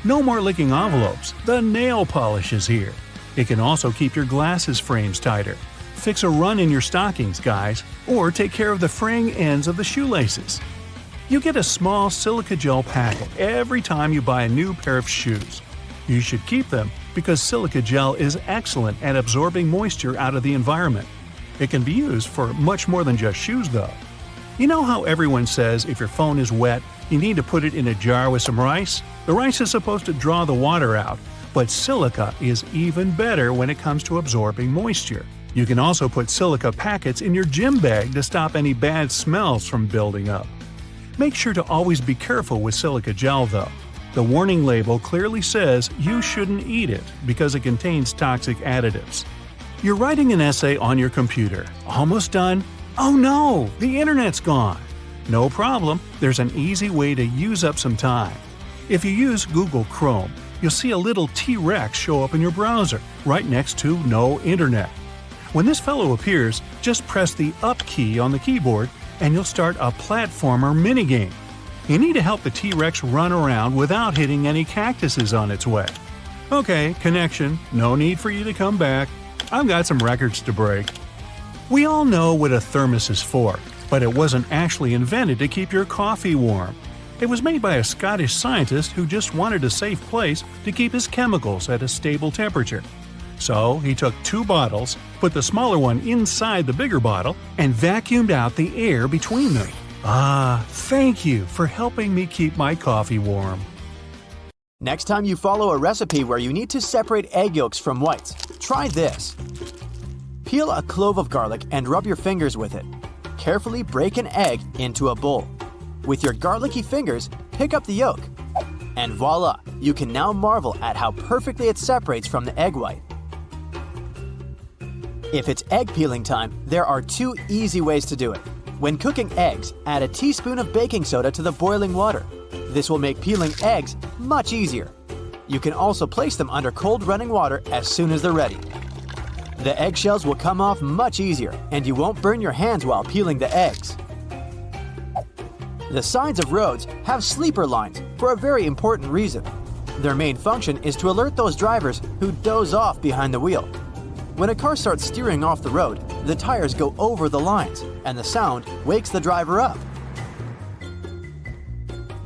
No more licking envelopes, the nail polish is here. It can also keep your glasses frames tighter, fix a run in your stockings, guys, or take care of the fraying ends of the shoelaces. You get a small silica gel packet every time you buy a new pair of shoes. You should keep them because silica gel is excellent at absorbing moisture out of the environment. It can be used for much more than just shoes, though. You know how everyone says if your phone is wet, you need to put it in a jar with some rice? The rice is supposed to draw the water out, but silica is even better when it comes to absorbing moisture. You can also put silica packets in your gym bag to stop any bad smells from building up. Make sure to always be careful with silica gel, though. The warning label clearly says you shouldn't eat it because it contains toxic additives. You're writing an essay on your computer. Almost done? Oh no, the internet's gone. No problem, there's an easy way to use up some time. If you use Google Chrome, you'll see a little T-Rex show up in your browser, right next to No Internet. When this fellow appears, just press the Up key on the keyboard and you'll start a platformer minigame. You need to help the T-Rex run around without hitting any cactuses on its way. Okay, connection, no need for you to come back. I've got some records to break. We all know what a thermos is for, but it wasn't actually invented to keep your coffee warm. It was made by a Scottish scientist who just wanted a safe place to keep his chemicals at a stable temperature. So he took 2 bottles, put the smaller one inside the bigger bottle, and vacuumed out the air between them. Ah, thank you for helping me keep my coffee warm. Next time you follow a recipe where you need to separate egg yolks from whites, try this. Peel a clove of garlic and rub your fingers with it. Carefully break an egg into a bowl. With your garlicky fingers, pick up the yolk. And voila, you can now marvel at how perfectly it separates from the egg white. If it's egg peeling time, there are 2 easy ways to do it. When cooking eggs, add a teaspoon of baking soda to the boiling water. This will make peeling eggs much easier. You can also place them under cold running water as soon as they're ready. The eggshells will come off much easier, and you won't burn your hands while peeling the eggs. The sides of roads have sleeper lines for a very important reason. Their main function is to alert those drivers who doze off behind the wheel. When a car starts steering off the road, the tires go over the lines, and the sound wakes the driver up.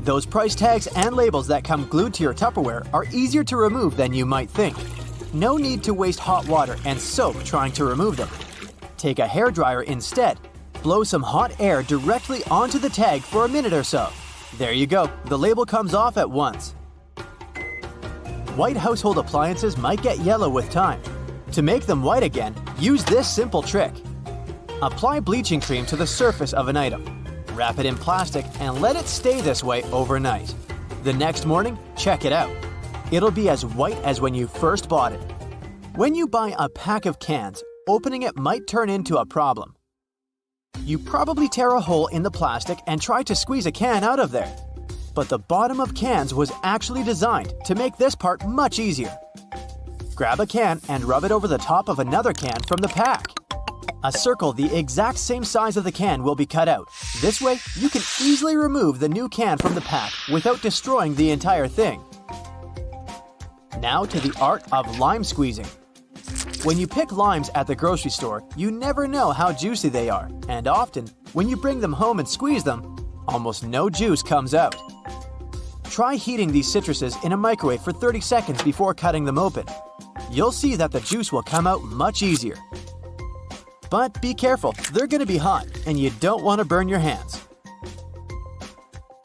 Those price tags and labels that come glued to your Tupperware are easier to remove than you might think. No need to waste hot water and soap trying to remove them. Take a hairdryer instead. Blow some hot air directly onto the tag for a minute or so. There you go, the label comes off at once. White household appliances might get yellow with time. To make them white again, use this simple trick. Apply bleaching cream to the surface of an item. Wrap it in plastic and let it stay this way overnight. The next morning, check it out. It'll be as white as when you first bought it. When you buy a pack of cans, opening it might turn into a problem. You probably tear a hole in the plastic and try to squeeze a can out of there. But the bottom of cans was actually designed to make this part much easier. Grab a can and rub it over the top of another can from the pack. A circle the exact same size of the can will be cut out. This way, you can easily remove the new can from the pack without destroying the entire thing. Now to the art of lime squeezing. When you pick limes at the grocery store, you never know how juicy they are, and often, when you bring them home and squeeze them, almost no juice comes out. Try heating these citruses in a microwave for 30 seconds before cutting them open. You'll see that the juice will come out much easier. But be careful, they're going to be hot, and you don't want to burn your hands.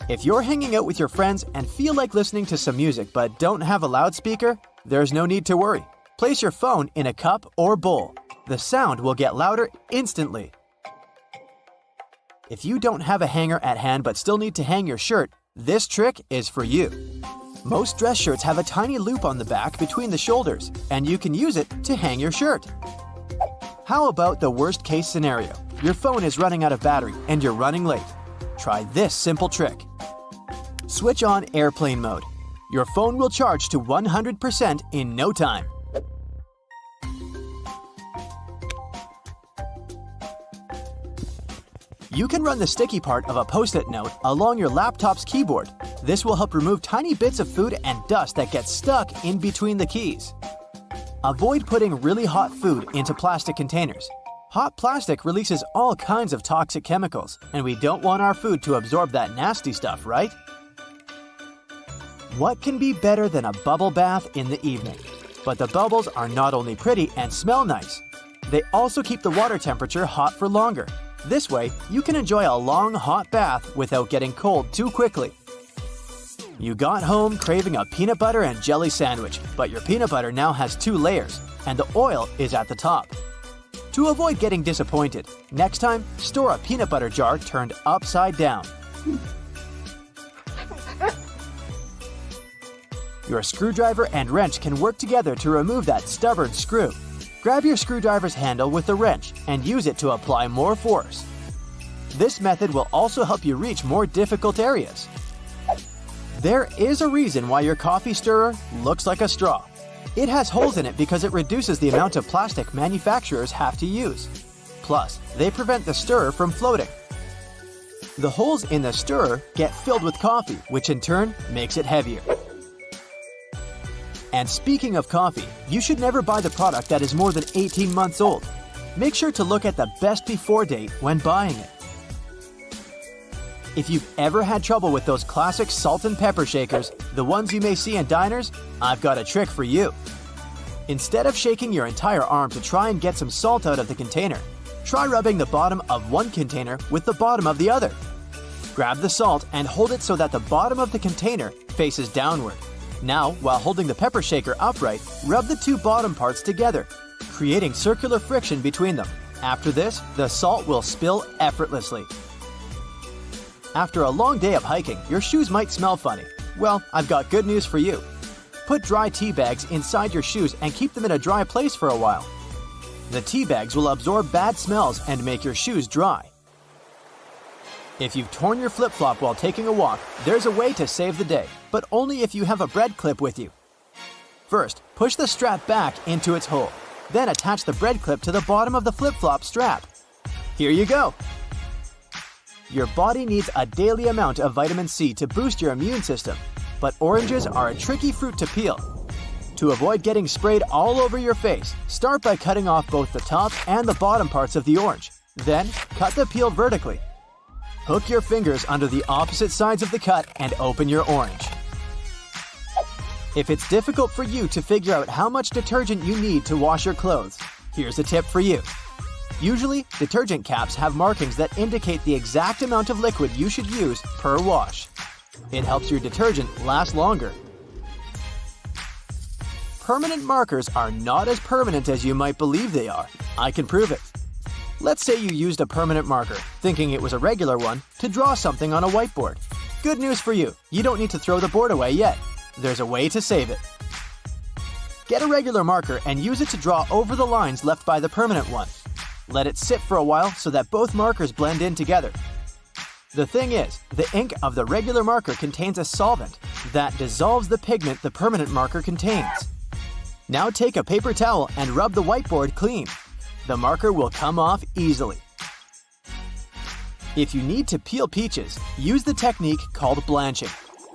If you're hanging out with your friends and feel like listening to some music but don't have a loudspeaker, there's no need to worry. Place your phone in a cup or bowl. The sound will get louder instantly. If you don't have a hanger at hand but still need to hang your shirt, this trick is for you. Most dress shirts have a tiny loop on the back between the shoulders, and you can use it to hang your shirt. How about the worst case scenario? Your phone is running out of battery and you're running late. Try this simple trick. Switch on airplane mode. Your phone will charge to 100% in no time. You can run the sticky part of a post-it note along your laptop's keyboard. This will help remove tiny bits of food and dust that get stuck in between the keys. Avoid putting really hot food into plastic containers. Hot plastic releases all kinds of toxic chemicals, and we don't want our food to absorb that nasty stuff, right? What can be better than a bubble bath in the evening? But the bubbles are not only pretty and smell nice, they also keep the water temperature hot for longer. This way, you can enjoy a long hot bath without getting cold too quickly. You got home craving a peanut butter and jelly sandwich, but your peanut butter now has 2 layers, and the oil is at the top. To avoid getting disappointed, next time, store a peanut butter jar turned upside down. Your screwdriver and wrench can work together to remove that stubborn screw. Grab your screwdriver's handle with the wrench and use it to apply more force. This method will also help you reach more difficult areas. There is a reason why your coffee stirrer looks like a straw. It has holes in it because it reduces the amount of plastic manufacturers have to use. Plus, they prevent the stirrer from floating. The holes in the stirrer get filled with coffee, which in turn makes it heavier. And speaking of coffee, you should never buy the product that is more than 18 months old. Make sure to look at the best before date when buying it. If you've ever had trouble with those classic salt and pepper shakers, the ones you may see in diners, I've got a trick for you. Instead of shaking your entire arm to try and get some salt out of the container, try rubbing the bottom of one container with the bottom of the other. Grab the salt and hold it so that the bottom of the container faces downward. Now, while holding the pepper shaker upright, rub the 2 bottom parts together, creating circular friction between them. After this, the salt will spill effortlessly. After a long day of hiking, your shoes might smell funny. Well, I've got good news for you. Put dry tea bags inside your shoes and keep them in a dry place for a while. The tea bags will absorb bad smells and make your shoes dry. If you've torn your flip-flop while taking a walk, there's a way to save the day, but only if you have a bread clip with you. First, push the strap back into its hole. Then attach the bread clip to the bottom of the flip-flop strap. Here you go! Your body needs a daily amount of vitamin C to boost your immune system, but oranges are a tricky fruit to peel. To avoid getting sprayed all over your face, start by cutting off both the top and the bottom parts of the orange. Then, cut the peel vertically. Hook your fingers under the opposite sides of the cut and open your orange. If it's difficult for you to figure out how much detergent you need to wash your clothes, here's a tip for you. Usually, detergent caps have markings that indicate the exact amount of liquid you should use per wash. It helps your detergent last longer. Permanent markers are not as permanent as you might believe they are. I can prove it. Let's say you used a permanent marker, thinking it was a regular one, to draw something on a whiteboard. Good news for you, you don't need to throw the board away yet. There's a way to save it. Get a regular marker and use it to draw over the lines left by the permanent one. Let it sit for a while so that both markers blend in together. The thing is, the ink of the regular marker contains a solvent that dissolves the pigment the permanent marker contains. Now take a paper towel and rub the whiteboard clean. The marker will come off easily. If you need to peel peaches, use the technique called blanching.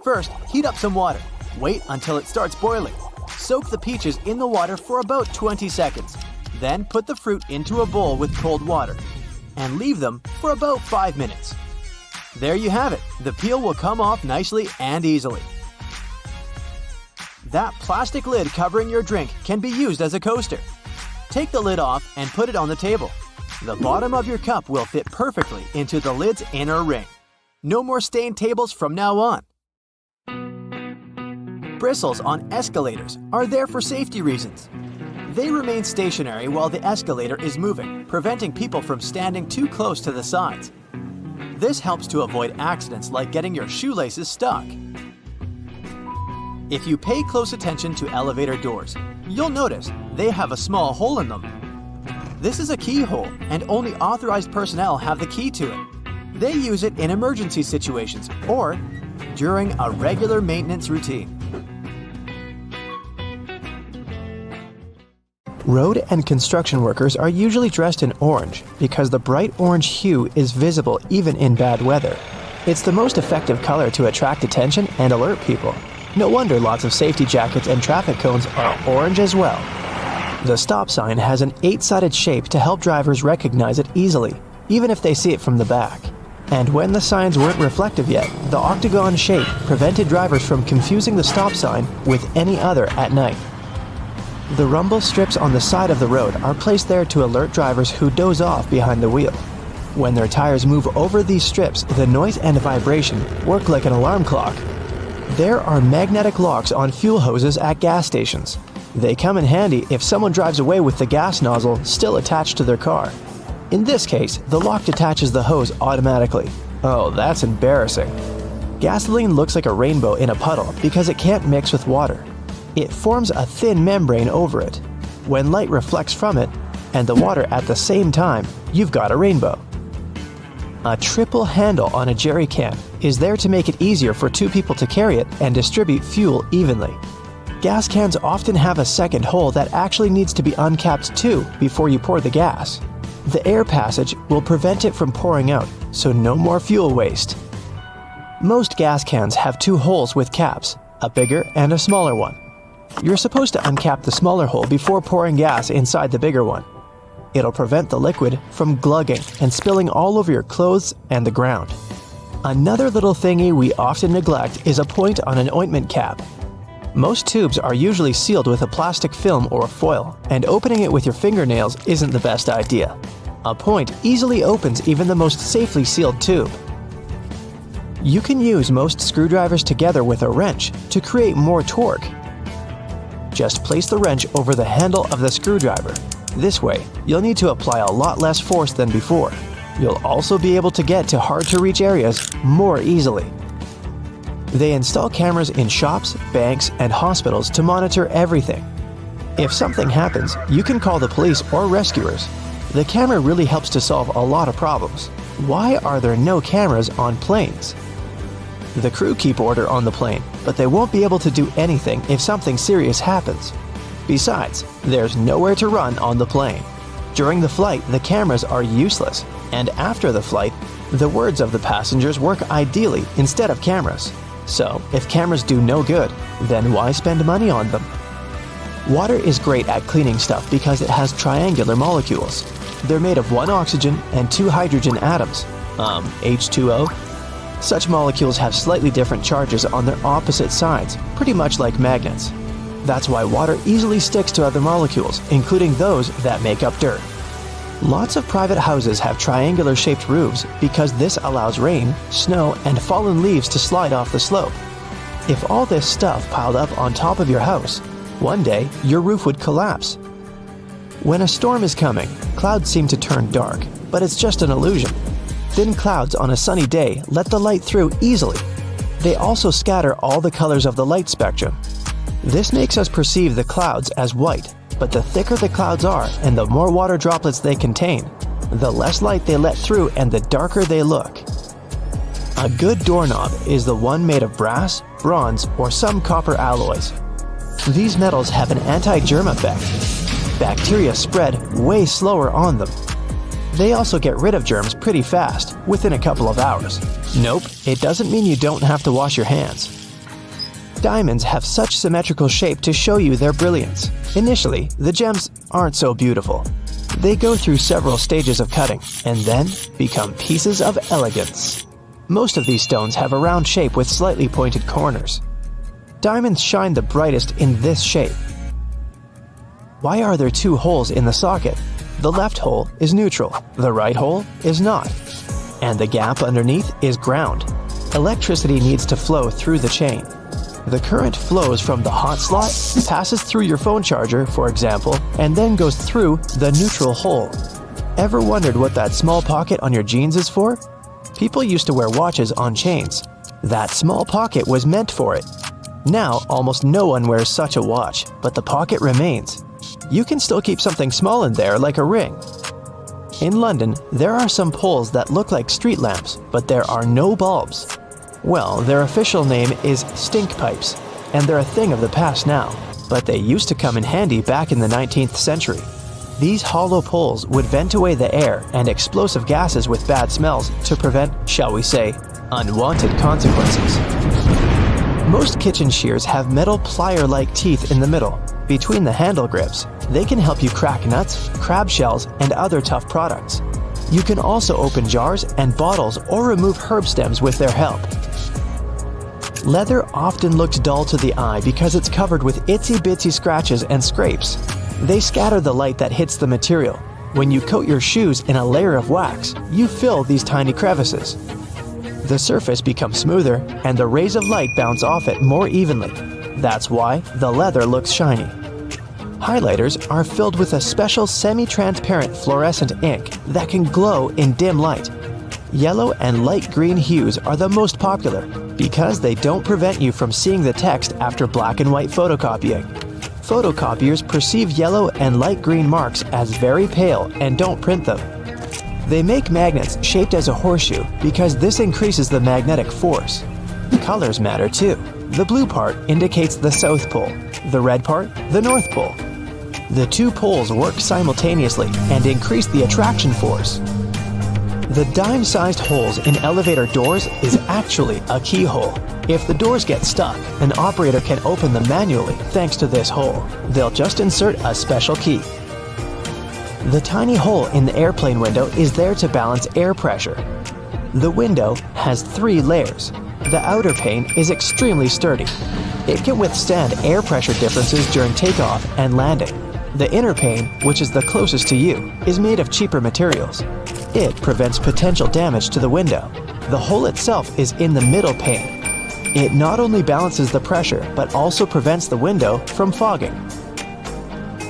First, heat up some water. Wait until it starts boiling. Soak the peaches in the water for about 20 seconds. Then put the fruit into a bowl with cold water and leave them for about 5 minutes. There you have it. The peel will come off nicely and easily. That plastic lid covering your drink can be used as a coaster. Take the lid off and put it on the table. The bottom of your cup will fit perfectly into the lid's inner ring. No more stained tables from now on. Bristles on escalators are there for safety reasons. They remain stationary while the escalator is moving, preventing people from standing too close to the sides. This helps to avoid accidents like getting your shoelaces stuck. If you pay close attention to elevator doors, you'll notice they have a small hole in them. This is a keyhole, and only authorized personnel have the key to it. They use it in emergency situations or during a regular maintenance routine. Road and construction workers are usually dressed in orange because the bright orange hue is visible even in bad weather. It's the most effective color to attract attention and alert people. No wonder lots of safety jackets and traffic cones are orange as well. The stop sign has an 8-sided shape to help drivers recognize it easily, even if they see it from the back. And when the signs weren't reflective yet, the octagon shape prevented drivers from confusing the stop sign with any other at night. The rumble strips on the side of the road are placed there to alert drivers who doze off behind the wheel. When their tires move over these strips, the noise and vibration work like an alarm clock. There are magnetic locks on fuel hoses at gas stations. They come in handy if someone drives away with the gas nozzle still attached to their car. In this case, the lock detaches the hose automatically. Oh, that's embarrassing. Gasoline looks like a rainbow in a puddle because it can't mix with water. It forms a thin membrane over it. When light reflects from it and the water at the same time, you've got a rainbow. A triple handle on a jerry can is there to make it easier for 2 people to carry it and distribute fuel evenly. Gas cans often have a second hole that actually needs to be uncapped too before you pour the gas. The air passage will prevent it from pouring out, so no more fuel waste. Most gas cans have 2 holes with caps, a bigger and a smaller one. You're supposed to uncap the smaller hole before pouring gas inside the bigger one. It'll prevent the liquid from glugging and spilling all over your clothes and the ground. Another little thingy we often neglect is a point on an ointment cap. Most tubes are usually sealed with a plastic film or foil, and opening it with your fingernails isn't the best idea. A point easily opens even the most safely sealed tube. You can use most screwdrivers together with a wrench to create more torque. Just place the wrench over the handle of the screwdriver. This way, you'll need to apply a lot less force than before. You'll also be able to get to hard-to-reach areas more easily. They install cameras in shops, banks, and hospitals to monitor everything. If something happens, you can call the police or rescuers. The camera really helps to solve a lot of problems. Why are there no cameras on planes? The crew keep order on the plane, but they won't be able to do anything if something serious happens. Besides, there's nowhere to run on the plane. During the flight, the cameras are useless, and after the flight, the words of the passengers work ideally instead of cameras. So, if cameras do no good, then why spend money on them? Water is great at cleaning stuff because it has triangular molecules. They're made of 1 oxygen and 2 hydrogen atoms, H2O. Such molecules have slightly different charges on their opposite sides, pretty much like magnets. That's why water easily sticks to other molecules, including those that make up dirt. Lots of private houses have triangular-shaped roofs because this allows rain, snow, and fallen leaves to slide off the slope. If all this stuff piled up on top of your house, one day your roof would collapse. When a storm is coming, clouds seem to turn dark, but it's just an illusion. Thin clouds on a sunny day let the light through easily. They also scatter all the colors of the light spectrum. This makes us perceive the clouds as white, but the thicker the clouds are and the more water droplets they contain, the less light they let through and the darker they look. A good doorknob is the one made of brass, bronze, or some copper alloys. These metals have an anti-germ effect. Bacteria spread way slower on them. They also get rid of germs pretty fast, within a couple of hours. Nope, it doesn't mean you don't have to wash your hands. Diamonds have such symmetrical shape to show you their brilliance. Initially, the gems aren't so beautiful. They go through several stages of cutting, and then become pieces of elegance. Most of these stones have a round shape with slightly pointed corners. Diamonds shine the brightest in this shape. Why are there 2 holes in the socket? The left hole is neutral, the right hole is not. And the gap underneath is ground. Electricity needs to flow through the chain. The current flows from the hot slot, passes through your phone charger, for example, and then goes through the neutral hole. Ever wondered what that small pocket on your jeans is for? People used to wear watches on chains. That small pocket was meant for it. Now, almost no one wears such a watch, but the pocket remains. You can still keep something small in there, like a ring. In London, there are some poles that look like street lamps, but there are no bulbs. Well, their official name is stink pipes, and they're a thing of the past now, but they used to come in handy back in the 19th century. These hollow poles would vent away the air and explosive gases with bad smells to prevent, shall we say, unwanted consequences. Most kitchen shears have metal plier-like teeth in the middle, between the handle grips. They can help you crack nuts, crab shells, and other tough products. You can also open jars and bottles or remove herb stems with their help. Leather often looks dull to the eye because it's covered with itsy-bitsy scratches and scrapes. They scatter the light that hits the material. When you coat your shoes in a layer of wax, you fill these tiny crevices. The surface becomes smoother, and the rays of light bounce off it more evenly. That's why the leather looks shiny. Highlighters are filled with a special semi-transparent fluorescent ink that can glow in dim light. Yellow and light green hues are the most popular because they don't prevent you from seeing the text after black and white photocopying. Photocopiers perceive yellow and light green marks as very pale and don't print them. They make magnets shaped as a horseshoe because this increases the magnetic force. Colors matter too. The blue part indicates the South Pole, the red part, the North Pole. The two poles work simultaneously and increase the attraction force. The dime-sized holes in elevator doors is actually a keyhole. If the doors get stuck, an operator can open them manually thanks to this hole. They'll just insert a special key. The tiny hole in the airplane window is there to balance air pressure. The window has 3 layers. The outer pane is extremely sturdy. It can withstand air pressure differences during takeoff and landing. The inner pane, which is the closest to you, is made of cheaper materials. It prevents potential damage to the window. The hole itself is in the middle pane. It not only balances the pressure, but also prevents the window from fogging.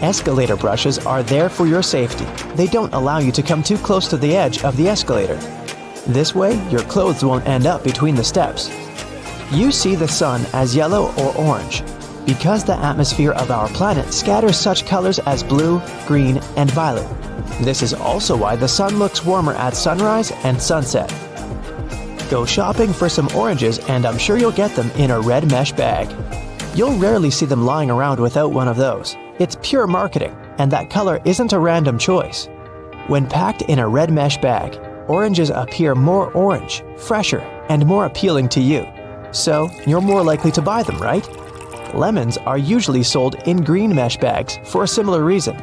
Escalator brushes are there for your safety. They don't allow you to come too close to the edge of the escalator. This way, your clothes won't end up between the steps. You see the sun as yellow or orange because the atmosphere of our planet scatters such colors as blue, green, and violet. This is also why the sun looks warmer at sunrise and sunset. Go shopping for some oranges and I'm sure you'll get them in a red mesh bag. You'll rarely see them lying around without one of those. It's pure marketing, and that color isn't a random choice. When packed in a red mesh bag, oranges appear more orange, fresher, and more appealing to you. So, you're more likely to buy them, right? Lemons are usually sold in green mesh bags for a similar reason.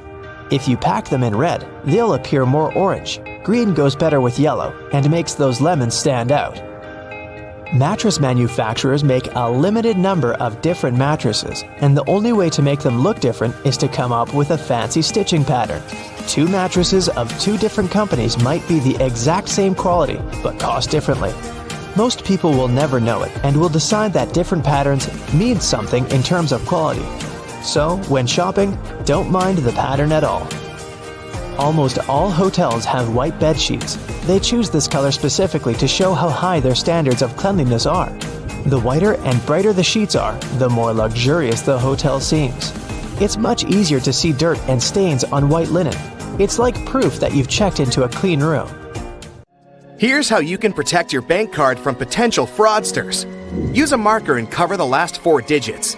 If you pack them in red, they'll appear more orange. Green goes better with yellow and makes those lemons stand out. Mattress manufacturers make a limited number of different mattresses, and the only way to make them look different is to come up with a fancy stitching pattern. 2 mattresses of 2 different companies might be the exact same quality, but cost differently. Most people will never know it and will decide that different patterns mean something in terms of quality. So, when shopping, don't mind the pattern at all. Almost all hotels have white bed sheets. They choose this color specifically to show how high their standards of cleanliness are. The whiter and brighter the sheets are, the more luxurious the hotel seems. It's much easier to see dirt and stains on white linen. It's like proof that you've checked into a clean room. Here's how you can protect your bank card from potential fraudsters. Use a marker and cover the last 4 digits.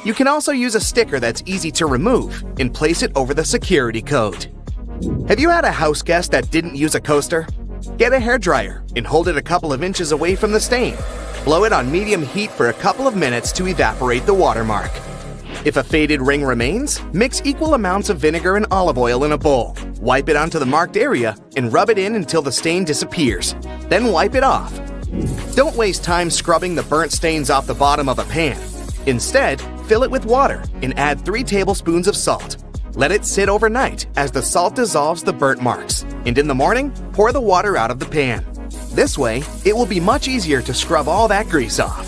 You can also use a sticker that's easy to remove and place it over the security code. Have you had a house guest that didn't use a coaster? Get a hairdryer and hold it a couple of inches away from the stain. Blow it on medium heat for a couple of minutes to evaporate the watermark. If a faded ring remains, mix equal amounts of vinegar and olive oil in a bowl. Wipe it onto the marked area and rub it in until the stain disappears. Then wipe it off. Don't waste time scrubbing the burnt stains off the bottom of a pan. Instead, fill it with water and add 3 tablespoons of salt. Let it sit overnight as the salt dissolves the burnt marks, and in the morning, pour the water out of the pan. This way, it will be much easier to scrub all that grease off.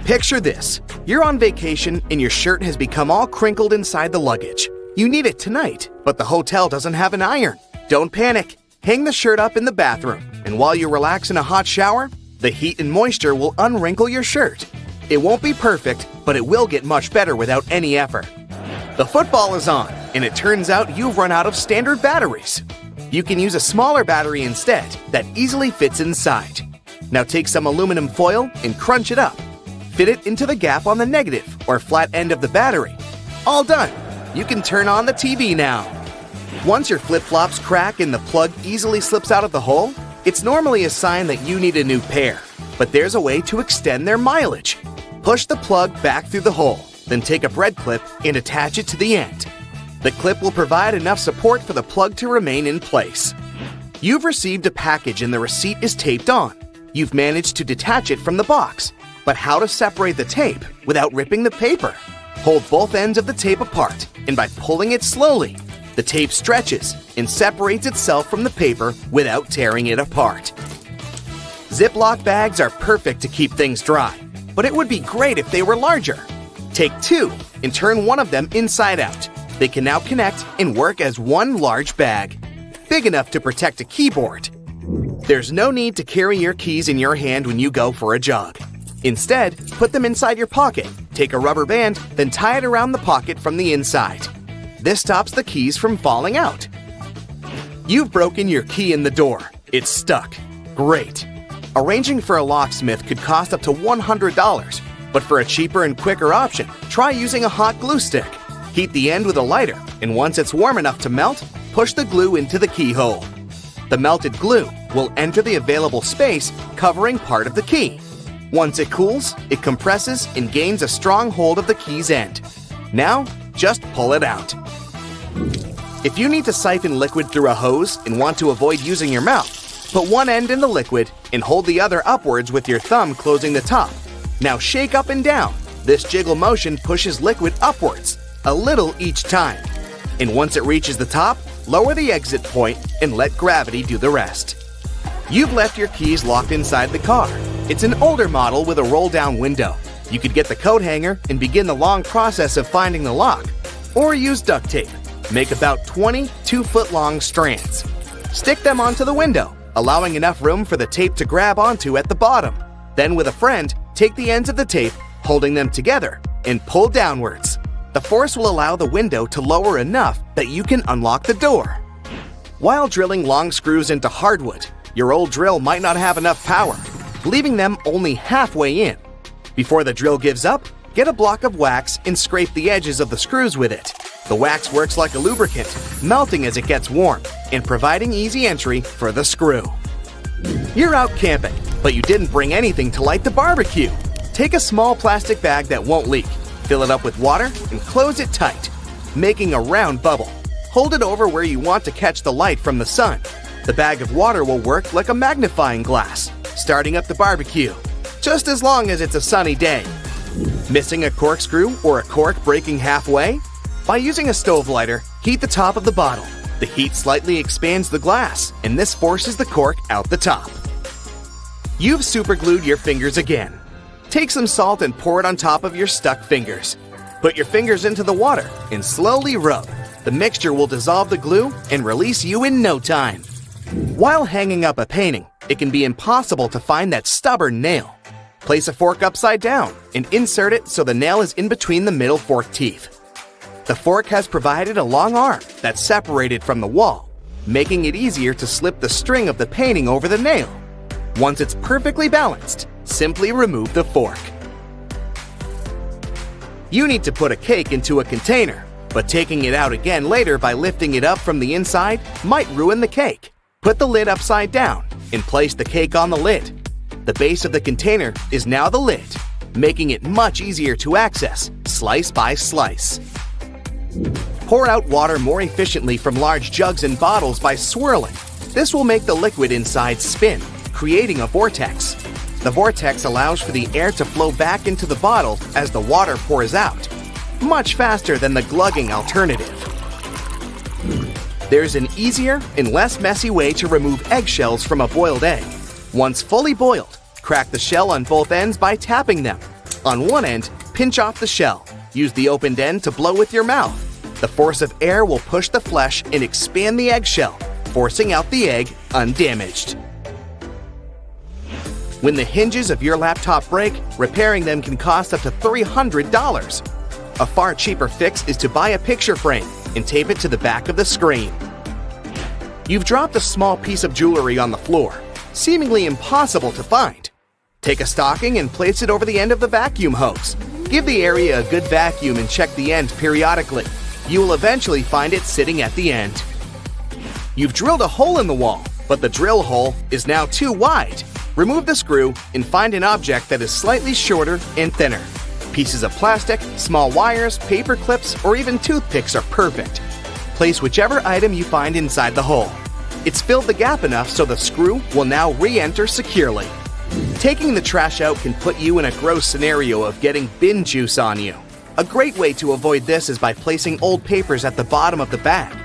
Picture this. You're on vacation and your shirt has become all crinkled inside the luggage. You need it tonight, but the hotel doesn't have an iron. Don't panic. Hang the shirt up in the bathroom, and while you relax in a hot shower, the heat and moisture will unwrinkle your shirt. It won't be perfect, but it will get much better without any effort. The football is on, and it turns out you've run out of standard batteries. You can use a smaller battery instead that easily fits inside. Now take some aluminum foil and crunch it up. Fit it into the gap on the negative or flat end of the battery. All done! You can turn on the TV now. Once your flip-flops crack and the plug easily slips out of the hole, it's normally a sign that you need a new pair. But there's a way to extend their mileage. Push the plug back through the hole, then take a bread clip and attach it to the end. The clip will provide enough support for the plug to remain in place. You've received a package and the receipt is taped on. You've managed to detach it from the box. But how to separate the tape without ripping the paper? Hold both ends of the tape apart, and by pulling it slowly, the tape stretches and separates itself from the paper without tearing it apart. Ziploc bags are perfect to keep things dry, but it would be great if they were larger. Take two and turn one of them inside out. They can now connect and work as one large bag, big enough to protect a keyboard. There's no need to carry your keys in your hand when you go for a jog. Instead, put them inside your pocket, take a rubber band, then tie it around the pocket from the inside. This stops the keys from falling out. You've broken your key in the door. It's stuck. Great. Arranging for a locksmith could cost up to $100, but for a cheaper and quicker option, try using a hot glue stick. Heat the end with a lighter, and once it's warm enough to melt, push the glue into the keyhole. The melted glue will enter the available space, covering part of the key. Once it cools, it compresses and gains a strong hold of the key's end. Now, just pull it out. If you need to siphon liquid through a hose and want to avoid using your mouth, put one end in the liquid and hold the other upwards with your thumb closing the top. Now shake up and down. This jiggle motion pushes liquid upwards, a little each time. And once it reaches the top, lower the exit point and let gravity do the rest. You've left your keys locked inside the car. It's an older model with a roll-down window. You could get the coat hanger and begin the long process of finding the lock. Or use duct tape. Make about 20 2-foot-long strands. Stick them onto the window, allowing enough room for the tape to grab onto at the bottom. Then with a friend, take the ends of the tape, holding them together, and pull downwards. The force will allow the window to lower enough that you can unlock the door. While drilling long screws into hardwood, your old drill might not have enough power, leaving them only halfway in. Before the drill gives up, get a block of wax and scrape the edges of the screws with it. The wax works like a lubricant, melting as it gets warm and providing easy entry for the screw. You're out camping, but you didn't bring anything to light the barbecue. Take a small plastic bag that won't leak, fill it up with water, and close it tight, making a round bubble. Hold it over where you want to catch the light from the sun. The bag of water will work like a magnifying glass, starting up the barbecue, just as long as it's a sunny day. Missing a corkscrew or a cork breaking halfway? By using a stove lighter, heat the top of the bottle. The heat slightly expands the glass, and this forces the cork out the top. You've superglued your fingers again. Take some salt and pour it on top of your stuck fingers. Put your fingers into the water and slowly rub. The mixture will dissolve the glue and release you in no time. While hanging up a painting, it can be impossible to find that stubborn nail. Place a fork upside down and insert it so the nail is in between the middle fork teeth. The fork has provided a long arm that's separated from the wall, making it easier to slip the string of the painting over the nail. Once it's perfectly balanced, simply remove the fork. You need to put a cake into a container, but taking it out again later by lifting it up from the inside might ruin the cake. Put the lid upside down and place the cake on the lid. The base of the container is now the lid, making it much easier to access, slice by slice. Pour out water more efficiently from large jugs and bottles by swirling. This will make the liquid inside spin, creating a vortex. The vortex allows for the air to flow back into the bottle as the water pours out, much faster than the glugging alternative. There's an easier and less messy way to remove eggshells from a boiled egg. Once fully boiled, crack the shell on both ends by tapping them. On one end, pinch off the shell. Use the opened end to blow with your mouth. The force of air will push the flesh and expand the eggshell, forcing out the egg undamaged. When the hinges of your laptop break, repairing them can cost up to $300. A far cheaper fix is to buy a picture frame and tape it to the back of the screen. You've dropped a small piece of jewelry on the floor, seemingly impossible to find. Take a stocking and place it over the end of the vacuum hose. Give the area a good vacuum and check the end periodically. You will eventually find it sitting at the end. You've drilled a hole in the wall, but the drill hole is now too wide. Remove the screw and find an object that is slightly shorter and thinner. Pieces of plastic, small wires, paper clips, or even toothpicks are perfect. Place whichever item you find inside the hole. It's filled the gap enough so the screw will now re-enter securely. Taking the trash out can put you in a gross scenario of getting bin juice on you. A great way to avoid this is by placing old papers at the bottom of the bag.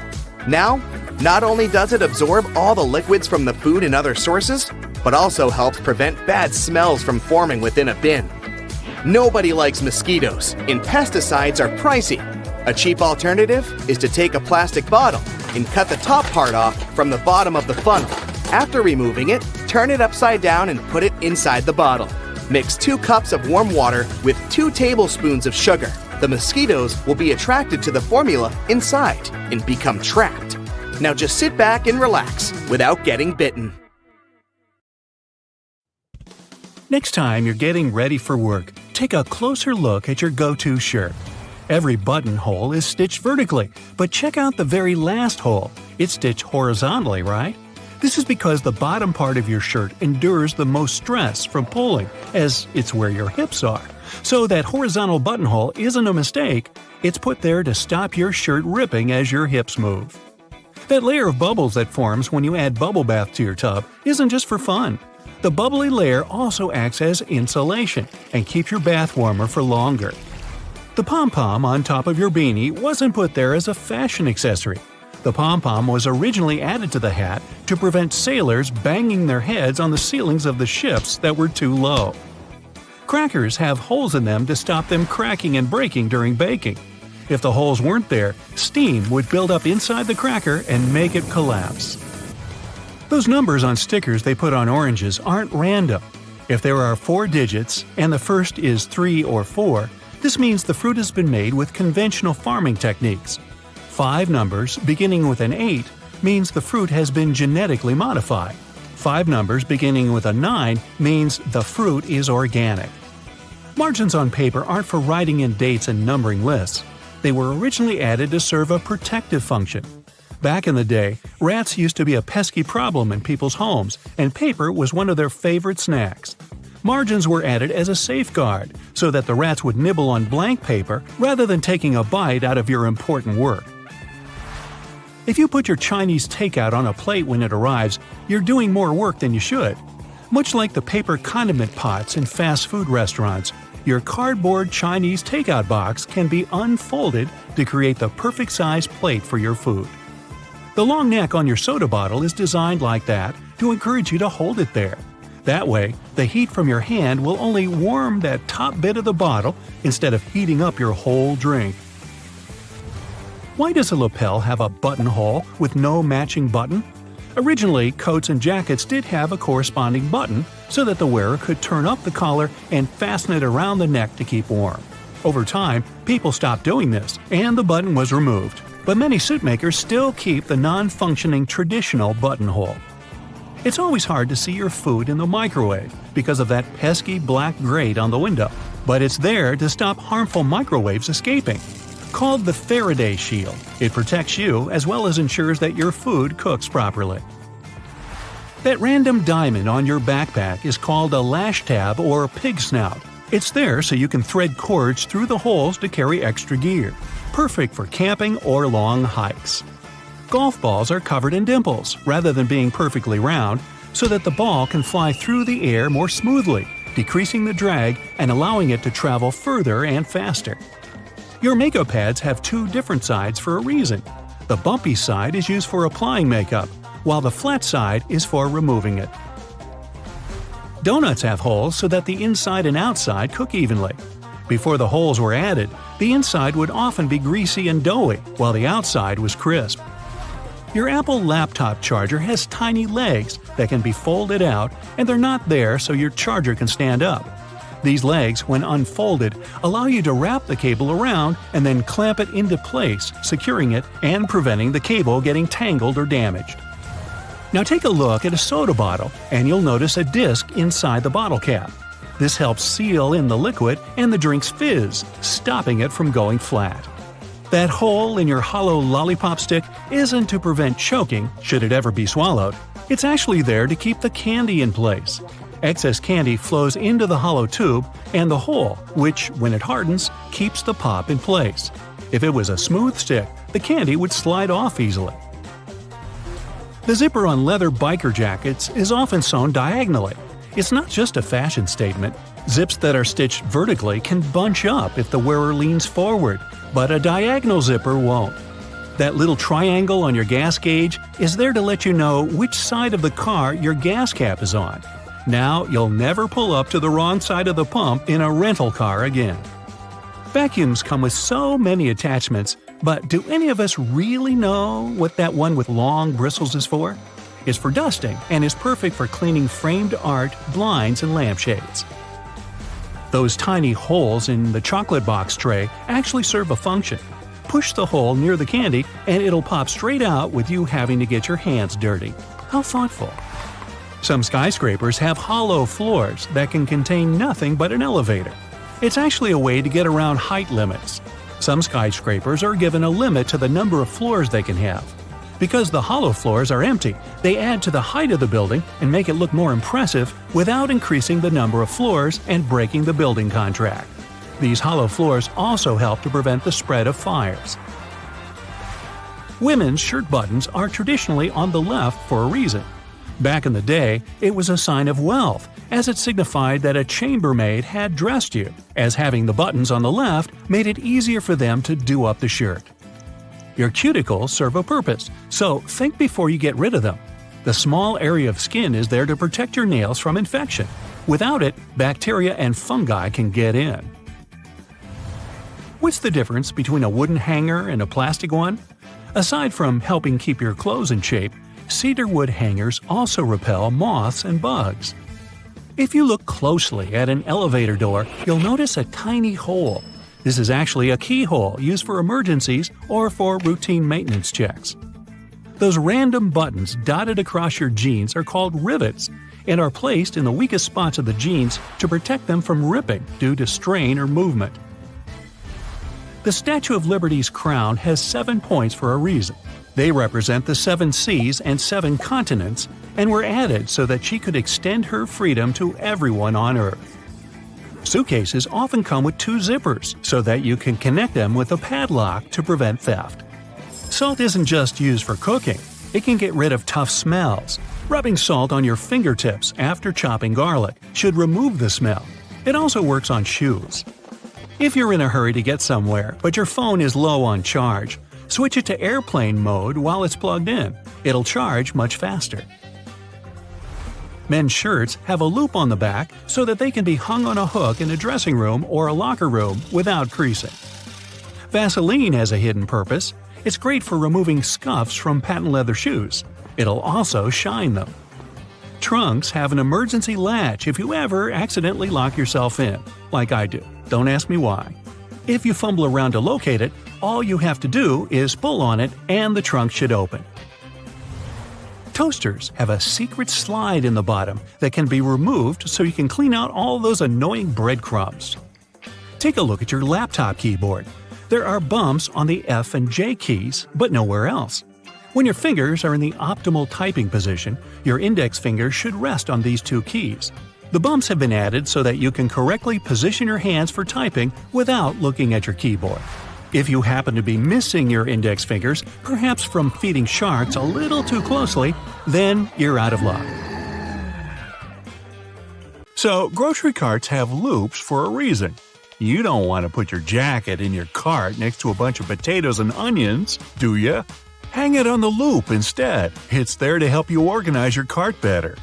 Now, not only does it absorb all the liquids from the food and other sources, but also helps prevent bad smells from forming within a bin. Nobody likes mosquitoes, and pesticides are pricey. A cheap alternative is to take a plastic bottle and cut the top part off from the bottom of the funnel. After removing it, turn it upside down and put it inside the bottle. Mix 2 cups of warm water with 2 tablespoons of sugar. The mosquitoes will be attracted to the formula inside and become trapped. Now just sit back and relax without getting bitten. Next time you're getting ready for work, take a closer look at your go-to shirt. Every buttonhole is stitched vertically, but check out the very last hole. It's stitched horizontally, right? This is because the bottom part of your shirt endures the most stress from pulling, as it's where your hips are. So that horizontal buttonhole isn't a mistake, it's put there to stop your shirt ripping as your hips move. That layer of bubbles that forms when you add bubble bath to your tub isn't just for fun. The bubbly layer also acts as insulation and keeps your bath warmer for longer. The pom-pom on top of your beanie wasn't put there as a fashion accessory. The pom-pom was originally added to the hat to prevent sailors banging their heads on the ceilings of the ships that were too low. Crackers have holes in them to stop them cracking and breaking during baking. If the holes weren't there, steam would build up inside the cracker and make it collapse. Those numbers on stickers they put on oranges aren't random. If there are 4 digits and the first is 3 or 4, this means the fruit has been made with conventional farming techniques. 5 numbers beginning with an 8 means the fruit has been genetically modified. 5 numbers beginning with a 9 means the fruit is organic. Margins on paper aren't for writing in dates and numbering lists. They were originally added to serve a protective function. Back in the day, rats used to be a pesky problem in people's homes, and paper was one of their favorite snacks. Margins were added as a safeguard, so that the rats would nibble on blank paper rather than taking a bite out of your important work. If you put your Chinese takeout on a plate when it arrives, you're doing more work than you should. Much like the paper condiment pots in fast food restaurants, your cardboard Chinese takeout box can be unfolded to create the perfect size plate for your food. The long neck on your soda bottle is designed like that to encourage you to hold it there. That way, the heat from your hand will only warm that top bit of the bottle instead of heating up your whole drink. Why does a lapel have a buttonhole with no matching button? Originally, coats and jackets did have a corresponding button so that the wearer could turn up the collar and fasten it around the neck to keep warm. Over time, people stopped doing this, and the button was removed. But many suit makers still keep the non-functioning traditional buttonhole. It's always hard to see your food in the microwave because of that pesky black grate on the window, but it's there to stop harmful microwaves escaping. Called the Faraday shield, it protects you as well as ensures that your food cooks properly. That random diamond on your backpack is called a lash tab or pig snout. It's there so you can thread cords through the holes to carry extra gear. Perfect for camping or long hikes. Golf balls are covered in dimples rather than being perfectly round, so that the ball can fly through the air more smoothly, decreasing the drag and allowing it to travel further and faster. Your makeup pads have 2 different sides for a reason. The bumpy side is used for applying makeup, while the flat side is for removing it. Donuts have holes so that the inside and outside cook evenly. Before the holes were added, the inside would often be greasy and doughy, while the outside was crisp. Your Apple laptop charger has tiny legs that can be folded out, and they're not there so your charger can stand up. These legs, when unfolded, allow you to wrap the cable around and then clamp it into place, securing it and preventing the cable getting tangled or damaged. Now take a look at a soda bottle, and you'll notice a disc inside the bottle cap. This helps seal in the liquid and the drink's fizz, stopping it from going flat. That hole in your hollow lollipop stick isn't to prevent choking, should it ever be swallowed. It's actually there to keep the candy in place. Excess candy flows into the hollow tube and the hole, which, when it hardens, keeps the pop in place. If it was a smooth stick, the candy would slide off easily. The zipper on leather biker jackets is often sewn diagonally. It's not just a fashion statement. Zips that are stitched vertically can bunch up if the wearer leans forward, but a diagonal zipper won't. That little triangle on your gas gauge is there to let you know which side of the car your gas cap is on. Now you'll never pull up to the wrong side of the pump in a rental car again. Vacuums come with so many attachments, but do any of us really know what that one with long bristles is for? It's for dusting and is perfect for cleaning framed art, blinds, and lampshades. Those tiny holes in the chocolate box tray actually serve a function. Push the hole near the candy and it'll pop straight out with you having to get your hands dirty. How thoughtful. Some skyscrapers have hollow floors that can contain nothing but an elevator. It's actually a way to get around height limits. Some skyscrapers are given a limit to the number of floors they can have. Because the hollow floors are empty, they add to the height of the building and make it look more impressive without increasing the number of floors and breaking the building contract. These hollow floors also help to prevent the spread of fires. Women's shirt buttons are traditionally on the left for a reason. Back in the day, it was a sign of wealth, as it signified that a chambermaid had dressed you, as having the buttons on the left made it easier for them to do up the shirt. Your cuticles serve a purpose, so think before you get rid of them. The small area of skin is there to protect your nails from infection. Without it, bacteria and fungi can get in. What's the difference between a wooden hanger and a plastic one? Aside from helping keep your clothes in shape, cedar wood hangers also repel moths and bugs. If you look closely at an elevator door, you'll notice a tiny hole. This is actually a keyhole used for emergencies or for routine maintenance checks. Those random buttons dotted across your jeans are called rivets and are placed in the weakest spots of the jeans to protect them from ripping due to strain or movement. The Statue of Liberty's crown has 7 points for a reason. They represent the 7 seas and 7 continents and were added so that she could extend her freedom to everyone on Earth. Suitcases often come with 2 zippers so that you can connect them with a padlock to prevent theft. Salt isn't just used for cooking. It can get rid of tough smells. Rubbing salt on your fingertips after chopping garlic should remove the smell. It also works on shoes. If you're in a hurry to get somewhere, but your phone is low on charge, switch it to airplane mode while it's plugged in. It'll charge much faster. Men's shirts have a loop on the back so that they can be hung on a hook in a dressing room or a locker room without creasing. Vaseline has a hidden purpose. It's great for removing scuffs from patent leather shoes. It'll also shine them. Trunks have an emergency latch if you ever accidentally lock yourself in, like I do. Don't ask me why. If you fumble around to locate it, all you have to do is pull on it and the trunk should open. Toasters have a secret slide in the bottom that can be removed so you can clean out all those annoying breadcrumbs. Take a look at your laptop keyboard. There are bumps on the F and J keys, but nowhere else. When your fingers are in the optimal typing position, your index finger should rest on these 2 keys. The bumps have been added so that you can correctly position your hands for typing without looking at your keyboard. If you happen to be missing your index fingers, perhaps from feeding sharks a little too closely, then you're out of luck. So, grocery carts have loops for a reason. You don't want to put your jacket in your cart next to a bunch of potatoes and onions, do you? Hang it on the loop instead. It's there to help you organize your cart better.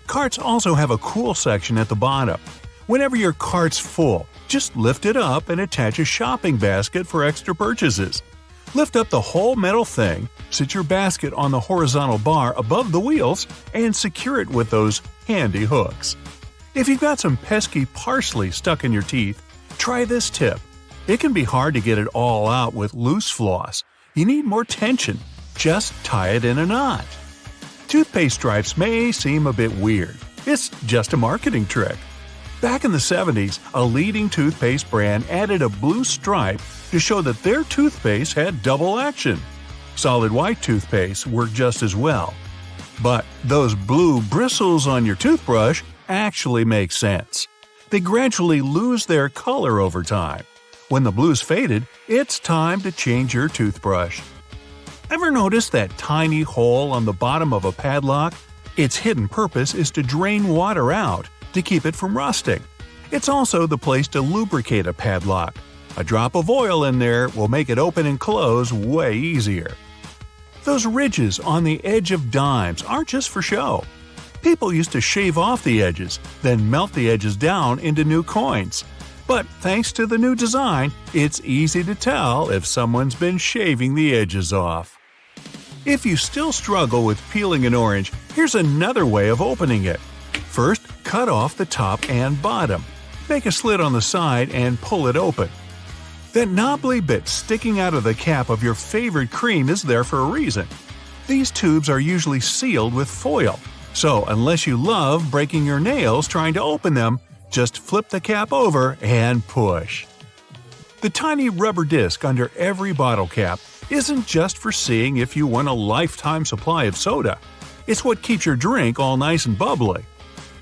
Carts also have a cool section at the bottom. Whenever your cart's full, just lift it up and attach a shopping basket for extra purchases. Lift up the whole metal thing, sit your basket on the horizontal bar above the wheels, and secure it with those handy hooks. If you've got some pesky parsley stuck in your teeth, try this tip. It can be hard to get it all out with loose floss. You need more tension. Just tie it in a knot. Toothpaste stripes may seem a bit weird. It's just a marketing trick. Back in the 70s, a leading toothpaste brand added a blue stripe to show that their toothpaste had double action. Solid white toothpaste worked just as well. But those blue bristles on your toothbrush actually make sense. They gradually lose their color over time. When the blue's faded, it's time to change your toothbrush. Ever notice that tiny hole on the bottom of a padlock? Its hidden purpose is to drain water out to keep it from rusting. It's also the place to lubricate a padlock. A drop of oil in there will make it open and close way easier. Those ridges on the edge of dimes aren't just for show. People used to shave off the edges, then melt the edges down into new coins. But thanks to the new design, it's easy to tell if someone's been shaving the edges off. If you still struggle with peeling an orange, here's another way of opening it. First, cut off the top and bottom. Make a slit on the side and pull it open. That knobbly bit sticking out of the cap of your favorite cream is there for a reason. These tubes are usually sealed with foil, so unless you love breaking your nails trying to open them, just flip the cap over and push. The tiny rubber disc under every bottle cap isn't just for seeing if you want a lifetime supply of soda. It's what keeps your drink all nice and bubbly.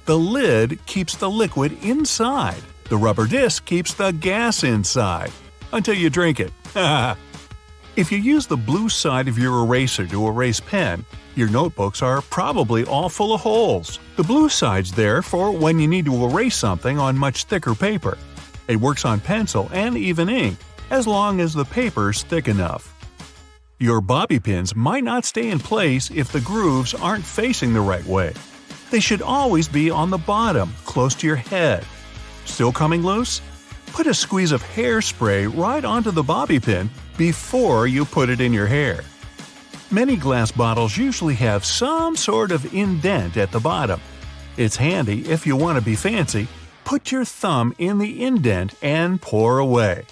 The lid keeps the liquid inside. The rubber disc keeps the gas inside. Until you drink it. If you use the blue side of your eraser to erase pen, your notebooks are probably all full of holes. The blue side's there for when you need to erase something on much thicker paper. It works on pencil and even ink, as long as the paper's thick enough. Your bobby pins might not stay in place if the grooves aren't facing the right way. They should always be on the bottom, close to your head. Still coming loose? Put a squeeze of hairspray right onto the bobby pin before you put it in your hair. Many glass bottles usually have some sort of indent at the bottom. It's handy if you want to be fancy. Put your thumb in the indent and pour away.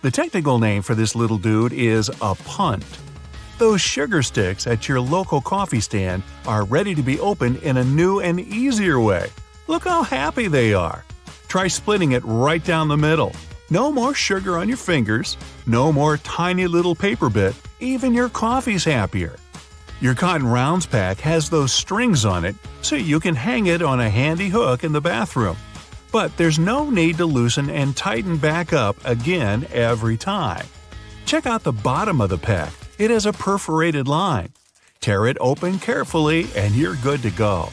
The technical name for this little dude is a punt. Those sugar sticks at your local coffee stand are ready to be opened in a new and easier way. Look how happy they are. Try splitting it right down the middle. No more sugar on your fingers, no more tiny little paper bit, even your coffee's happier. Your Cotton Rounds pack has those strings on it so you can hang it on a handy hook in the bathroom. But there's no need to loosen and tighten back up again every time. Check out the bottom of the pack. It has a perforated line. Tear it open carefully and you're good to go.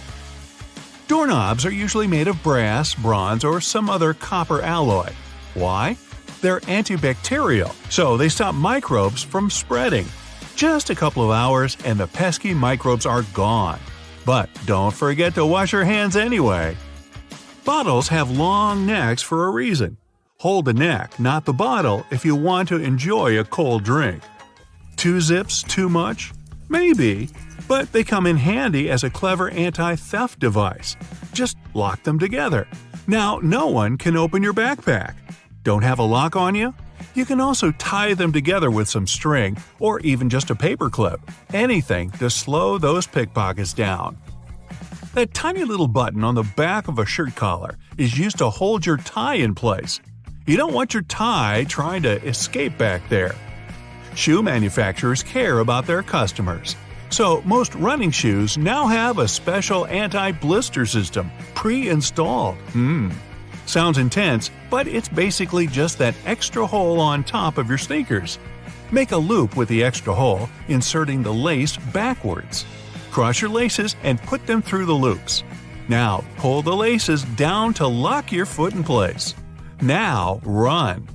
Doorknobs are usually made of brass, bronze, or some other copper alloy. Why? They're antibacterial, so they stop microbes from spreading. Just a couple of hours and the pesky microbes are gone. But don't forget to wash your hands anyway. Bottles have long necks for a reason. Hold the neck, not the bottle, if you want to enjoy a cold drink. 2 zips too much? Maybe. But they come in handy as a clever anti-theft device. Just lock them together. Now no one can open your backpack. Don't have a lock on you? You can also tie them together with some string or even just a paper clip. Anything to slow those pickpockets down. That tiny little button on the back of a shirt collar is used to hold your tie in place. You don't want your tie trying to escape back there. Shoe manufacturers care about their customers. So most running shoes now have a special anti-blister system pre-installed. Sounds intense, but it's basically just that extra hole on top of your sneakers. Make a loop with the extra hole, inserting the lace backwards. Cross your laces and put them through the loops. Now pull the laces down to lock your foot in place. Now run.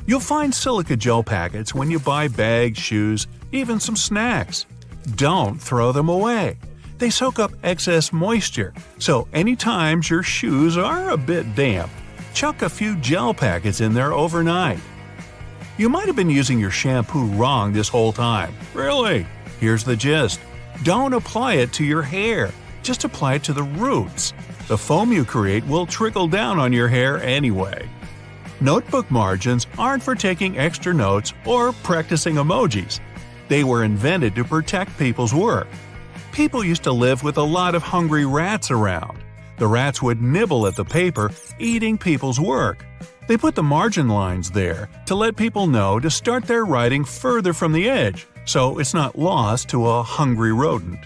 You'll find silica gel packets when you buy bags, shoes, even some snacks. Don't throw them away. They soak up excess moisture, so anytime your shoes are a bit damp, chuck a few gel packets in there overnight. You might have been using your shampoo wrong this whole time. Really? Here's the gist. Don't apply it to your hair. Just apply it to the roots. The foam you create will trickle down on your hair anyway. Notebook margins aren't for taking extra notes or practicing emojis. They were invented to protect people's work. People used to live with a lot of hungry rats around. The rats would nibble at the paper, eating people's work. They put the margin lines there to let people know to start their writing further from the edge, so it's not lost to a hungry rodent.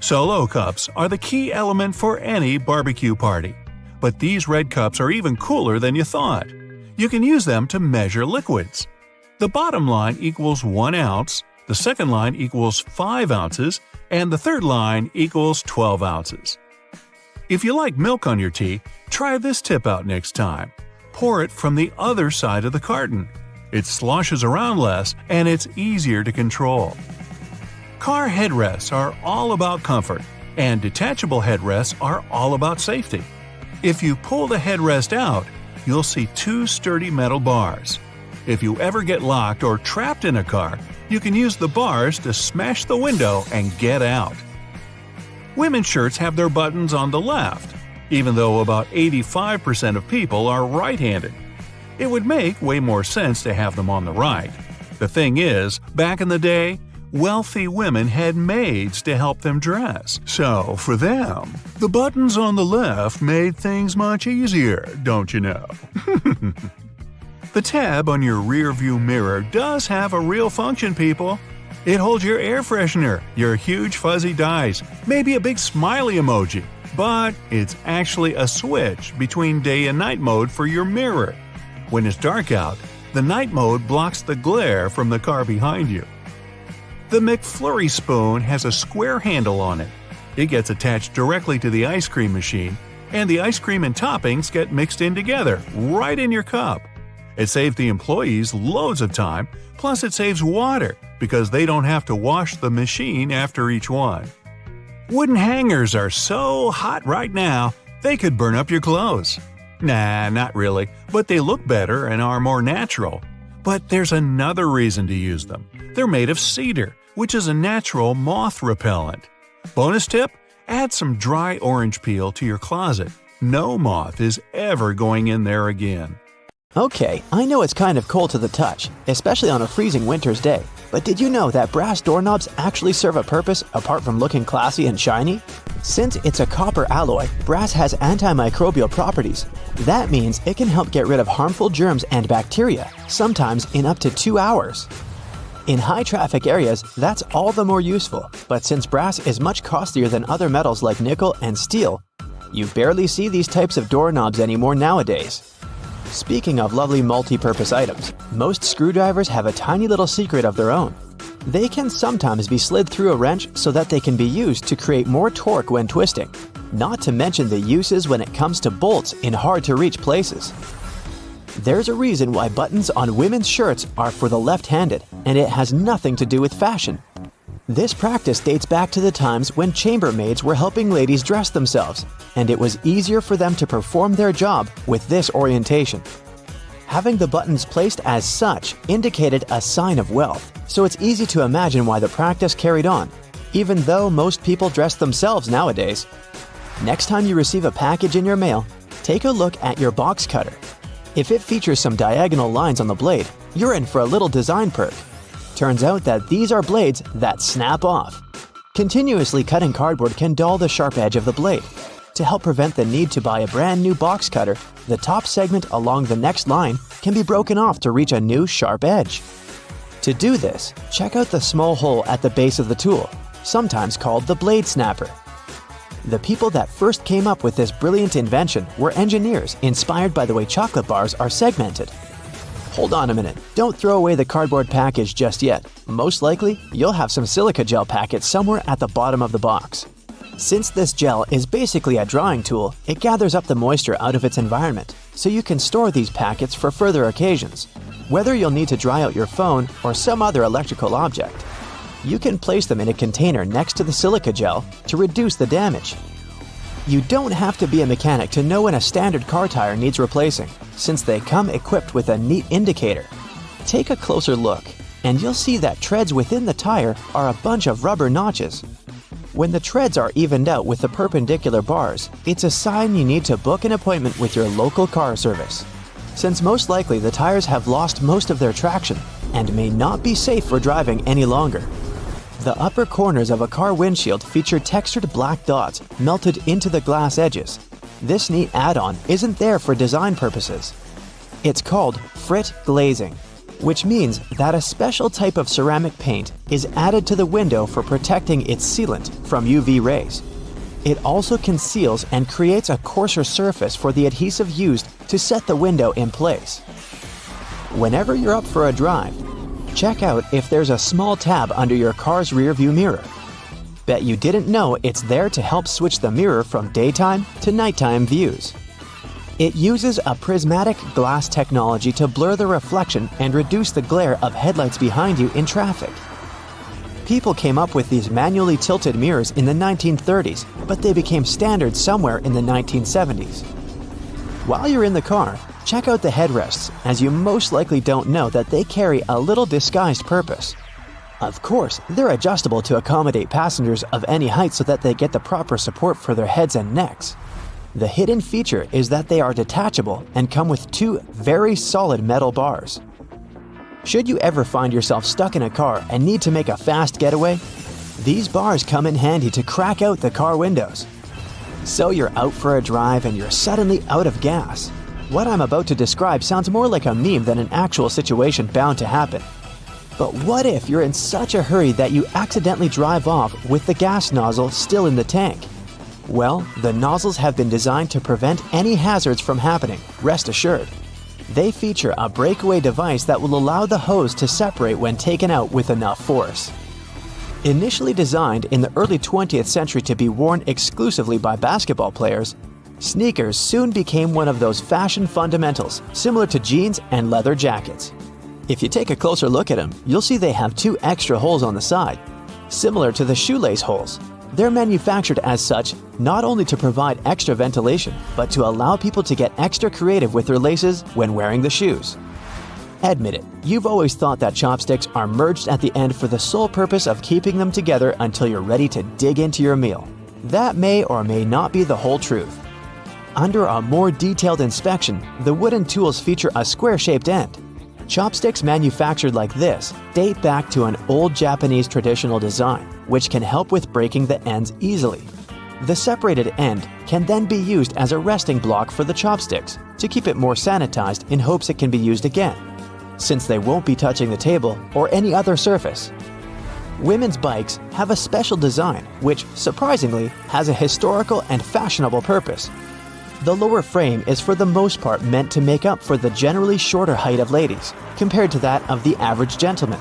Solo cups are the key element for any barbecue party. But these red cups are even cooler than you thought. You can use them to measure liquids. The bottom line equals 1 ounce, the second line equals 5 ounces, and the third line equals 12 ounces. If you like milk on your tea, try this tip out next time. Pour it from the other side of the carton. It sloshes around less and it's easier to control. Car headrests are all about comfort, and detachable headrests are all about safety. If you pull the headrest out, you'll see 2 sturdy metal bars. If you ever get locked or trapped in a car, you can use the bars to smash the window and get out. Women's shirts have their buttons on the left, even though about 85% of people are right-handed. It would make way more sense to have them on the right. The thing is, back in the day, wealthy women had maids to help them dress. So, for them, the buttons on the left made things much easier, don't you know? The tab on your rearview mirror does have a real function, people. It holds your air freshener, your huge fuzzy dice, maybe a big smiley emoji. But it's actually a switch between day and night mode for your mirror. When it's dark out, the night mode blocks the glare from the car behind you. The McFlurry spoon has a square handle on it. It gets attached directly to the ice cream machine, and the ice cream and toppings get mixed in together, right in your cup. It saves the employees loads of time, plus it saves water because they don't have to wash the machine after each one. Wooden hangers are so hot right now, they could burn up your clothes. Nah, not really, but they look better and are more natural. But there's another reason to use them. They're made of cedar, which is a natural moth repellent. Bonus tip? Add some dry orange peel to your closet. No moth is ever going in there again. Okay, I know it's kind of cold to the touch, especially on a freezing winter's day, but did you know that brass doorknobs actually serve a purpose apart from looking classy and shiny? Since it's a copper alloy, brass has antimicrobial properties. That means it can help get rid of harmful germs and bacteria, sometimes in up to 2 hours. In high-traffic areas, that's all the more useful, but since brass is much costlier than other metals like nickel and steel, you barely see these types of doorknobs anymore nowadays. Speaking of lovely multi-purpose items, most screwdrivers have a tiny little secret of their own. They can sometimes be slid through a wrench so that they can be used to create more torque when twisting, not to mention the uses when it comes to bolts in hard-to-reach places. There's a reason why buttons on women's shirts are for the left-handed, and it has nothing to do with fashion. This practice dates back to the times when chambermaids were helping ladies dress themselves, and it was easier for them to perform their job with this orientation. Having the buttons placed as such indicated a sign of wealth, so it's easy to imagine why the practice carried on, even though most people dress themselves nowadays. Next time you receive a package in your mail, take a look at your box cutter. If it features some diagonal lines on the blade, you're in for a little design perk. Turns out that these are blades that snap off. Continuously cutting cardboard can dull the sharp edge of the blade. To help prevent the need to buy a brand new box cutter, the top segment along the next line can be broken off to reach a new sharp edge. To do this, check out the small hole at the base of the tool, sometimes called the blade snapper. The people that first came up with this brilliant invention were engineers inspired by the way chocolate bars are segmented. Hold on a minute, don't throw away the cardboard package just yet. Most likely, you'll have some silica gel packets somewhere at the bottom of the box. Since this gel is basically a drying tool, it gathers up the moisture out of its environment, so you can store these packets for further occasions. Whether you'll need to dry out your phone or some other electrical object, you can place them in a container next to the silica gel to reduce the damage. You don't have to be a mechanic to know when a standard car tire needs replacing, since they come equipped with a neat indicator. Take a closer look, and you'll see that treads within the tire are a bunch of rubber notches. When the treads are evened out with the perpendicular bars, it's a sign you need to book an appointment with your local car service, since most likely the tires have lost most of their traction and may not be safe for driving any longer. The upper corners of a car windshield feature textured black dots melted into the glass edges. This neat add-on isn't there for design purposes. It's called frit glazing, which means that a special type of ceramic paint is added to the window for protecting its sealant from UV rays. It also conceals and creates a coarser surface for the adhesive used to set the window in place. Whenever you're up for a drive, check out if there's a small tab under your car's rear-view mirror. Bet you didn't know it's there to help switch the mirror from daytime to nighttime views. It uses a prismatic glass technology to blur the reflection and reduce the glare of headlights behind you in traffic. People came up with these manually tilted mirrors in the 1930s, but they became standard somewhere in the 1970s. While you're in the car, check out the headrests, as you most likely don't know that they carry a little disguised purpose. Of course, they're adjustable to accommodate passengers of any height so that they get the proper support for their heads and necks. The hidden feature is that they are detachable and come with two very solid metal bars. Should you ever find yourself stuck in a car and need to make a fast getaway, these bars come in handy to crack out the car windows. So you're out for a drive and you're suddenly out of gas. What I'm about to describe sounds more like a meme than an actual situation bound to happen. But what if you're in such a hurry that you accidentally drive off with the gas nozzle still in the tank? Well, the nozzles have been designed to prevent any hazards from happening, rest assured. They feature a breakaway device that will allow the hose to separate when taken out with enough force. Initially designed in the early 20th century to be worn exclusively by basketball players, sneakers soon became one of those fashion fundamentals, similar to jeans and leather jackets. If you take a closer look at them, you'll see they have two extra holes on the side, similar to the shoelace holes. They're manufactured as such not only to provide extra ventilation, but to allow people to get extra creative with their laces when wearing the shoes. Admit it, you've always thought that chopsticks are merged at the end for the sole purpose of keeping them together until you're ready to dig into your meal. That may or may not be the whole truth. Under a more detailed inspection, the wooden tools feature a square-shaped end. Chopsticks manufactured like this date back to an old Japanese traditional design, which can help with breaking the ends easily. The separated end can then be used as a resting block for the chopsticks to keep it more sanitized in hopes it can be used again, since they won't be touching the table or any other surface. Women's bikes have a special design which, surprisingly, has a historical and fashionable purpose. The lower frame is for the most part meant to make up for the generally shorter height of ladies, compared to that of the average gentleman.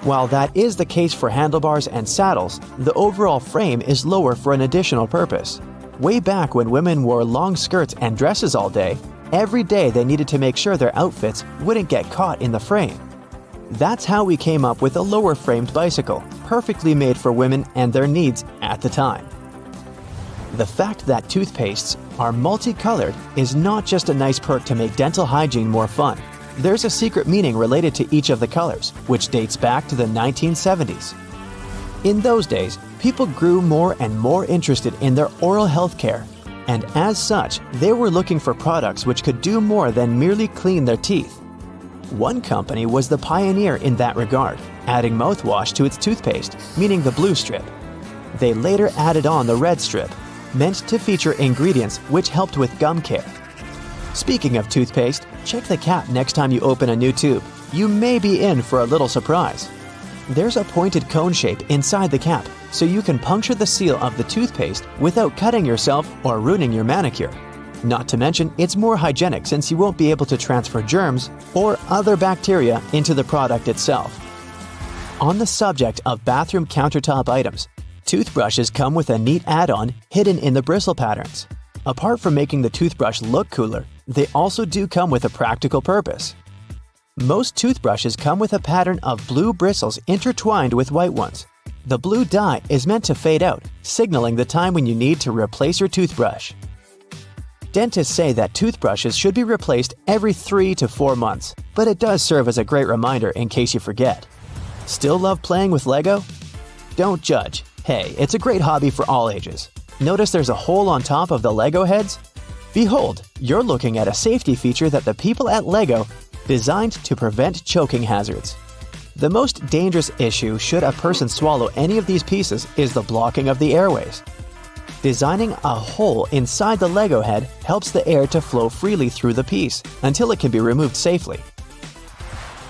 While that is the case for handlebars and saddles, the overall frame is lower for an additional purpose. Way back when women wore long skirts and dresses all day, every day they needed to make sure their outfits wouldn't get caught in the frame. That's how we came up with a lower-framed bicycle, perfectly made for women and their needs at the time. The fact that toothpastes are multicolored is not just a nice perk to make dental hygiene more fun. There's a secret meaning related to each of the colors, which dates back to the 1970s. In those days, people grew more and more interested in their oral health care, and as such, they were looking for products which could do more than merely clean their teeth. One company was the pioneer in that regard, adding mouthwash to its toothpaste, meaning the blue strip. They later added on the red strip, meant to feature ingredients which helped with gum care. Speaking of toothpaste, check the cap next time you open a new tube. You may be in for a little surprise. There's a pointed cone shape inside the cap, so you can puncture the seal of the toothpaste without cutting yourself or ruining your manicure. Not to mention, it's more hygienic since you won't be able to transfer germs or other bacteria into the product itself. On the subject of bathroom countertop items, toothbrushes come with a neat add-on hidden in the bristle patterns. Apart from making the toothbrush look cooler, they also do come with a practical purpose. Most toothbrushes come with a pattern of blue bristles intertwined with white ones. The blue dye is meant to fade out, signaling the time when you need to replace your toothbrush. Dentists say that toothbrushes should be replaced every 3 to 4 months, but it does serve as a great reminder in case you forget. Still love playing with Lego? Don't judge. Hey, it's a great hobby for all ages. Notice there's a hole on top of the Lego heads? Behold, you're looking at a safety feature that the people at Lego designed to prevent choking hazards. The most dangerous issue should a person swallow any of these pieces is the blocking of the airways. Designing a hole inside the Lego head helps the air to flow freely through the piece until it can be removed safely.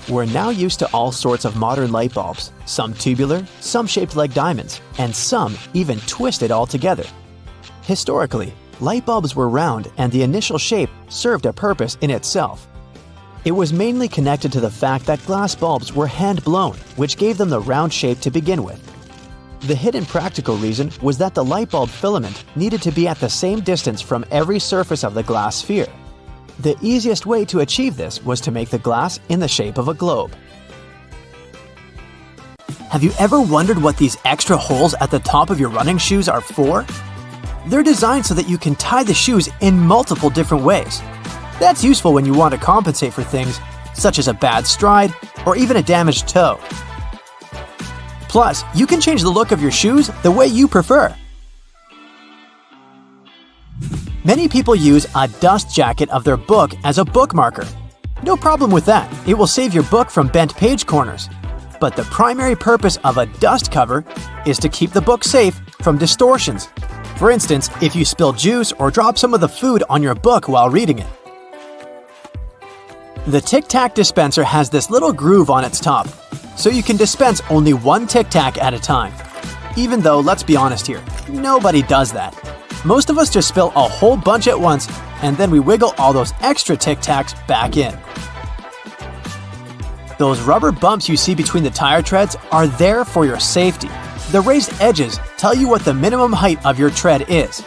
We're now used to all sorts of modern light bulbs, some tubular, some shaped like diamonds, and some even twisted altogether. Historically, light bulbs were round and the initial shape served a purpose in itself. It was mainly connected to the fact that glass bulbs were hand-blown, which gave them the round shape to begin with. The hidden practical reason was that the light bulb filament needed to be at the same distance from every surface of the glass sphere. The easiest way to achieve this was to make the glass in the shape of a globe. Have you ever wondered what these extra holes at the top of your running shoes are for? They're designed so that you can tie the shoes in multiple different ways. That's useful when you want to compensate for things such as a bad stride or even a damaged toe. Plus, you can change the look of your shoes the way you prefer. Many people use a dust jacket of their book as a bookmarker. No problem with that, it will save your book from bent page corners. But the primary purpose of a dust cover is to keep the book safe from distortions. For instance, if you spill juice or drop some of the food on your book while reading it. The Tic Tac dispenser has this little groove on its top, so you can dispense only one Tic Tac at a time. Even though, let's be honest here, nobody does that. Most of us just spill a whole bunch at once, and then we wiggle all those extra Tic Tacs back in. Those rubber bumps you see between the tire treads are there for your safety. The raised edges tell you what the minimum height of your tread is.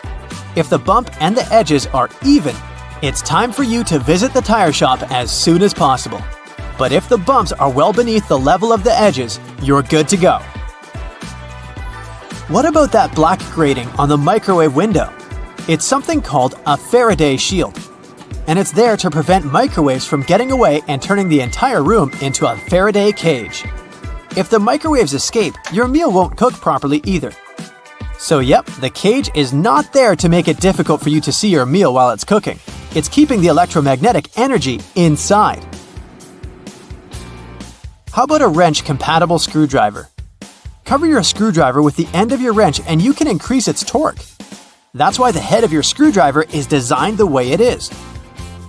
If the bump and the edges are even, it's time for you to visit the tire shop as soon as possible. But if the bumps are well beneath the level of the edges, you're good to go. What about that black grating on the microwave window? It's something called a Faraday shield. And it's there to prevent microwaves from getting away and turning the entire room into a Faraday cage. If the microwaves escape, your meal won't cook properly either. So yep, the cage is not there to make it difficult for you to see your meal while it's cooking. It's keeping the electromagnetic energy inside. How about a wrench-compatible screwdriver? Cover your screwdriver with the end of your wrench and you can increase its torque. That's why the head of your screwdriver is designed the way it is.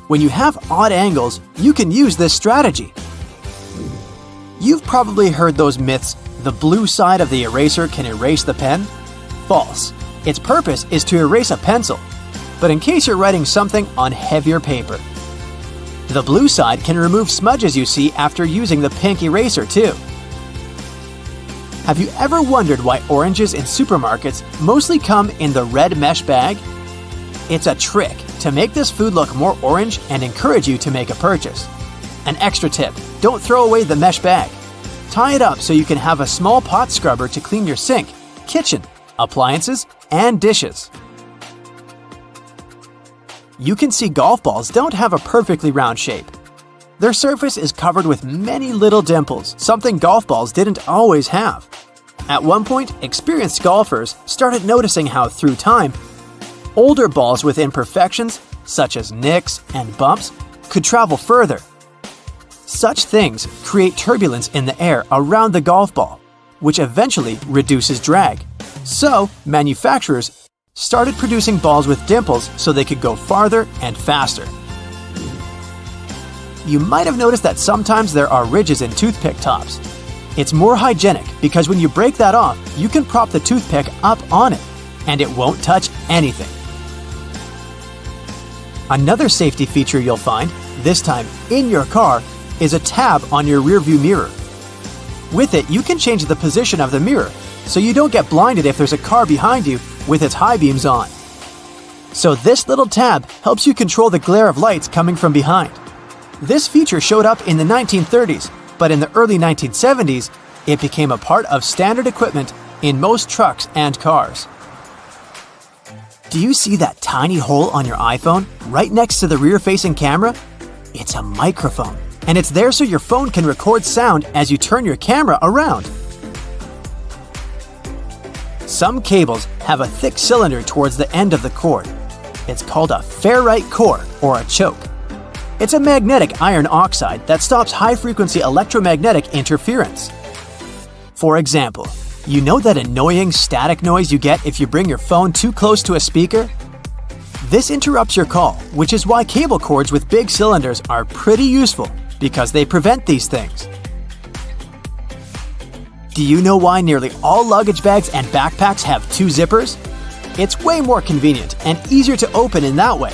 When you have odd angles, you can use this strategy. You've probably heard those myths, the blue side of the eraser can erase the pen? False. Its purpose is to erase a pencil, but in case you're writing something on heavier paper. The blue side can remove smudges you see after using the pink eraser too. Have you ever wondered why oranges in supermarkets mostly come in the red mesh bag? It's a trick to make this food look more orange and encourage you to make a purchase. An extra tip, don't throw away the mesh bag. Tie it up so you can have a small pot scrubber to clean your sink, kitchen, appliances, and dishes. You can see golf balls don't have a perfectly round shape. Their surface is covered with many little dimples, something golf balls didn't always have. At one point, experienced golfers started noticing how, through time, older balls with imperfections, such as nicks and bumps, could travel further. Such things create turbulence in the air around the golf ball, which eventually reduces drag. So, manufacturers started producing balls with dimples so they could go farther and faster. You might have noticed that sometimes there are ridges in toothpick tops. It's more hygienic because when you break that off, you can prop the toothpick up on it, and it won't touch anything. Another safety feature you'll find, this time in your car, is a tab on your rearview mirror. With it, you can change the position of the mirror so you don't get blinded if there's a car behind you with its high beams on. So this little tab helps you control the glare of lights coming from behind. This feature showed up in the 1930s, but in the early 1970s, it became a part of standard equipment in most trucks and cars. Do you see that tiny hole on your iPhone right next to the rear-facing camera? It's a microphone, and it's there so your phone can record sound as you turn your camera around. Some cables have a thick cylinder towards the end of the cord. It's called a ferrite core or a choke. It's a magnetic iron oxide that stops high-frequency electromagnetic interference. For example, you know that annoying static noise you get if you bring your phone too close to a speaker? This interrupts your call, which is why cable cords with big cylinders are pretty useful, because they prevent these things. Do you know why nearly all luggage bags and backpacks have 2 zippers? It's way more convenient and easier to open in that way.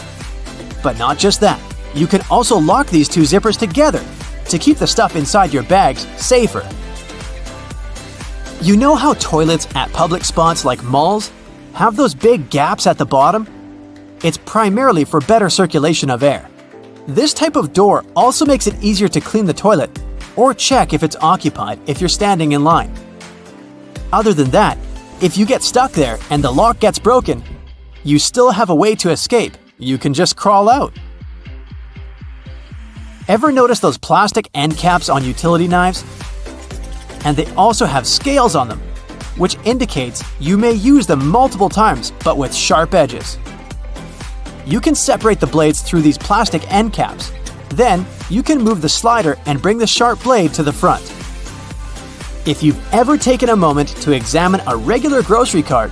But not just that, you can also lock these 2 zippers together to keep the stuff inside your bags safer. You know how toilets at public spots like malls have those big gaps at the bottom? It's primarily for better circulation of air. This type of door also makes it easier to clean the toilet or check if it's occupied if you're standing in line. Other than that, if you get stuck there and the lock gets broken, you still have a way to escape. You can just crawl out. Ever notice those plastic end caps on utility knives? And they also have scales on them, which indicates you may use them multiple times but with sharp edges. You can separate the blades through these plastic end caps. Then, you can move the slider and bring the sharp blade to the front. If you've ever taken a moment to examine a regular grocery cart,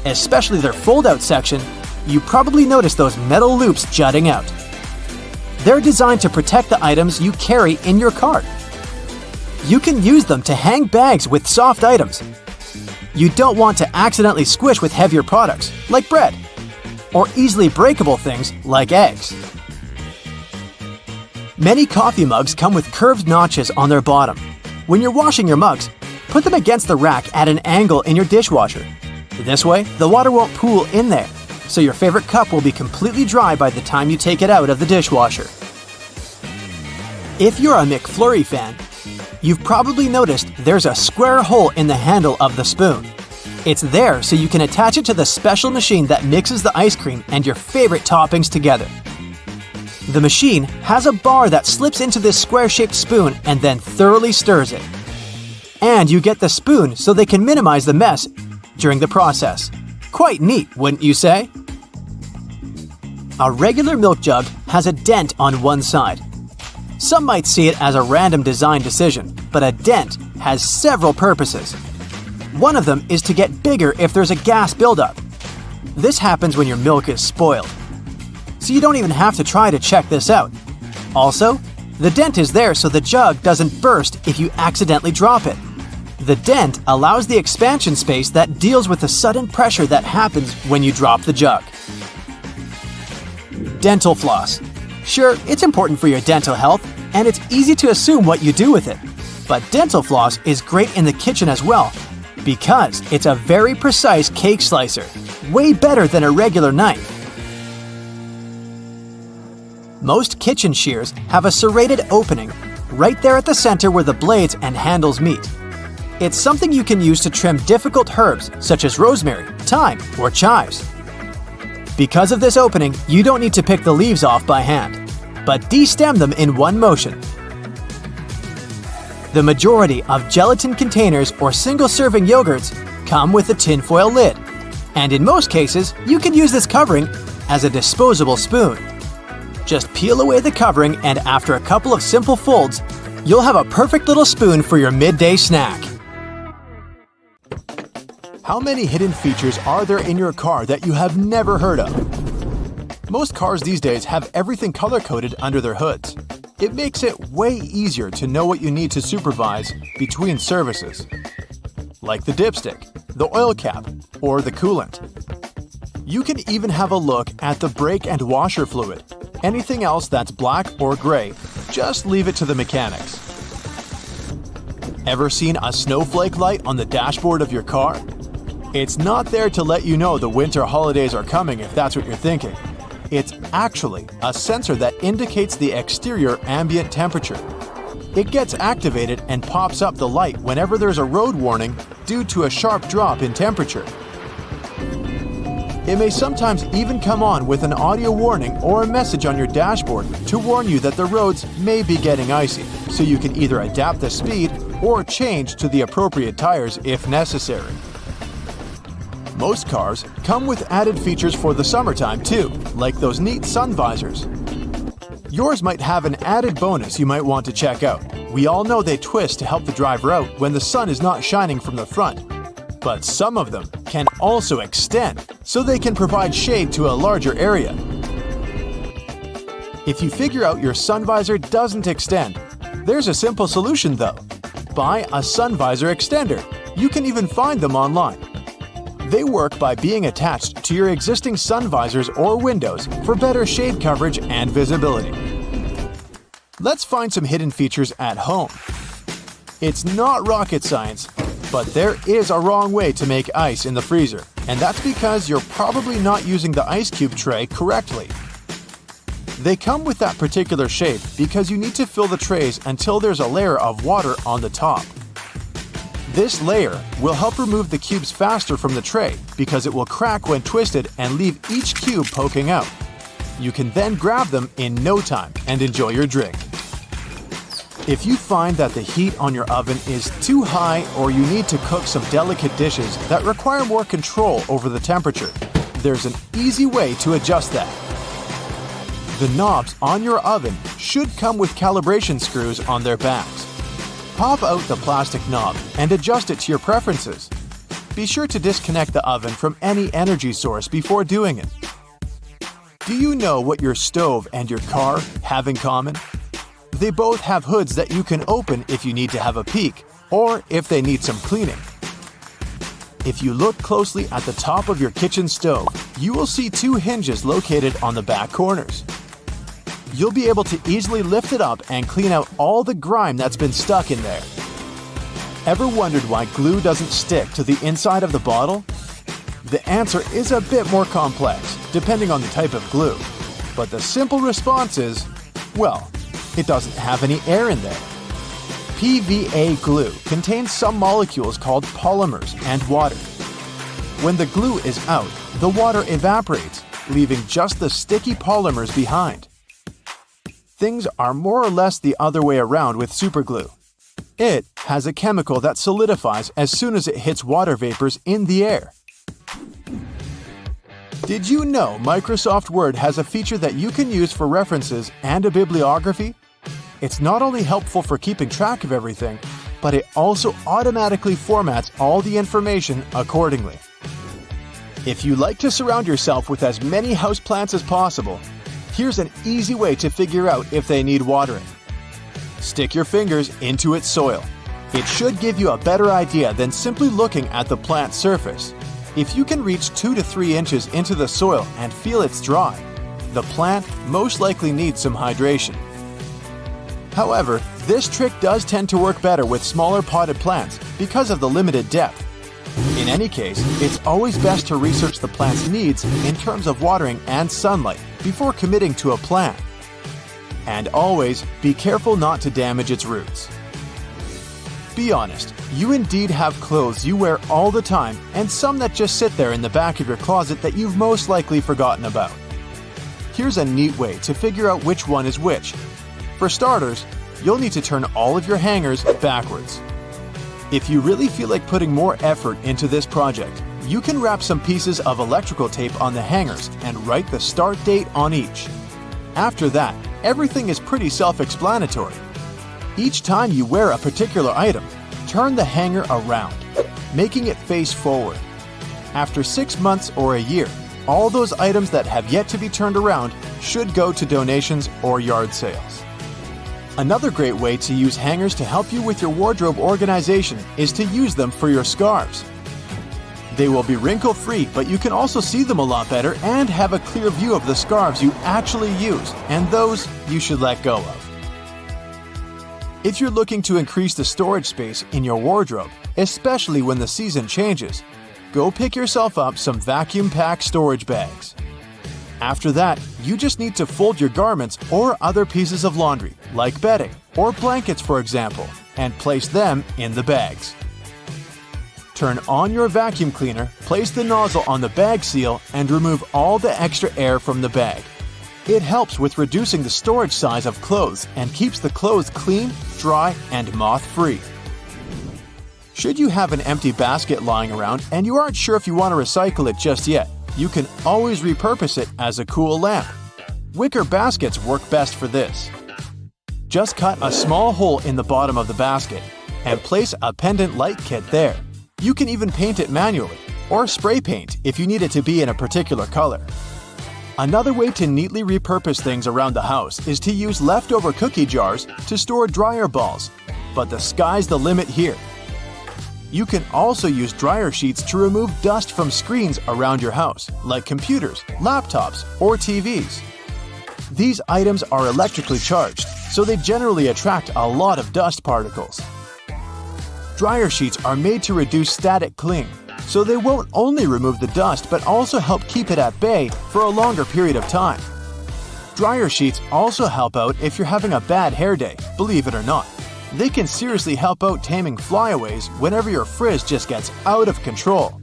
especially their fold-out section, you probably noticed those metal loops jutting out. They're designed to protect the items you carry in your cart. You can use them to hang bags with soft items. You don't want to accidentally squish with heavier products, like bread, or easily breakable things like eggs. Many coffee mugs come with curved notches on their bottom. When you're washing your mugs, put them against the rack at an angle in your dishwasher. This way, the water won't pool in there, so your favorite cup will be completely dry by the time you take it out of the dishwasher. If you're a McFlurry fan, you've probably noticed there's a square hole in the handle of the spoon. It's there so you can attach it to the special machine that mixes the ice cream and your favorite toppings together. The machine has a bar that slips into this square-shaped spoon and then thoroughly stirs it. And you get the spoon so they can minimize the mess during the process. Quite neat, wouldn't you say? A regular milk jug has a dent on one side. Some might see it as a random design decision, but a dent has several purposes. One of them is to get bigger if there's a gas buildup. This happens when your milk is spoiled. So you don't even have to try to check this out. Also, the dent is there so the jug doesn't burst if you accidentally drop it. The dent allows the expansion space that deals with the sudden pressure that happens when you drop the jug. Dental floss. Sure, it's important for your dental health, and it's easy to assume what you do with it. But dental floss is great in the kitchen as well, because it's a very precise cake slicer, way better than a regular knife. Most kitchen shears have a serrated opening right there at the center where the blades and handles meet. It's something you can use to trim difficult herbs such as rosemary, thyme, or chives. Because of this opening, you don't need to pick the leaves off by hand, but de-stem them in one motion. The majority of gelatin containers or single-serving yogurts come with a tinfoil lid, and in most cases, you can use this covering as a disposable spoon. Just peel away the covering, and after a couple of simple folds, you'll have a perfect little spoon for your midday snack. How many hidden features are there in your car that you have never heard of? Most cars these days have everything color-coded under their hoods. It makes it way easier to know what you need to supervise between services, like the dipstick, the oil cap, or the coolant. You can even have a look at the brake and washer fluid. Anything else that's black or gray, just leave it to the mechanics. Ever seen a snowflake light on the dashboard of your car? It's not there to let you know the winter holidays are coming if that's what you're thinking. It's actually a sensor that indicates the exterior ambient temperature. It gets activated and pops up the light whenever there's a road warning due to a sharp drop in temperature. It may sometimes even come on with an audio warning or a message on your dashboard to warn you that the roads may be getting icy, so you can either adapt the speed or change to the appropriate tires if necessary. Most cars come with added features for the summertime too, like those neat sun visors. Yours might have an added bonus you might want to check out. We all know they twist to help the driver out when the sun is not shining from the front. But some of them can also extend, so they can provide shade to a larger area. If you figure out your sun visor doesn't extend, there's a simple solution though. Buy a sun visor extender. You can even find them online. They work by being attached to your existing sun visors or windows for better shade coverage and visibility. Let's find some hidden features at home. It's not rocket science, but there is a wrong way to make ice in the freezer, and that's because you're probably not using the ice cube tray correctly. They come with that particular shape because you need to fill the trays until there's a layer of water on the top. This layer will help remove the cubes faster from the tray because it will crack when twisted and leave each cube poking out. You can then grab them in no time and enjoy your drink. If you find that the heat on your oven is too high or you need to cook some delicate dishes that require more control over the temperature, there's an easy way to adjust that. The knobs on your oven should come with calibration screws on their backs. Pop out the plastic knob and adjust it to your preferences. Be sure to disconnect the oven from any energy source before doing it. Do you know what your stove and your car have in common? They both have hoods that you can open if you need to have a peek, or if they need some cleaning. If you look closely at the top of your kitchen stove, you will see two hinges located on the back corners. You'll be able to easily lift it up and clean out all the grime that's been stuck in there. Ever wondered why glue doesn't stick to the inside of the bottle? The answer is a bit more complex, depending on the type of glue. But the simple response is, well, it doesn't have any air in there. PVA glue contains some molecules called polymers and water. When the glue is out, the water evaporates, leaving just the sticky polymers behind. Things are more or less the other way around with superglue. It has a chemical that solidifies as soon as it hits water vapors in the air. Did you know Microsoft Word has a feature that you can use for references and a bibliography? It's not only helpful for keeping track of everything, but it also automatically formats all the information accordingly. If you like to surround yourself with as many houseplants as possible, here's an easy way to figure out if they need watering. Stick your fingers into its soil. It should give you a better idea than simply looking at the plant's surface. If you can reach 2 to 3 inches into the soil and feel it's dry, the plant most likely needs some hydration. However, this trick does tend to work better with smaller potted plants because of the limited depth. In any case, it's always best to research the plant's needs in terms of watering and sunlight before committing to a plan. And always be careful not to damage its roots. Be honest, you indeed have clothes you wear all the time and some that just sit there in the back of your closet that you've most likely forgotten about. Here's a neat way to figure out which one is which. For starters, you'll need to turn all of your hangers backwards. If you really feel like putting more effort into this project, you can wrap some pieces of electrical tape on the hangers and write the start date on each. After that, everything is pretty self-explanatory. Each time you wear a particular item, turn the hanger around, making it face forward. After 6 months or a year, all those items that have yet to be turned around should go to donations or yard sales. Another great way to use hangers to help you with your wardrobe organization is to use them for your scarves. They will be wrinkle-free, but you can also see them a lot better and have a clear view of the scarves you actually use and those you should let go of. If you're looking to increase the storage space in your wardrobe, especially when the season changes, go pick yourself up some vacuum-packed storage bags. After that, you just need to fold your garments or other pieces of laundry, like bedding or blankets for example, and place them in the bags. Turn on your vacuum cleaner, place the nozzle on the bag seal, and remove all the extra air from the bag. It helps with reducing the storage size of clothes and keeps the clothes clean, dry, and moth-free. Should you have an empty basket lying around and you aren't sure if you want to recycle it just yet, you can always repurpose it as a cool lamp. Wicker baskets work best for this. Just cut a small hole in the bottom of the basket and place a pendant light kit there. You can even paint it manually, or spray paint if you need it to be in a particular color. Another way to neatly repurpose things around the house is to use leftover cookie jars to store dryer balls, but the sky's the limit here. You can also use dryer sheets to remove dust from screens around your house, like computers, laptops, or TVs. These items are electrically charged, so they generally attract a lot of dust particles. Dryer sheets are made to reduce static cling, so they won't only remove the dust but also help keep it at bay for a longer period of time. Dryer sheets also help out if you're having a bad hair day, believe it or not. They can seriously help out taming flyaways whenever your frizz just gets out of control.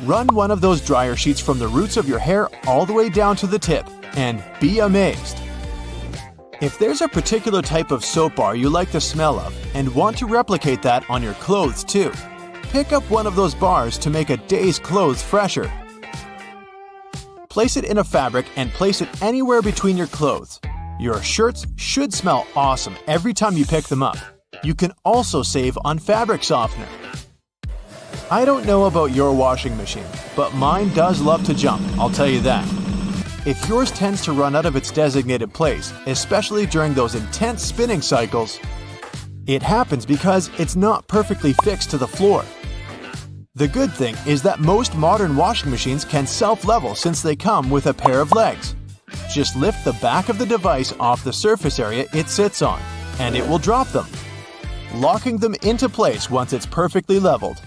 Run one of those dryer sheets from the roots of your hair all the way down to the tip, and be amazed. If there's a particular type of soap bar you like the smell of and want to replicate that on your clothes too, pick up one of those bars to make a day's clothes fresher. Place it in a fabric and place it anywhere between your clothes. Your shirts should smell awesome every time you pick them up. You can also save on fabric softener. I don't know about your washing machine, but mine does love to jump, I'll tell you that. If yours tends to run out of its designated place, especially during those intense spinning cycles, it happens because it's not perfectly fixed to the floor. The good thing is that most modern washing machines can self-level since they come with a pair of legs. Just lift the back of the device off the surface area it sits on, and it will drop them, locking them into place once it's perfectly leveled.